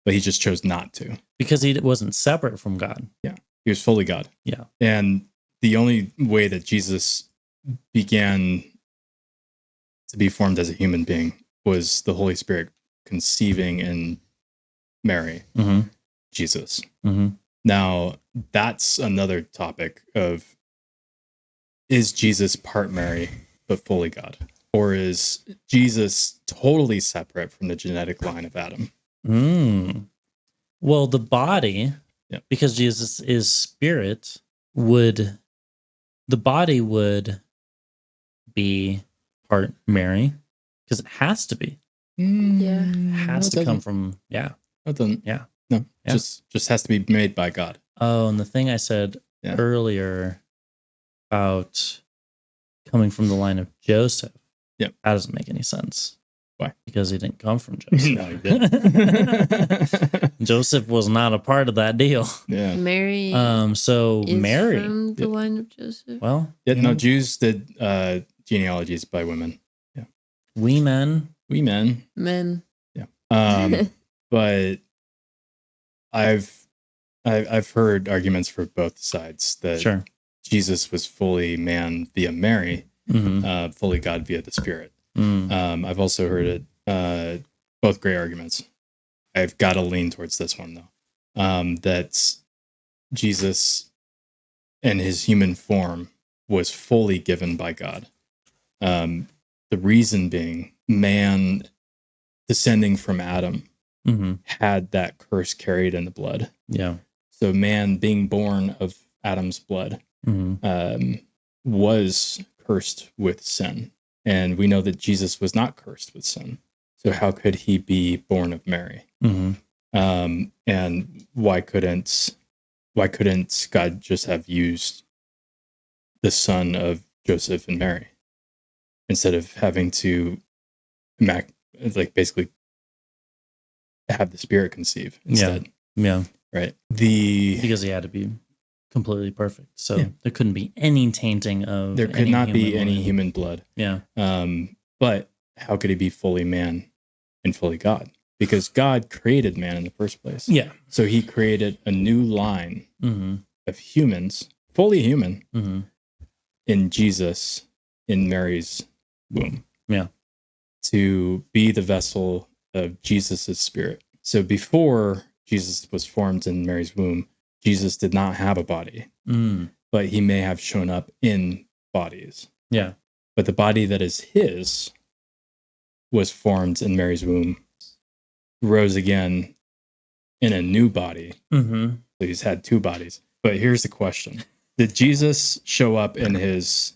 but he just chose not to. Because he wasn't separate from God. Yeah. He was fully God. Yeah. And the only way that Jesus began to be formed as a human being was the Holy Spirit conceiving in Mary, Jesus. Now, that's another topic of, is Jesus part Mary, but fully God? Or is Jesus totally separate from the genetic line of Adam? Well, the body, because Jesus is spirit, the body would be part Mary, because it has to be. Yeah. Has to come from, It doesn't. Yeah. No, just has to be made by God. Oh, and the thing I said earlier about coming from the line of Joseph. Yep. That doesn't make any sense. Why? Because he didn't come from Joseph. No, he didn't. Joseph was not a part of that deal. Yeah. Mary So is Mary. from the line of Joseph. Well, Yeah, no, Jews did genealogies by women. Yeah. we men. We men. Men. Yeah. But I've heard arguments for both sides that Sure. Jesus was fully man via Mary, Mm-hmm. fully God via the Spirit. Mm. I've also heard it, both great arguments. I've got to lean towards this one though. That Jesus in his human form was fully given by God. The reason being, man descending from Adam Mm-hmm. had that curse carried in the blood. Yeah. So man being born of Adam's blood Mm-hmm. was cursed with sin. And we know that Jesus was not cursed with sin. So how could he be born of Mary? Mm-hmm. And why couldn't God just have used the son of Joseph and Mary instead of having to basically have the Spirit conceive instead? Yeah. Right. Because he had to be completely perfect. So Yeah. there couldn't be any tainting of There could any not be human any line. human blood. Yeah. But how could he be fully man and fully God? Because God created man in the first place. Yeah. So he created a new line Mm-hmm. of humans, fully human, Mm-hmm. in Jesus, in Mary's womb. Yeah. To be the vessel of Jesus's spirit. So before Jesus was formed in Mary's womb, Jesus did not have a body, Mm. but he may have shown up in bodies. Yeah. But the body that is his was formed in Mary's womb, rose again in a new body. Mm-hmm. So he's had two bodies. But here's the question. Did Jesus show up in his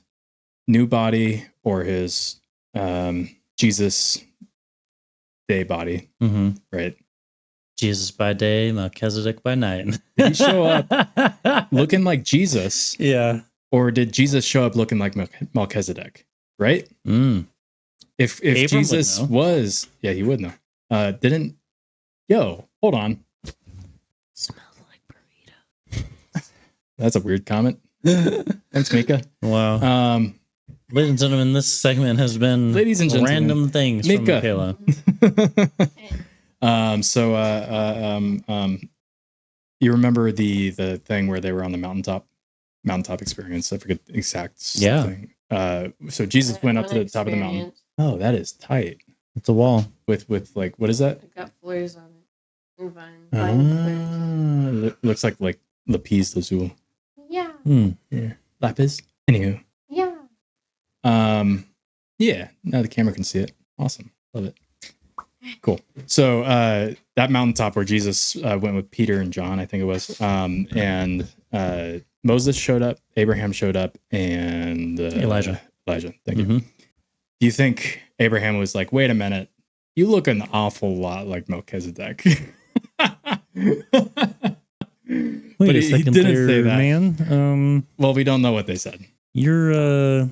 new body or his Jesus day body? Mm-hmm. Right. Jesus by day, Melchizedek by night. Did he show up looking like Jesus? Yeah. Or did Jesus show up looking like Melchizedek? Right? Mm. If Abram would Jesus know. was, yeah, he would know. Hold on. Smells like burrito. That's a weird comment. Thanks, Mika. Wow. Ladies and gentlemen, this segment has been Ladies and gentlemen, random things from Mika. Mickael. You remember the thing where they were on the mountaintop experience? I forget the exact Yeah. thing. So Jesus went up to the top of the mountain. Oh, that is tight. It's a wall. With like, what is that? It got flowers on it. And vine. Looks like lapis lazuli. Yeah. Hmm. Yeah, lapis. Anywho, Yeah. yeah. Now the camera can see it. Awesome, love it. Cool. So that mountaintop where Jesus went with Peter and John, I think it was, and Moses showed up, Abraham showed up, and Elijah. Thank you. Mhm. Do you think Abraham was like, wait a minute, you look an awful lot like Melchizedek? Wait But a he second didn't there, say that. man. Well, we don't know what they said. You're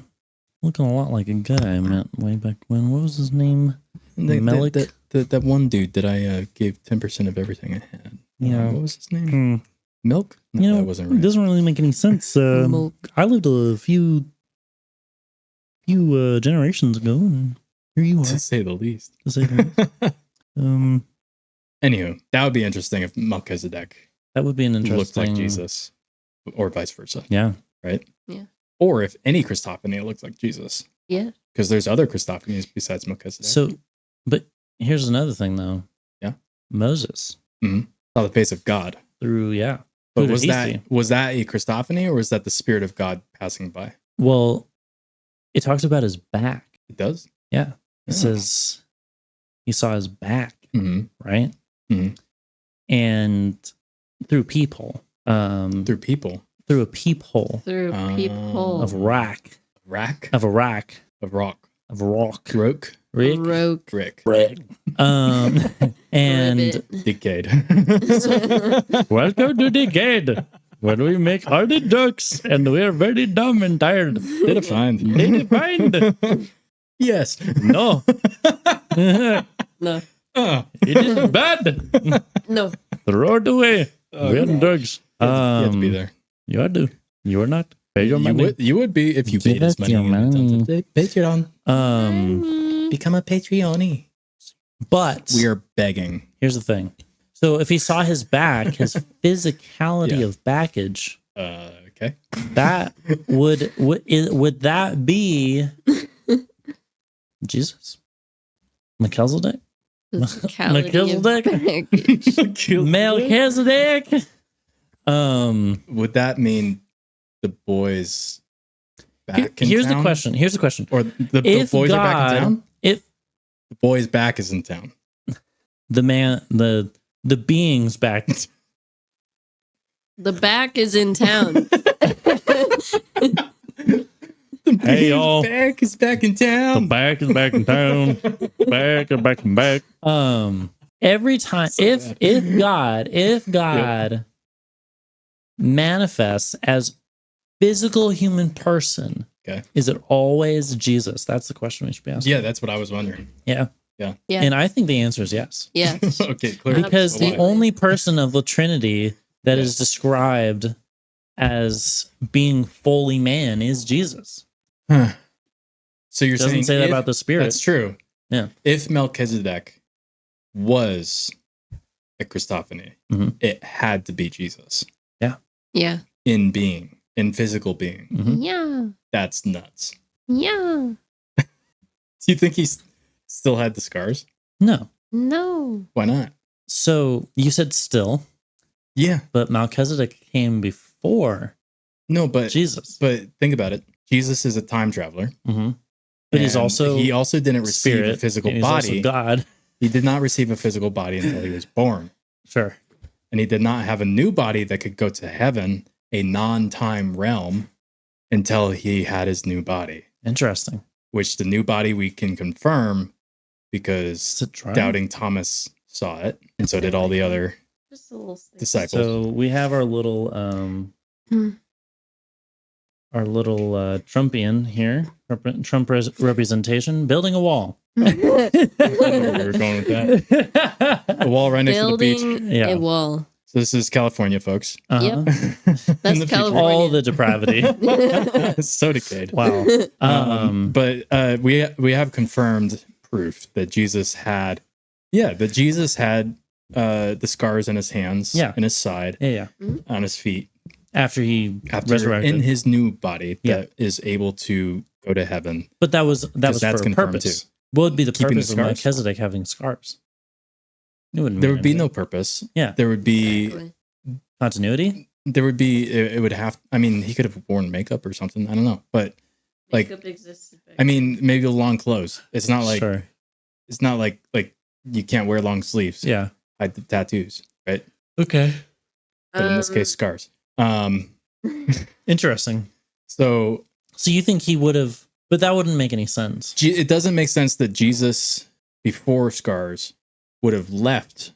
looking a lot like a guy I met way back when. What was his name? Melech? That one dude that I gave 10% of everything I had. Yeah. What was his name? Milk? No, You know, that wasn't it right. doesn't really make any sense. Milk. I lived a few generations ago, and here you are. To say the least. To say the least. Anywho, that would be interesting if Melchizedek That would be an interesting. looked like Jesus, or vice versa. Yeah. Right? Yeah. Or if any Christophany looked like Jesus. Yeah. Because there's other Christophanies besides Melchizedek. So, but here's another thing, though. Yeah. Moses saw the face of God. through, But Who was did he that see? was that a Christophany or was that the Spirit of God passing by? Well, it talks about his back. It does? Yeah. It Oh. says he saw his back, Mm-hmm. right? Mhm. And through peephole. Through people. Through a peephole Through a peephole. of rack. Rack? Of a rack. Of rock. Of rock. Roke? Rick. Roke. Rick. And Ribbit. Decayed. welcome to Decay. Where do we make hardy ducks? And we're very dumb and tired. They defined. They defined. Yes. No. It No. is bad. No. Throw it away. Oh, We're God. ducks. You have to be there. You are do. You are not. Pay your money. You would be if you Give paid us us money. your money. Patreon. Become a Patreon. But We are begging. here's the thing. So if he saw his back, his physicality Yeah. of backage, Okay. that would that be Jesus? Melchizedek? Melchizedek? Melchizedek? Would that mean the boys back in Here's town? the question. Here's the question. Or the If boys are back in God- town? If The boys back is in town. the beings back. The back is in town. Hey, y'all. Back is back in The town. back is back in town. Back and back and back. Every time So bad. if God manifests as physical human person, Okay. is it always Jesus? That's the question we should be asking. Yeah, that's what I was wondering. Yeah. Yeah. And I think the answer is yes. Yes. Okay, clear. Because So the why? only person of the Trinity that Yeah. is described as being fully man is Jesus. Huh. So you're It doesn't saying say that if- about the Spirit. That's true. Yeah. If Melchizedek was a Christophany, Mhm. it had to be Jesus Yeah. in being, in physical being. Mhm. Yeah. That's nuts. Yeah. Do you think he still had the scars? No. No. Why not? So you said still, Yeah. but Melchizedek came before No, but Jesus. but think about it. Jesus is a time traveler. hmm But he's and also he also didn't receive spirit, a physical and he's also body. God. He did not receive a physical body until he was born. Sure. And he did not have a new body that could go to heaven, a non-time realm, until he had his new body. Interesting. Which the new body we can confirm Is because it true? doubting Thomas saw it, and so did all the other Just a little stick. disciples. So we have our little Hmm. Trumpian here, Trump representation, building a wall. I know where we were going with that. A wall right next to the beach. Building Yeah. a wall. So this is California, folks. Uh-huh. In the future. California. All the depravity. It's so decayed. Wow. But we have confirmed proof that Jesus had the scars in his hands, Yeah. in his side, Yeah. on his feet, After he after resurrected. in his new body Yeah. that is able to go to heaven. But that was Because that's for a confirmed purpose. too. What would be the Keeping the purpose of scars? Melchizedek having scars? It wouldn't There mean would be no anything. purpose. Yeah. There would be Exactly. Continuity. there would be it would have. I mean, he could have worn makeup or something. I don't know, but like Makeup existed back I mean, maybe long clothes. It's not like Sure. it's not like you can't wear long sleeves. Yeah. Hide the tattoos, right? Okay. But in this case, scars. Interesting. So So you think he would have, but that wouldn't make any sense. it doesn't make sense that Jesus before scars would have left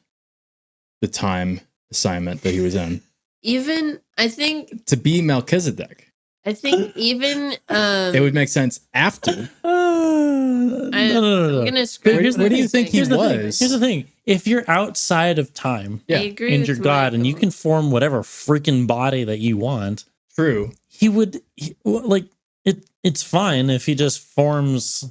the time assignment that he was in even I think to be Melchizedek. even It would make sense after. No. I'm gonna scratch Here's Where the do you thing. think he Here's the thing. was? Here's the thing. If you're outside of time Yeah. I agree and with you're God and you Michael. can form whatever freaking body that you want, True. it's fine if he just forms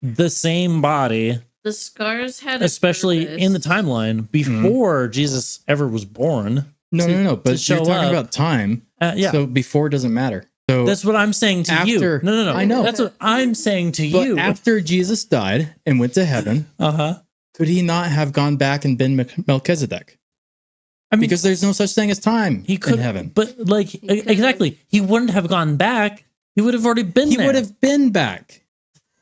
the same body, The scars had a especially purpose. in the timeline before Jesus ever was born. No, to- no. to But show you're talking up. about time. Yeah. So before doesn't matter. So That's what I'm saying to you. after- No. I know. That's what I'm saying to but you. after Jesus died and went to heaven, Uh-huh. could he not have gone back and been Melchizedek? I mean, Because there's no such thing as time he could in heaven. but like could've. exactly. He wouldn't have gone back. He would have already been He there. would have been back.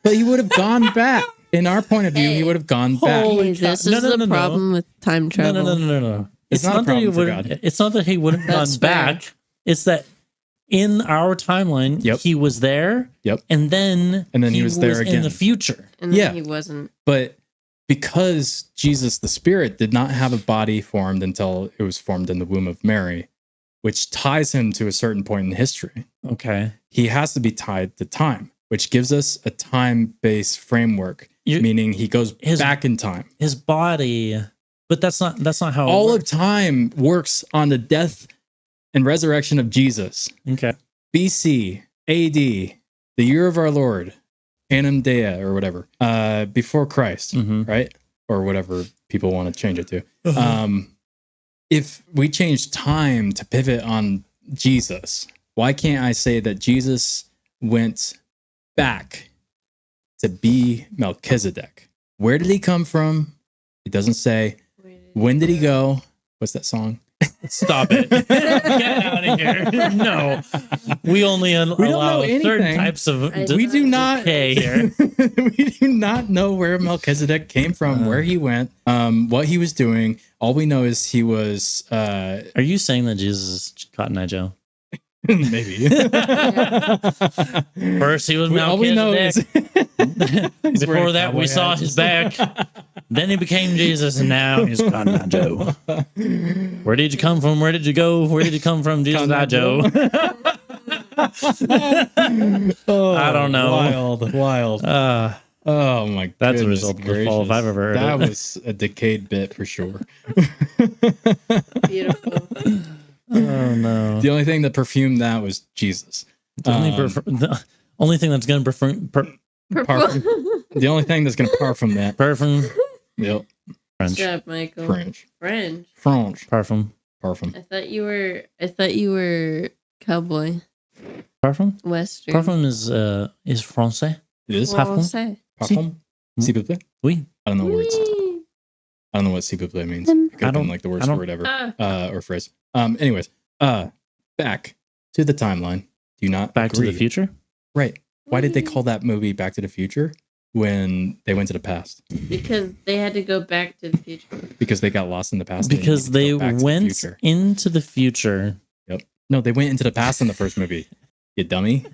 But he would have gone back. In our point of view, he Hey. would have gone back. Holy Hey, this cow. is No. the problem with time No, travel. no. It's not a that he problem for wouldn't- God. It's not that he wouldn't have gone That's fair. back. It's that in our timeline, Yep. he was there. Yep. And then he was there in again. the future. And then Yeah. he wasn't. But because Jesus, the Spirit, did not have a body formed until it was formed in the womb of Mary, which ties him to a certain point in history. Okay. He has to be tied to time, which gives us a time-based framework, meaning he goes back in time. His body, but that's not how all of time works on the death and resurrection of Jesus. Okay. BC, AD, the year of our Lord, Annum Dea, or whatever, before Christ, right? Or whatever people want to change it to. If we change time to pivot on Jesus, why can't I say that Jesus went back to be Melchizedek? Where did he come from? It doesn't say. When did he go? What's that song? Stop it. Get out of here. No. We only allow certain types of we do not decay here. We do not know where Melchizedek came from, where he went, what he was doing. All we know is he was Are you saying that Jesus is Cotton Eye Joe? Maybe. First he was Melchizedek. All we know is before that we saw his back. Then he became Jesus, and now he's Cotton Eye Joe. Where did you come from? Where did you go? Where did you come from, Jesus Eye Joe? I don't know. Wild. Oh my! That's a result of the fall if I've ever heard that. It. That was a decayed bit for sure. Beautiful. Oh no! The only thing that perfumed that was Jesus. The only thing that's going to the only thing that's going to parfum that. Parfum. Yep. French. Good job, Michael. French. Parfum. I thought you were cowboy. Parfum. Western. Parfum is français. It is. Français. Parfum. S'il vous plaît. Oui. I don't know words. I don't know what s'il vous plaît means. It could have been like the worst word ever. Or phrase. Anyways. Back to the timeline. Do you not Back agree? to the Future? Right. Why did they call that movie Back to the Future when they went to the past? Because they had to go back to the future. Because they got lost in the past. Because they went into the future. Yep. No, they went into the past in the first movie. You dummy.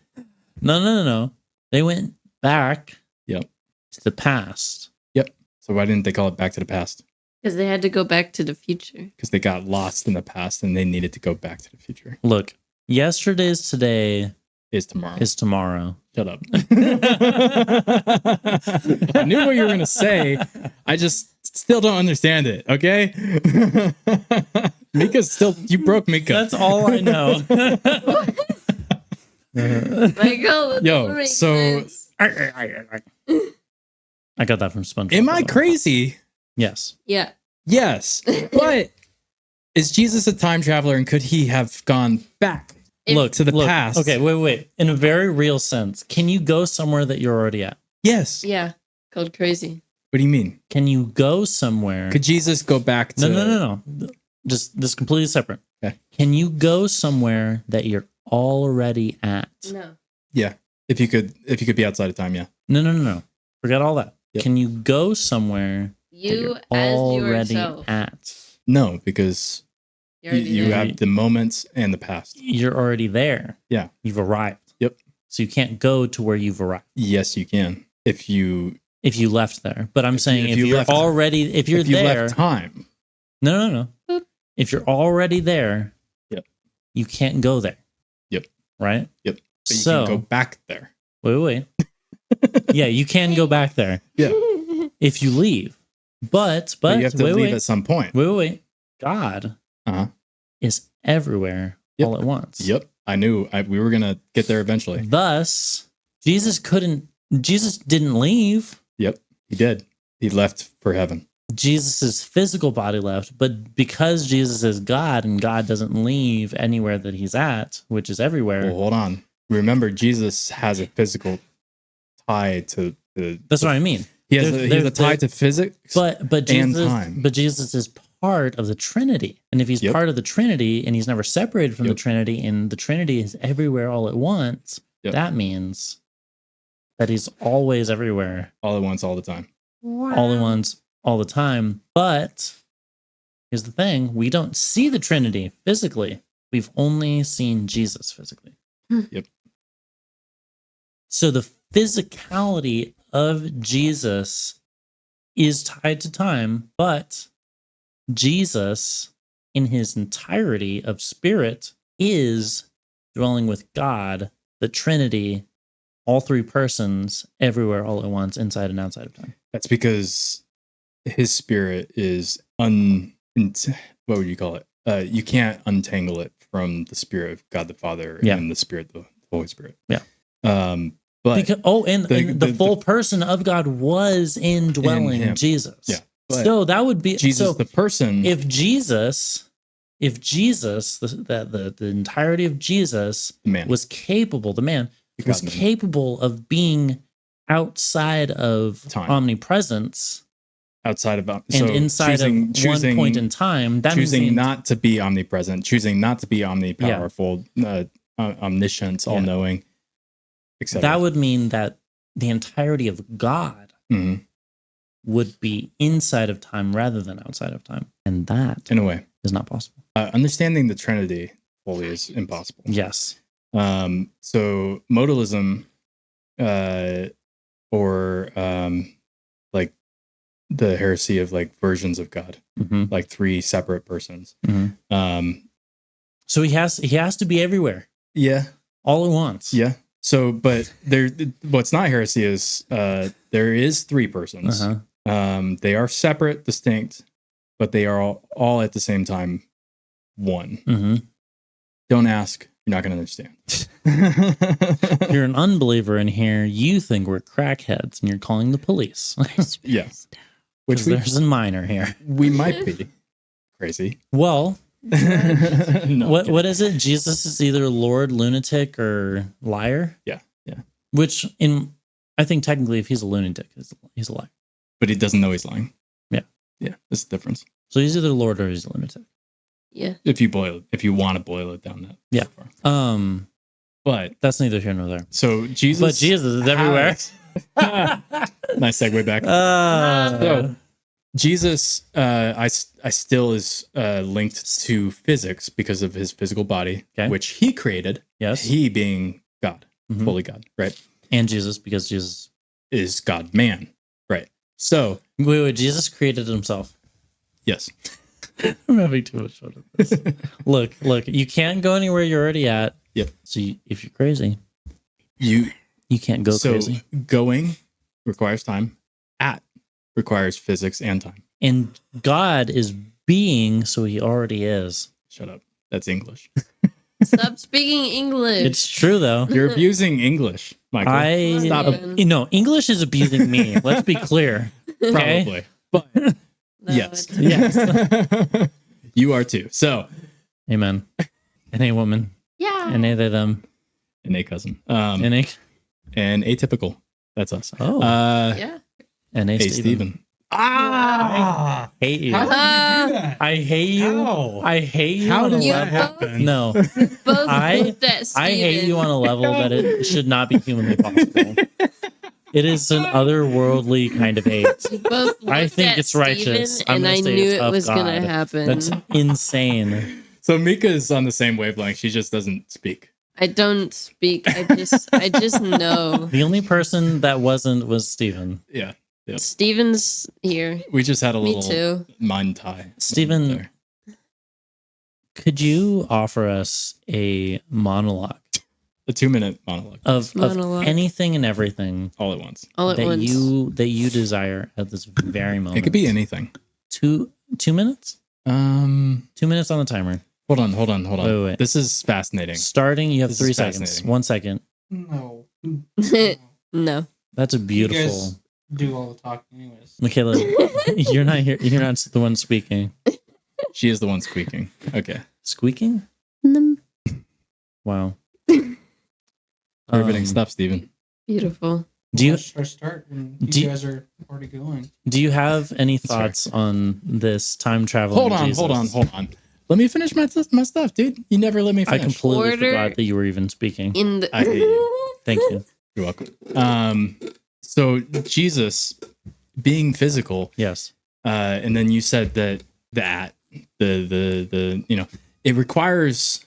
No. They went back. Yep. To the past. Yep. So why didn't they call it Back to the Past? Because they had to go back to the future. Because they got lost in the past and they needed to go back to the future. Look, yesterday's today is tomorrow. Shut up. I knew what you were going to say. I just still don't understand it. Okay. Mika's still, you broke Mika. That's all I know. Michael, yo, so I got that from SpongeBob. Am I crazy? Yes. Yeah. Yes. But is Jesus a time traveler and could he have gone back to the past? Okay, wait. In a very real sense, can you go somewhere that you're already at? Yes. Yeah. Called crazy. What do you mean? Can you go somewhere? Could Jesus go back to... No. Just this completely separate. Okay. Can you go somewhere that you're already at? No. Yeah. If you could be outside of time, yeah. No. Forget all that. Yep. Can you go somewhere you that you're as already yourself at? No, because you have the moments and the past. You're already there. Yeah. You've arrived. Yep. So you can't go to where you've arrived. Yes, you can. If you left there. But I'm saying if you're left time. No. If you're already there, yep, you can't go there. Yep. Right? Yep. But you can go back there. Wait. Yeah, you can go back there. Yeah. If you leave. But you have to leave at some point. Wait. God is everywhere all at once. Yep. I knew we were going to get there eventually. Thus, Jesus didn't leave. Yep, he did. He left for heaven. Jesus's physical body left, but because Jesus is God and God doesn't leave anywhere that he's at, which is everywhere. Well, hold on. Remember, Jesus has a physical tie to the... That's what I mean. He has a tie to physics but and time. But Jesus is part of the Trinity. And if he's part of the Trinity and he's never separated from the Trinity and the Trinity is everywhere all at once, that means that he's always everywhere. All at once, all the time. Wow. All at once, all the time. But here's the thing. We don't see the Trinity physically. We've only seen Jesus physically. Yep. So the physicality of Jesus is tied to time, but Jesus in his entirety of spirit is dwelling with God, the Trinity, all three persons, everywhere, all at once, inside and outside of time. That's because his spirit is what would you call it? You can't untangle it from the spirit of God the Father and the spirit of the Holy Spirit. Yeah. But the full person of God was indwelling in Jesus. Yeah. So that would be Jesus, the person. If Jesus, the entirety of Jesus was capable, the man was capable of being outside of time, omnipresence, outside of and inside of one point in time, that choosing not to be omnipresent, choosing not to be omnipowerful, omniscient, all-knowing, etc. That would mean that the entirety of God would be inside of time rather than outside of time, and that, in a way, is not possible. Understanding the Trinity fully is impossible. Yes. So modalism, or like the heresy of like versions of God, like three separate persons. So he has to be everywhere. Yeah. All at once. Yeah. So, but what's not heresy is there is three persons. They are separate, distinct, but they are all at the same time one. Don't ask. You're not going to understand. You're an unbeliever in here. You think we're crackheads and you're calling the police. Yeah. Which there's a minor here. We might be crazy. Well, No, what is it? Jesus is either Lord, lunatic, or liar? Yeah. Yeah. Which I think technically if he's a lunatic, he's a liar. But he doesn't know he's lying. Yeah. Yeah. That's the difference. So he's either Lord or he's a lunatic. Yeah. If you want to boil it down that far. But that's neither here nor there. So Jesus. But Jesus is everywhere. Nice segue back. So Jesus, I still is linked to physics because of his physical body, which he created. Yes. He being God, fully God, right? And Jesus, because Jesus is God man, right? So wait, Jesus created himself. Yes. I'm having too much fun with this. Look, you can't go anywhere you're already at. Yep. So if you're crazy, you can't go crazy. Going requires time. At requires physics and time. And God is being, so he already is. Shut up. That's English. Stop speaking English. It's true though. You're abusing English, Michael. Stop it. English is abusing me. Let's be clear. Okay? Probably. But no, yes. Yes. You are too. So amen. And a woman. Yeah. And they them. And a cousin. And atypical. That's us. Oh. Yeah. And a Steven. I hate you. I hate you. How? I hate you. How on a did that level. happen? No. Both I hate you on a level that it should not be humanly possible. It is an otherworldly kind of hate. I think it's righteous. And I knew it was going to happen. That's insane. So Mika is on the same wavelength. She just doesn't speak. I don't speak. I just know. The only person that wasn't was Steven. Yeah. Yep. Steven's here. We just had a Me little too. mind tie. Steven, could you offer us a monologue? A 2-minute monologue. Of anything and everything. All at once. All at once. That you desire at this very moment. It could be anything. 2 minutes? 2 minutes on the timer. Hold on. Wait. This is fascinating. Starting, you have 3 seconds. 1 second. No. No. That's a beautiful. You guys do all the talking, anyways. Michaela, you're not here. You're not the one speaking. She is the one squeaking. Okay. Squeaking? Wow. Riveting stuff, Steven. Beautiful. Do you start when you guys are already going? Do you have any thoughts on this time travel? Hold on. Let me finish my stuff, dude. You never let me finish. I completely forgot that you were even speaking. I hate you. Thank you. You're welcome. So Jesus being physical, yes. And then you said that it requires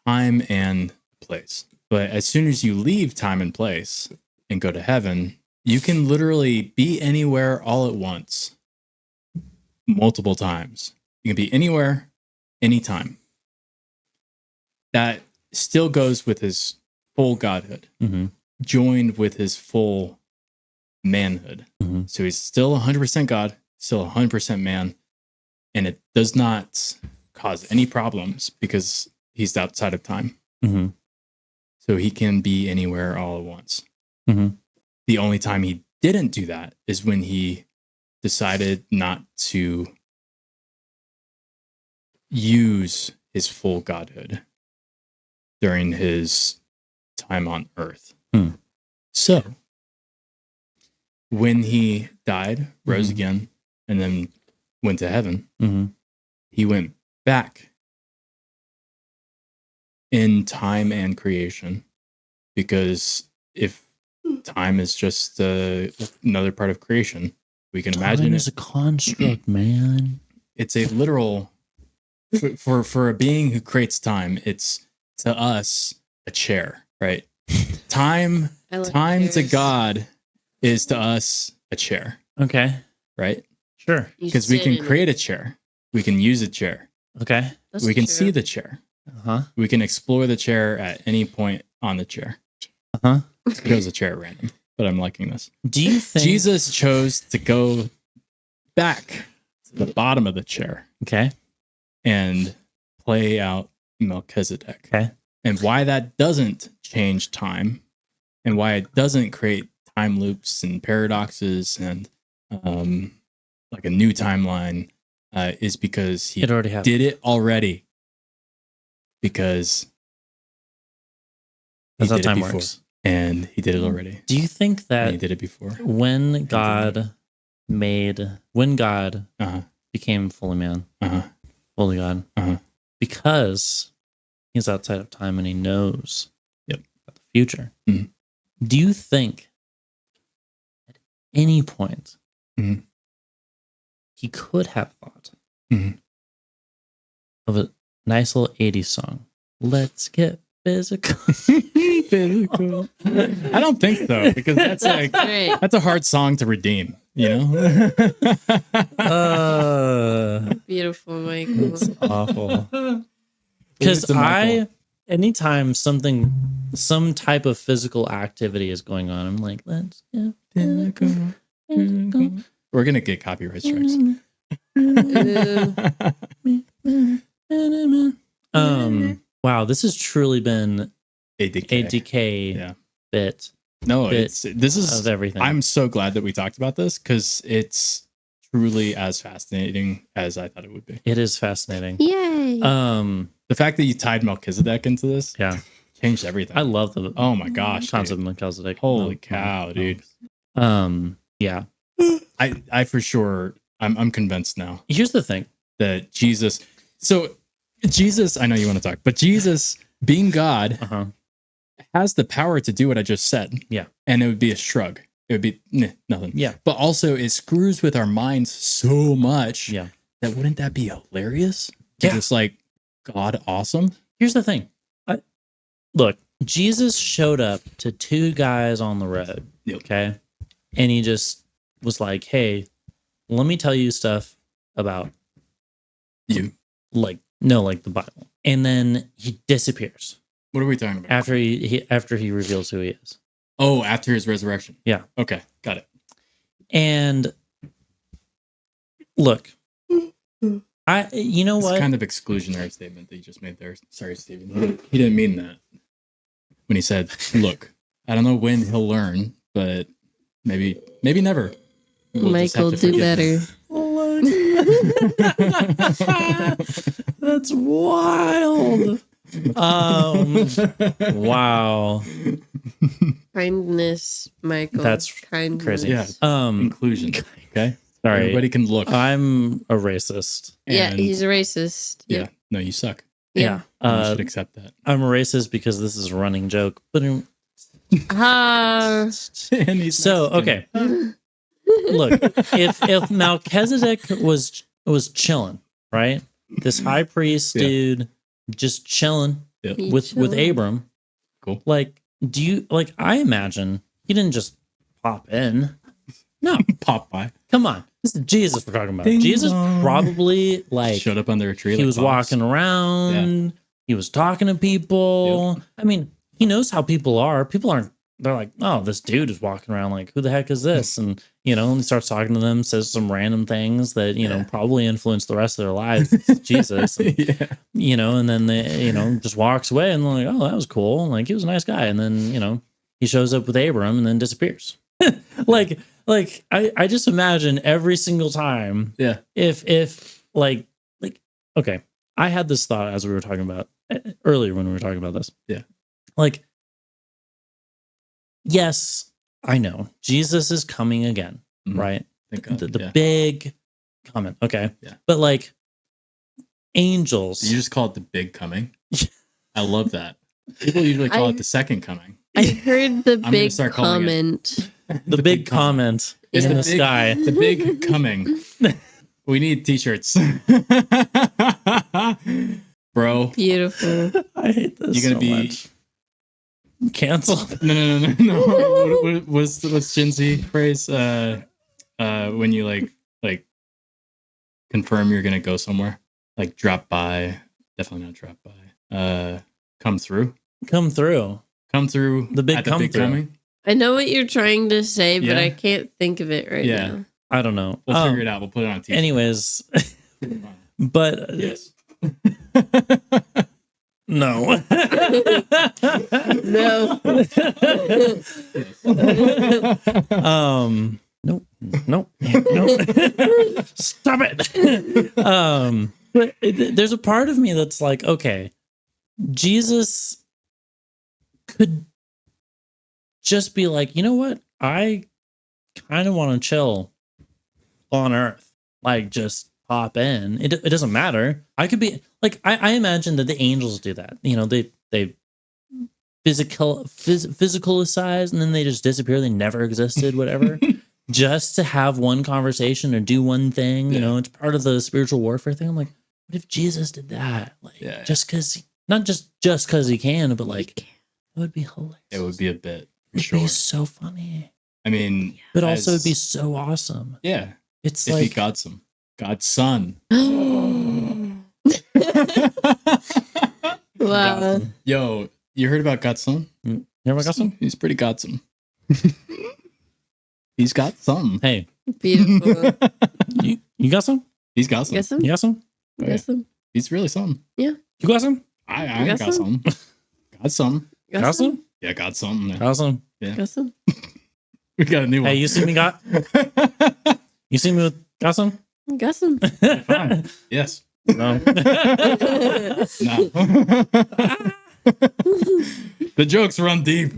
time and place. But as soon as you leave time and place and go to heaven, you can literally be anywhere all at once, multiple times. You can be anywhere, anytime. that still goes with his full godhood, joined with his full manhood. So he's still 100% God, still 100% man, and it does not cause any problems because he's outside of time. So he can be anywhere all at once. The only time he didn't do that is when he decided not to use his full godhood during his time on earth. So when he died, rose again, and then went to heaven, he went back in time and creation, because if time is just another part of creation, we can imagine it's a construct, man. It's a literal for a being who creates time. It's to us a chair, right? Time to God is to us a chair. Okay, right? sure. Because we can create a chair, we can use a chair. Okay, we can see the chair. We can explore the chair at any point on the chair. Chose a chair at random, but I'm liking this. Do you think Jesus chose to go back to the bottom of the chair? Okay. And play out Melchizedek. Okay. And why that doesn't change time, and why it doesn't create time loops and paradoxes and like a new timeline, is because he did it already. Because that's how did time it before, works. and he did it already. Do you think that he did it before? When God became fully man, fully God, because he's outside of time and he knows about the future. Do you think at any point he could have thought of a nice little 80s song? Let's get physical. Physical. I don't think so, because that's like that's a hard song to redeem, you know? Beautiful, Michael. It's awful. Because anytime some type of physical activity is going on, I'm like, let's get physical. We're gonna get copyright strikes. Wow, this has truly been a decay bit. No, this is of everything. I'm so glad that we talked about this, because it's truly as fascinating as I thought it would be. It is fascinating. Yay! The fact that you tied Melchizedek into this, changed everything. I love the gosh, concept of Melchizedek. Holy cow, dude. Yeah. I for sure I'm convinced now. Here's the thing. That Jesus, I know you want to talk, but Jesus being God has the power to do what I just said. Yeah. And it would be a shrug. It would be nothing. Yeah. But also it screws with our minds so much. Yeah. That wouldn't that be hilarious? Yeah. Just like God awesome. Here's the thing. Look, Jesus showed up to two guys on the road. Yep. Okay. And he just was like, hey, let me tell you stuff about you. Like the Bible. And then he disappears. What are we talking about? After he reveals who he is. Oh, after his resurrection. Yeah. Okay, got it. And look, you know what? It's kind of exclusionary statement that you just made there. Sorry, Steven. He didn't mean that. When he said, look, I don't know when he'll learn, but maybe never. We'll Michael, do better. That's wild. Wow. Kindness, Michael. That's kindness. Crazy. Yeah. Inclusion. Okay. Sorry. Everybody can look. I'm a racist. Yeah, he's a racist. Yeah. No, you suck. Yeah. You should accept that. I'm a racist because this is a running joke. But so okay. Look, if Melchizedek was chilling, right? This high priest dude just chilling with Abram. Cool. Like, I imagine he didn't just pop in. No. Pop by. Come on. This is Jesus we're talking about. Ding Jesus dong. probably showed up under a tree. He was walking around. He was talking to people. I mean, he knows how people are. People aren't, they're like, oh, this dude is walking around like, who the heck is this? And, and he starts talking to them, says some random things that, probably influence the rest of their lives. It's Jesus. And, and then they, just walks away and they're like, oh, that was cool. Like, he was a nice guy. And then, he shows up with Abram and then disappears. like I just imagine every single time. Yeah. If like, okay. I had this thought as we were talking about earlier when we were talking about this. Yeah. Like, yes, I know Jesus is coming again, right? The big comment. Okay. Yeah. But like angels. You just call it the big coming. I love that. People usually call it the second coming. I heard the big comment. The big comment is in the sky. The big coming. We need t-shirts. Bro. Beautiful. I hate this. You're gonna much. Canceled. No. What's Gen Z phrase? When you like confirm you're gonna go somewhere, like drop by. Definitely not drop by. Come through. The big come through. Coming. I know what you're trying to say, but I can't think of it right now. I don't know. We'll figure it out. We'll put it on TV. Anyways, but yes. No. No. Nope. Stop it. But there's a part of me that's like, okay, Jesus could just be like, you know what? I kind of want to chill on Earth, like just pop in. It doesn't matter. I could be like, I imagine that the angels do that. They physicalize and then they just disappear. They never existed, whatever. Just to have one conversation or do one thing. It's part of the spiritual warfare thing. I'm like, what if Jesus did that? Like, just because, not just because he can, but like, it would be hilarious. It would be a bit. It'd be so funny. I mean, but also it'd be so awesome. Yeah, it's if like he God's son. Wow. Yo, you heard about God's son? You heard about God's son? He's pretty Godsome. He's got some. Hey, beautiful. You got some? He's got some. You got some? You got some? He's really some. Yeah. You got some? I got some. Got some. Got some? Yeah, got something. Got some. Yeah. Got some. We got a new one. Hey, you see me got? You see me with got some? Got some. Fine. Yes. No. No. The jokes run deep.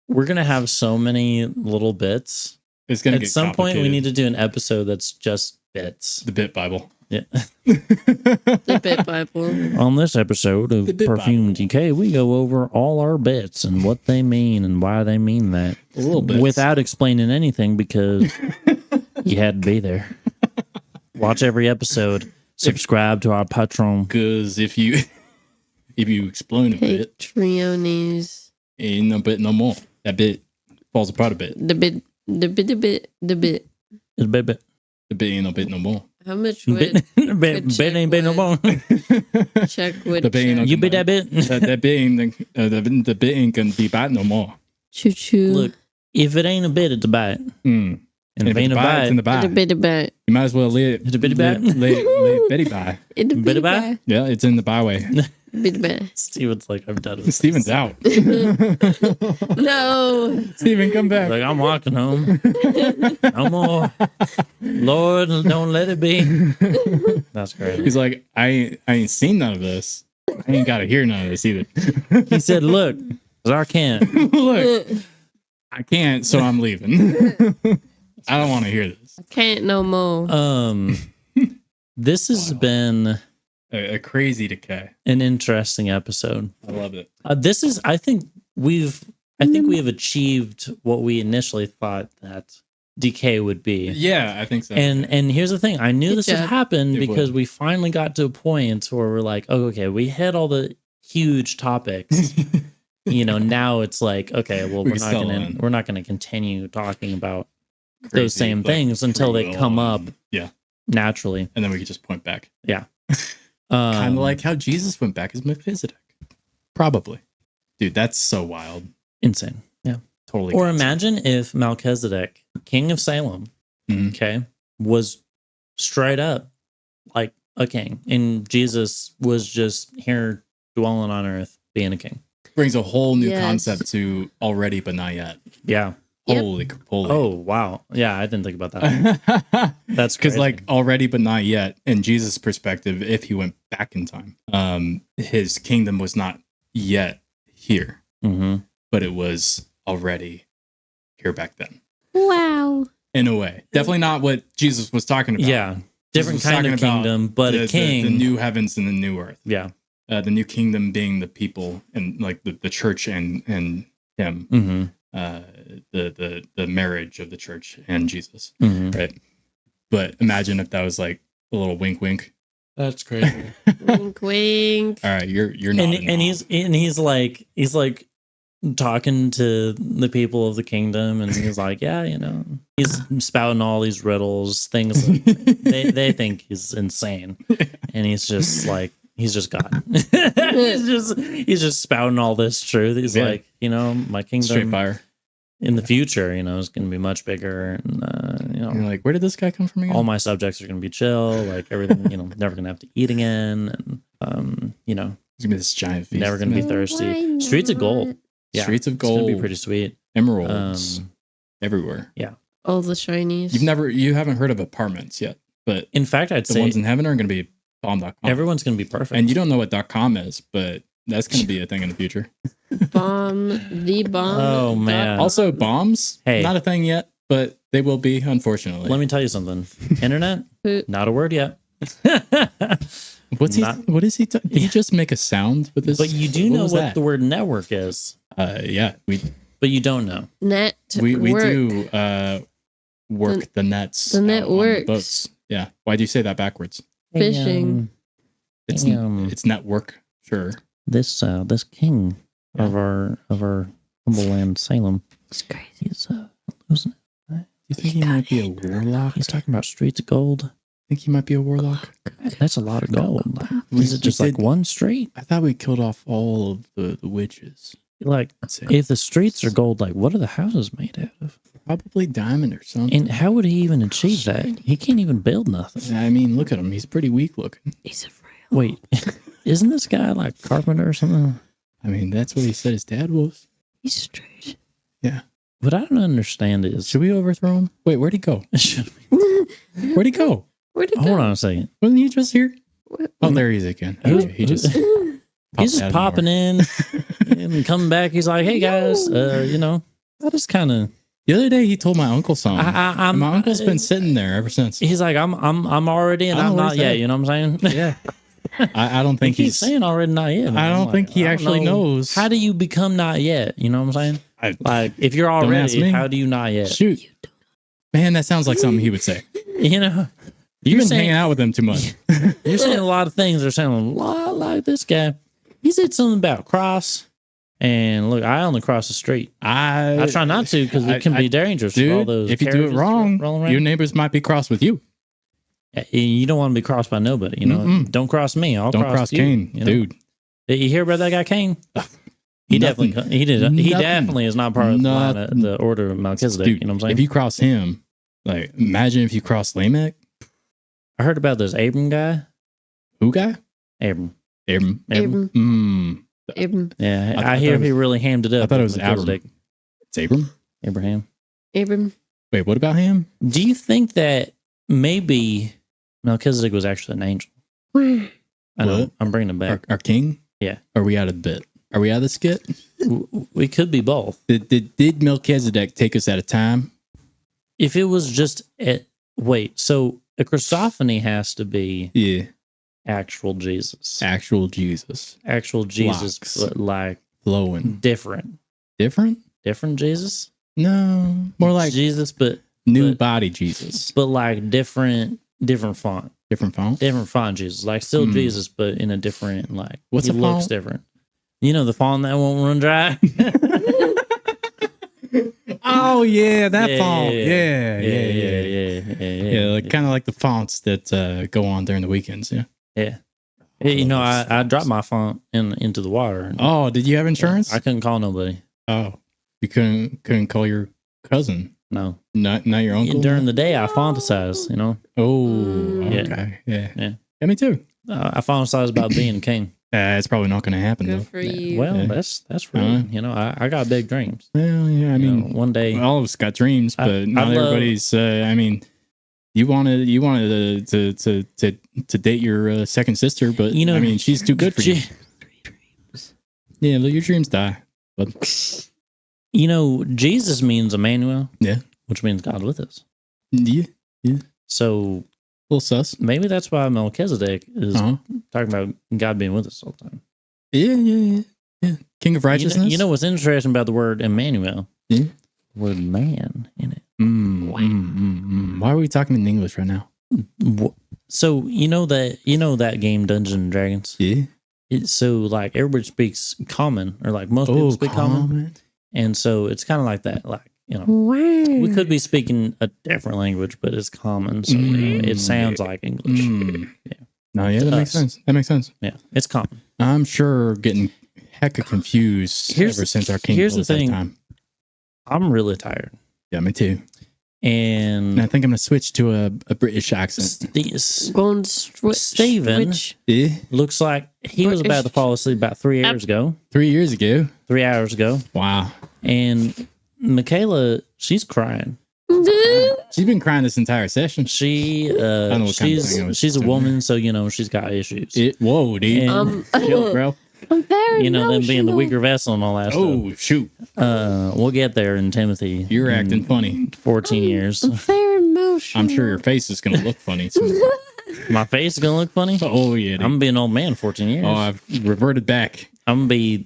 We're gonna have so many little bits. It's gonna at some point we need to do an episode that's just bits. The Bit Bible. Yeah. The Bit Bible. On this episode of Perfume Decay, we go over all our bits and what they mean and why they mean that. A little bit. Without explaining anything because you had to be there. Watch every episode. Subscribe to our Patreon. Because if you explain a bit, Patreonies. Ain't no bit no more. That bit falls apart a bit. The bit. It's a bit. The bit ain't no bit no more. How much would bit ain't bit no more? Check would the bit ain't you bit that bit? That bit ain't the bit ain't gonna be bad no more. Choo choo. Look, if it ain't a bit, it's a bite. And if it ain't a bite, it's in the bite. It's a bitty bite. You might as well lay it. It's a bitty bite. Lay bitty bye. It's a bitty bite. Yeah, it's in the byway. Bitty bite. Steven's like, I'm done with Steven's out. No. Steven, come back. Like, I'm walking home. No more. Lord, don't let it be. That's crazy. He's like, I ain't seen none of this. I ain't got to hear none of this either. He said, look, 'cause I can't. Look, I can't, so I'm leaving. I don't want to hear this. I can't no more. This has been a crazy decay. An interesting episode. I love it. This is, I think we have achieved what we initially thought that Decay would be. Yeah, I think so. And here's the thing. I knew this would happen because would. we finally got to a point where we're like, oh, okay, we hit all the huge topics. Now it's like, okay, well, we're not gonna continue talking about those same things until they come up naturally. And then we can just point back. Yeah. Kind of like how Jesus went back as Melchizedek. Probably. Dude, that's so wild. insane. Yeah. Totally. Or crazy. imagine if Melchizedek, king of Salem, Mhm. okay, was straight up like a king, and Jesus was just here dwelling on earth, being a king. Brings a whole new Yes. concept to already, but not yet. Yeah. Yep. Holy. Oh wow. Yeah, I didn't think about that. That's because crazy. like already, but not yet. In Jesus' perspective, if he went back in time, his kingdom was not yet here, Mm-hmm. but it was already here back then. Wow. In a way, definitely not what Jesus was talking about. Yeah, different was kind talking of about kingdom, but the, a king. the new heavens and the new earth. Yeah. The new kingdom being the people and like the church and him. Mm-hmm. The marriage of the church and Jesus, Mm-hmm. right? But imagine if that was like a little wink, wink. That's crazy. Wink, wink. All right, you're not. And he's like talking to the people of the kingdom, and he's like, yeah, you know, he's spouting all these riddles, things that they think he's insane, and he's just like, he's just God. he's just spouting all this truth. He's like, you know, my kingdom straight fire in the future, you know, is going to be much bigger, and you know, You're like, where did this guy come from again? all my subjects are going to be chill, like everything, you know, never going to have to eat again, and you know, It's gonna be this giant feast. never going to be Why thirsty. Streets of gold. not? Yeah, Streets of it's going to gold, be pretty sweet. emeralds everywhere. All the shinies. You haven't heard of apartments yet, but In fact, I'd the say ones in heaven are gonna be bomb.com. everyone's going to be perfect. And you don't know what .com is, but that's gonna be a thing in the future. Bomb. The bomb. Oh, man. Also, bombs, Hey. not a thing yet, but they will be, unfortunately. Let me tell you something. Internet, Who- not a word yet. What's he? Not- What is he? Did he just make a sound with this? But you do know was what that? the word network is. Yeah, But you don't know. Net. we work. do work the nets. the net out on works. boats. Yeah. Why do you say that backwards? Fishing. It's Damn. it's network. Sure. This king of our humble land Salem, It's crazy. he's losing it. Do you think he might be a warlock? He's talking about streets of gold. Think he might be a warlock? That's a lot of gold. We- Is it just we like did- one street? I thought we killed off all of the witches. Like, That's it. if the streets are gold, like, what are the houses made out of? Probably diamond or something. And how would he even achieve that? He can't even build nothing. I mean, look at him. He's pretty weak looking. He's a frail. Wait, isn't this guy like carpenter or something? I mean, that's what he said his dad was. He's straight. What I don't understand is, Should we overthrow him? Wait, where'd he go? Where'd he go? Where'd he go? hold on a second. Wasn't he just here? What? Oh, there he is again. Who- He just He's just popping in and coming back. He's like, "Hey guys, you know, I just kind of." The other day, he told my uncle something. I'm. And my uncle's been sitting there ever since. He's like, I'm already, and I don't I'm know what not he yet. said. You know what I'm saying? Yeah. I don't think He keeps he's. saying already, not yet. I I'm don't like, think he I don't actually know. knows. How do you become not yet? You know what I'm saying? I, Like, if you're Don't ask already, me. how do you not yet? shoot. Man, that sounds like something he would say. You know, You've you're been saying hanging out with him too much. you're saying a lot of things. They're saying a lot like this guy. He said something about cross. And look, I only cross the street. I try not to because it can be dangerous. For all Dude, those if you do it carriages wrong, rolling around. your neighbors might be cross with you. You don't want to be crossed by nobody. You know, Mm-mm. don't cross me. I'll Don't cross you, Cain, you know? dude. Did you hear about that guy Cain? He Nothing. definitely he did. He Nothing. definitely is not part of the, line of Nothing. the order of Melchizedek. Dude, You know what I'm saying? if you cross him, like imagine if you cross Lamech. I heard about this Abram guy. Who guy? Abram. Abram. Abram. Mm, Abram. Yeah, I I hear thought it he really hammed it up. I thought it with was Melchizedek. Abram. It's Abram. Abraham. Abram. Wait, what about him? Do you think that maybe Melchizedek was actually an angel? I know. What? I'm bringing it back. Our king? Yeah. Are we out of the bit? Are we out of the skit? We could be both. Did Melchizedek take us at a time? If it was just so a Christophany has to be Yeah. actual Jesus. Actual Jesus. Actual Jesus, Locks. but like Flowing. different. Different? Different Jesus? No. More like Jesus, but new but- body Jesus. like different font. Different font? Different font Jesus. Like still Hmm. Jesus, but in a different like What's he the looks font? different. You know the font that won't run dry? Oh yeah, that Yeah, font. yeah, Yeah. yeah. Like kind of like the fonts that go on during the weekends. Yeah. Yeah. You know, I dropped my phone into the water. Oh, did you have insurance? I couldn't call nobody. Oh, you couldn't call your cousin? No. Not your uncle? During the day, I fantasize, you know? Oh, Yeah. okay. Yeah. Yeah. Me too. I fantasize about being king. It's probably not going to happen, Good though. for you. Well, that's rude. You know, I got big dreams. Well, yeah, I You mean, know, one day, all of us got dreams, but not everybody's. I mean, you wanted to date your second sister, but you know, I mean, she's too good for you. Yeah, let your dreams die. But you know, Jesus means Emmanuel. Yeah, which means God with us. Yeah. So, a little sus. Maybe that's why Melchizedek is talking about God being with us all the time. Yeah. King of righteousness. You know what's interesting about the word Emmanuel? Yeah. The word man in it. Why are we talking in English right now? So you know that game Dungeons and Dragons? Yeah. So like everybody speaks common, or like most people speak common. And so it's kind of like that. Like, you know, we could be speaking a different language, but it's common. So you know, it sounds like English. Yeah. No, yeah, that makes sense. That makes sense. Yeah, it's common. I'm sure getting hecka confused ever since our king here's told the us that thing. time. I'm really tired. Yeah, me too. And I think I'm going to switch to a British accent. Steven looks like he was about to fall asleep about 3 years ago. 3 years ago? 3 hours ago. Wow. And Mickaela, she's crying. She's been crying this entire session. She's a woman, so you know she's got issues. Whoa, dude. Chill, bro. I'm very you know, them being the weaker vessel and all that stuff. Oh, shoot. We'll get there in Timothy. You're acting funny. 14 years. I'm very emotional. I'm sure your face is going to look funny, too. My face is going to look funny? Oh, yeah. Dude. I'm going to be an old man 14 years. Oh, I've reverted back. I'm going to be...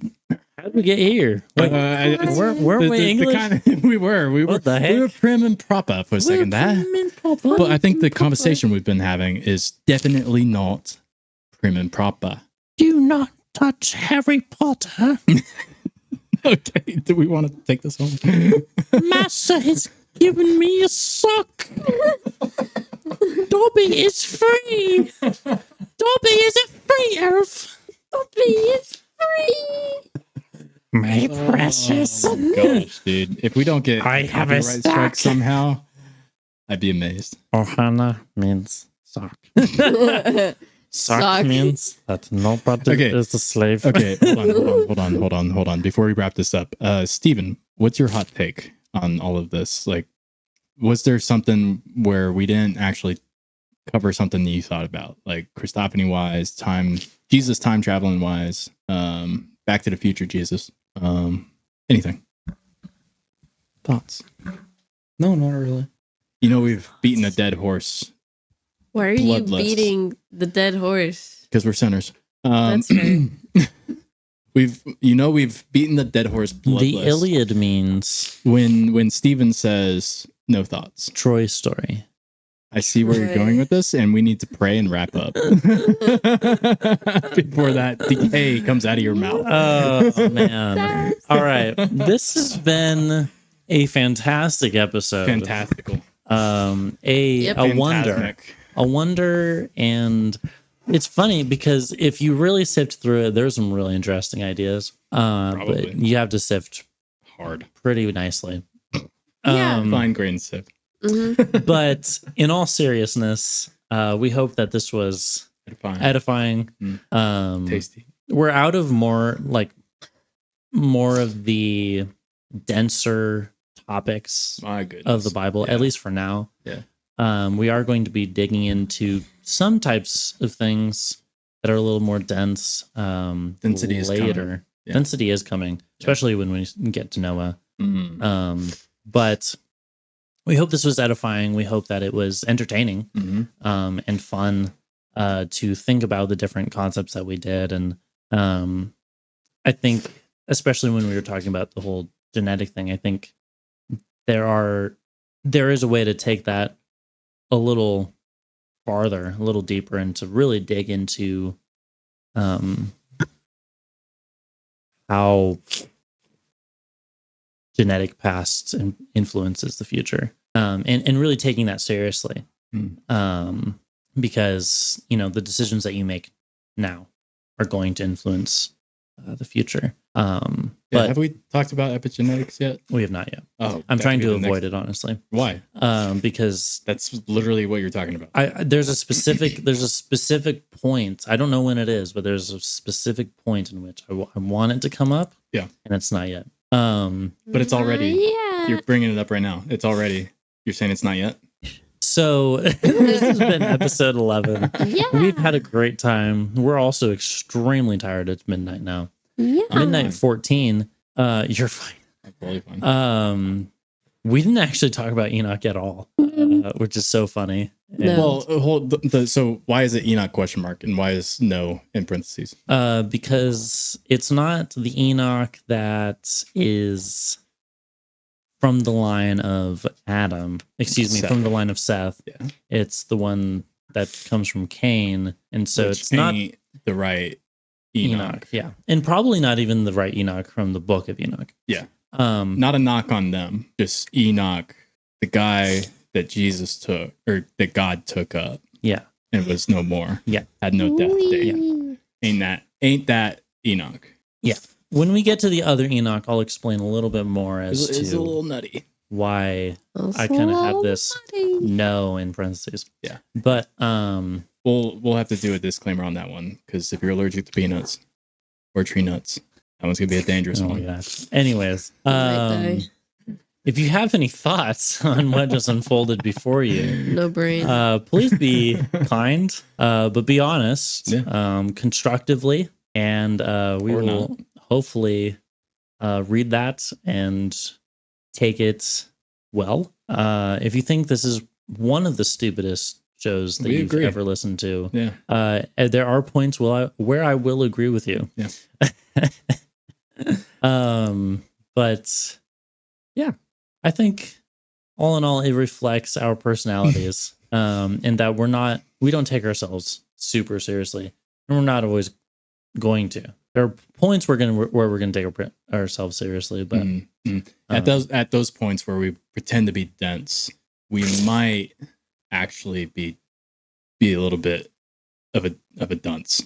How'd we get here? Were we English? We were. What the heck? We were prim and proper for a second there. But I think the conversation we've been having is definitely not prim and proper. Do not touch Harry Potter. Okay, do we want to take this home? Master has given me a sock. Dobby is free. Dobby is a free elf. Dobby is free. My precious. Oh gosh, dude. If we don't get I have a strike somehow, I'd be amazed. Ohana means sock. Sock means that nobody is a slave. Okay, hold on. Before we wrap this up, Steven, what's your hot take on all of this? Like, was there something where we didn't actually cover something that you thought about, like Christophany wise, Jesus time traveling wise, Back to the Future Jesus, anything? Thoughts? No, not really. You know, we've beaten a dead horse. Why are you beating the dead horse? Because we're sinners. That's fair. We've beaten the dead horse bloodless. The Iliad means when Steven says no thoughts. Troy's story. I see where you're going with this, and we need to pray and wrap up before that decay comes out of your mouth. Oh man! All right, this has been a fantastic episode. Fantastical. A wonder, and it's funny because if you really sift through it, there's some really interesting ideas. But you have to sift hard, pretty nicely. Fine grain sift. Mm-hmm. But in all seriousness, we hope that this was edifying. Tasty. We're out of more of the denser topics of the Bible, at least for now. Yeah. We are going to be digging into some types of things that are a little more dense Density later. Yeah. Density is coming, especially when we get to Noah. But we hope this was edifying. We hope that it was entertaining and fun to think about the different concepts that we did. And I think, especially when we were talking about the whole genetic thing, I think there is a way to take that a little farther, a little deeper, and to really dig into how genetic past influences the future, and really taking that seriously, because you know the decisions that you make now are going to influence the future. But have we talked about epigenetics yet? We have not yet. Oh, I'm trying to avoid it, honestly. Why? Because that's literally what you're talking about. There's a specific point. I don't know when it is, but there's a specific point in which I want it to come up. Yeah, and it's not yet. But it's already. You're bringing it up right now. It's already. You're saying it's not yet. So this has been episode 11. Yeah. We've had a great time. We're also extremely tired. It's midnight now. Yeah. Midnight 14. You're fine. I'm totally fine. We didn't actually talk about Enoch at all, which is so funny. No. Well, so why is it Enoch ? And why is no in parentheses? Because it's not the Enoch that is from the line of Adam. Excuse me, Seth. From the line of Seth. Yeah. It's the one that comes from Cain, and so it's not the right Enoch. Yeah, and probably not even the right Enoch from the book of Enoch. Yeah. Not a knock on them, just Enoch, the guy that Jesus took, or that God took up. Yeah. And was no more. Yeah. Had no death day. Yeah. Ain't that Enoch? Yeah. When we get to the other Enoch, I'll explain a little bit more as to it's a little nutty. Why I kind of have this no in parentheses. Yeah. But we'll have to do a disclaimer on that one, because if you're allergic to peanuts or tree nuts, that one's gonna be a dangerous one. Yeah. Anyways, if you have any thoughts on what just unfolded before you, no brain. Please be kind, but be honest, constructively, and we will hopefully read that and take it well. If you think this is one of the stupidest shows that you've ever listened to, there are points where I will agree with you. Yeah. But yeah, I think all in all, it reflects our personalities, and that we don't take ourselves super seriously, and we're not always going to. There are points where we're gonna take ourselves seriously, but at those points where we pretend to be dense, we might actually be a little bit of a dunce.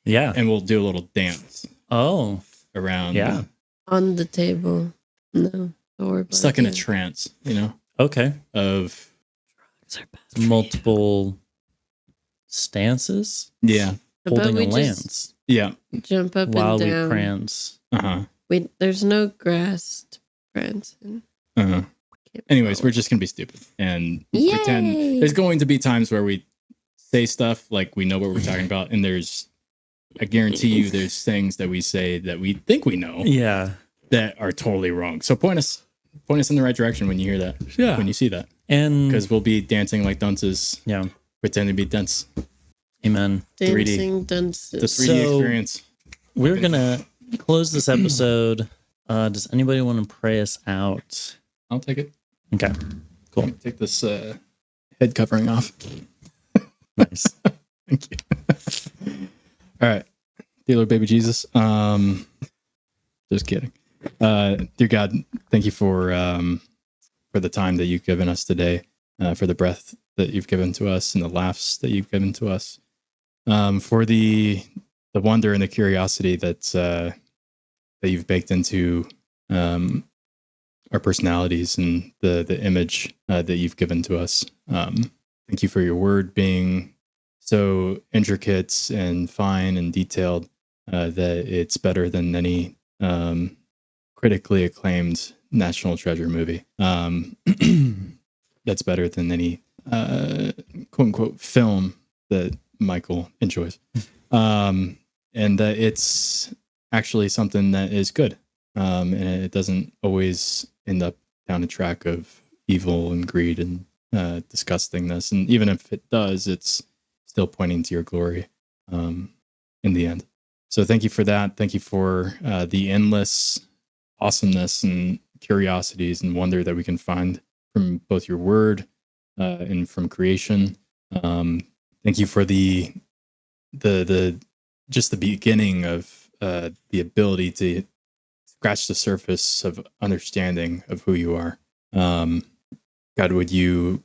Yeah, and we'll do a little dance. Oh, around. Yeah, on the table. No, stuck in a trance. Okay. Of multiple stances. Yeah. Holding a lance. Yeah. Jump up while and down. We prance. There's no grass to prance in. Anyways, we're just gonna be stupid and pretend. There's going to be times where we say stuff like we know what we're talking about, and I guarantee you there's things that we say that we think we know. Yeah. That are totally wrong. So point us in the right direction when you hear that. Yeah. When you see that. And because we'll be dancing like dunces. Yeah. Pretending to be dense. Amen. Dancing dunces. The 3D experience. We're gonna close this episode. Does anybody want to pray us out? I'll take it. Okay. Cool. Take this head covering off. Nice. Thank you. All right. Dear Lord, baby Jesus. Just kidding. Dear God, thank you for the time that you've given us today, for the breath that you've given to us and the laughs that you've given to us, for the wonder and the curiosity that you've baked into our personalities and the image that you've given to us. Thank you for your word being so intricate and fine and detailed that it's better than any critically acclaimed National Treasure movie. That's better than any quote unquote film that Mickael enjoys. And that it's actually something that is good. And it doesn't always end up down a track of evil and greed and disgustingness. And even if it does, it's still pointing to your glory in the end. So thank you for that. Thank you for the endless awesomeness and curiosities and wonder that we can find from both your word and from creation. Thank you for the just the beginning of the ability to scratch the surface of understanding of who you are. God, would you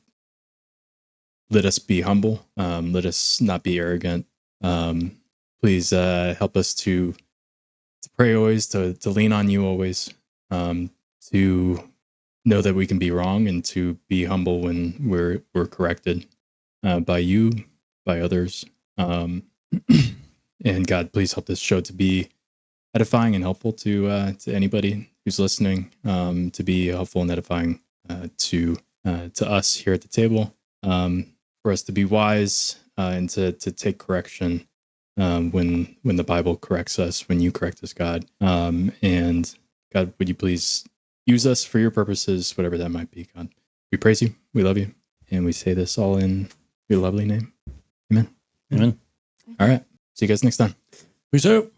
let us be humble? Let us not be arrogant. Please help us to pray always, to lean on you always, to know that we can be wrong and to be humble when we're corrected by you, by others. And God, please help this show to be edifying and helpful to anybody who's listening, to be helpful and edifying to us here at the table, for us to be wise and to take correction when the Bible corrects us, when you correct us, God. And God, would you please use us for your purposes, whatever that might be, God. We praise you, we love you, and we say this all in your lovely name. Amen. Amen. All right. See you guys next time. Peace out.